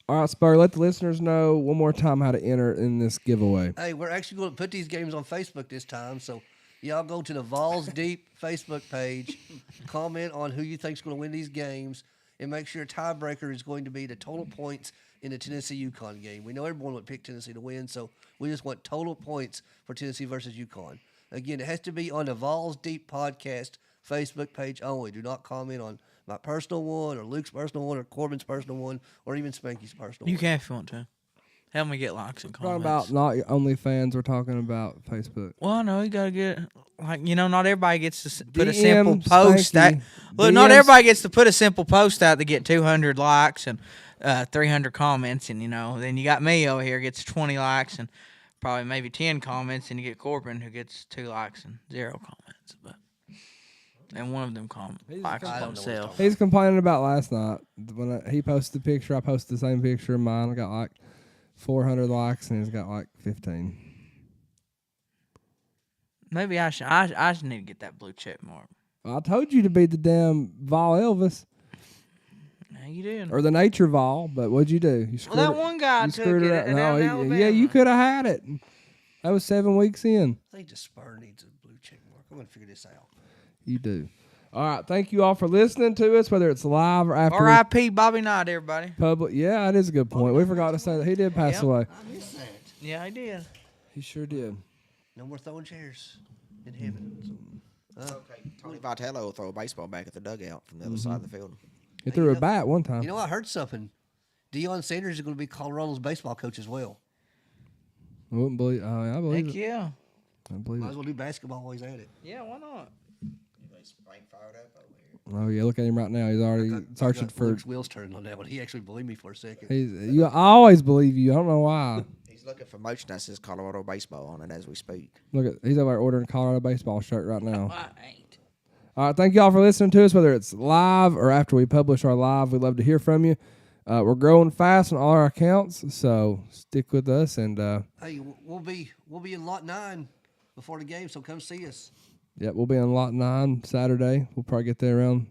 All right, Spur, let the listeners know one more time how to enter in this giveaway. Hey, we're actually going to put these games on Facebook this time, so y'all go to the Vawls Deep Facebook page, comment on who you think's going to win these games, and make sure tiebreaker is going to be the total points in the Tennessee-UConn game. We know everyone would pick Tennessee to win, so we just want total points for Tennessee versus UConn. Again, it has to be on the Vawls Deep podcast Facebook page only. Do not comment on my personal one or Luke's personal one or Corbin's personal one or even Spanky's personal You one. can if you want to. Help me get likes and We're talking comments. about not OnlyFans. We're talking about Facebook. Well, I know you gotta get not everybody gets to put a DM simple post. Spanky. Look, not DM everybody gets to put a simple post out to get 200 likes and 300 comments, and then you got me over here gets 20 likes and probably maybe 10 comments, and you get Corbin who gets 2 likes and 0 comments, and one of them likes I don't know what he's himself. talking He's complaining about last night. When he posted the picture, I posted the same picture of mine. I got like 400 likes, and he's got like 15. Maybe I should need to get that blue check mark. I told you to be the damn Vawl Elvis Yeah, you did. or the Nature Vawl, but what'd you do? You Well, that one guy you took screwed it up. down No, in yeah, Alabama. you could have had it. That was 7 weeks in. I think the Spur needs a blue check mark. I'm going to figure this out. You do. All right. Thank you all for listening to us, whether it's live or after we R.I.P. Bobby Knight, everybody. public. Yeah, that is a good point. We forgot to say that he did pass Yep. away. I missed that. Yeah, I did. He sure did. No more throwing chairs in heaven. Okay. Tony Vitello will throw a baseball back at the dugout from the other side of the field. He threw a bat one time. You know, I heard something. Deion Sanders is going to be Colorado's baseball coach as well. I wouldn't believe. I believe Heck it. yeah. I believe Might it. as well do basketball while he's at it. Yeah, why not? Oh yeah, look at him right now. He's already searching for. Luke's wheels turning on that one. He actually believed me for a second. I always believe you. I don't know why. He's looking for merch that says Colorado baseball on it as we speak. Look at he's over there ordering a Colorado baseball shirt right now. I ain't. All right, thank y'all for listening to us, whether it's live or after we publish our live. We'd love to hear from you. We're growing fast on all our accounts, so stick with us. And Hey, we'll be in lot 9 before the game, so come see us. yeah, we'll be on lot 9 Saturday. We'll probably get there around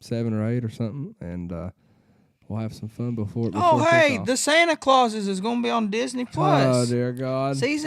7 or 8 or something, and we'll have some fun before. Oh, hey, kickoff. the Santa Clauses is going to be on Disney Plus. Oh dear God! Season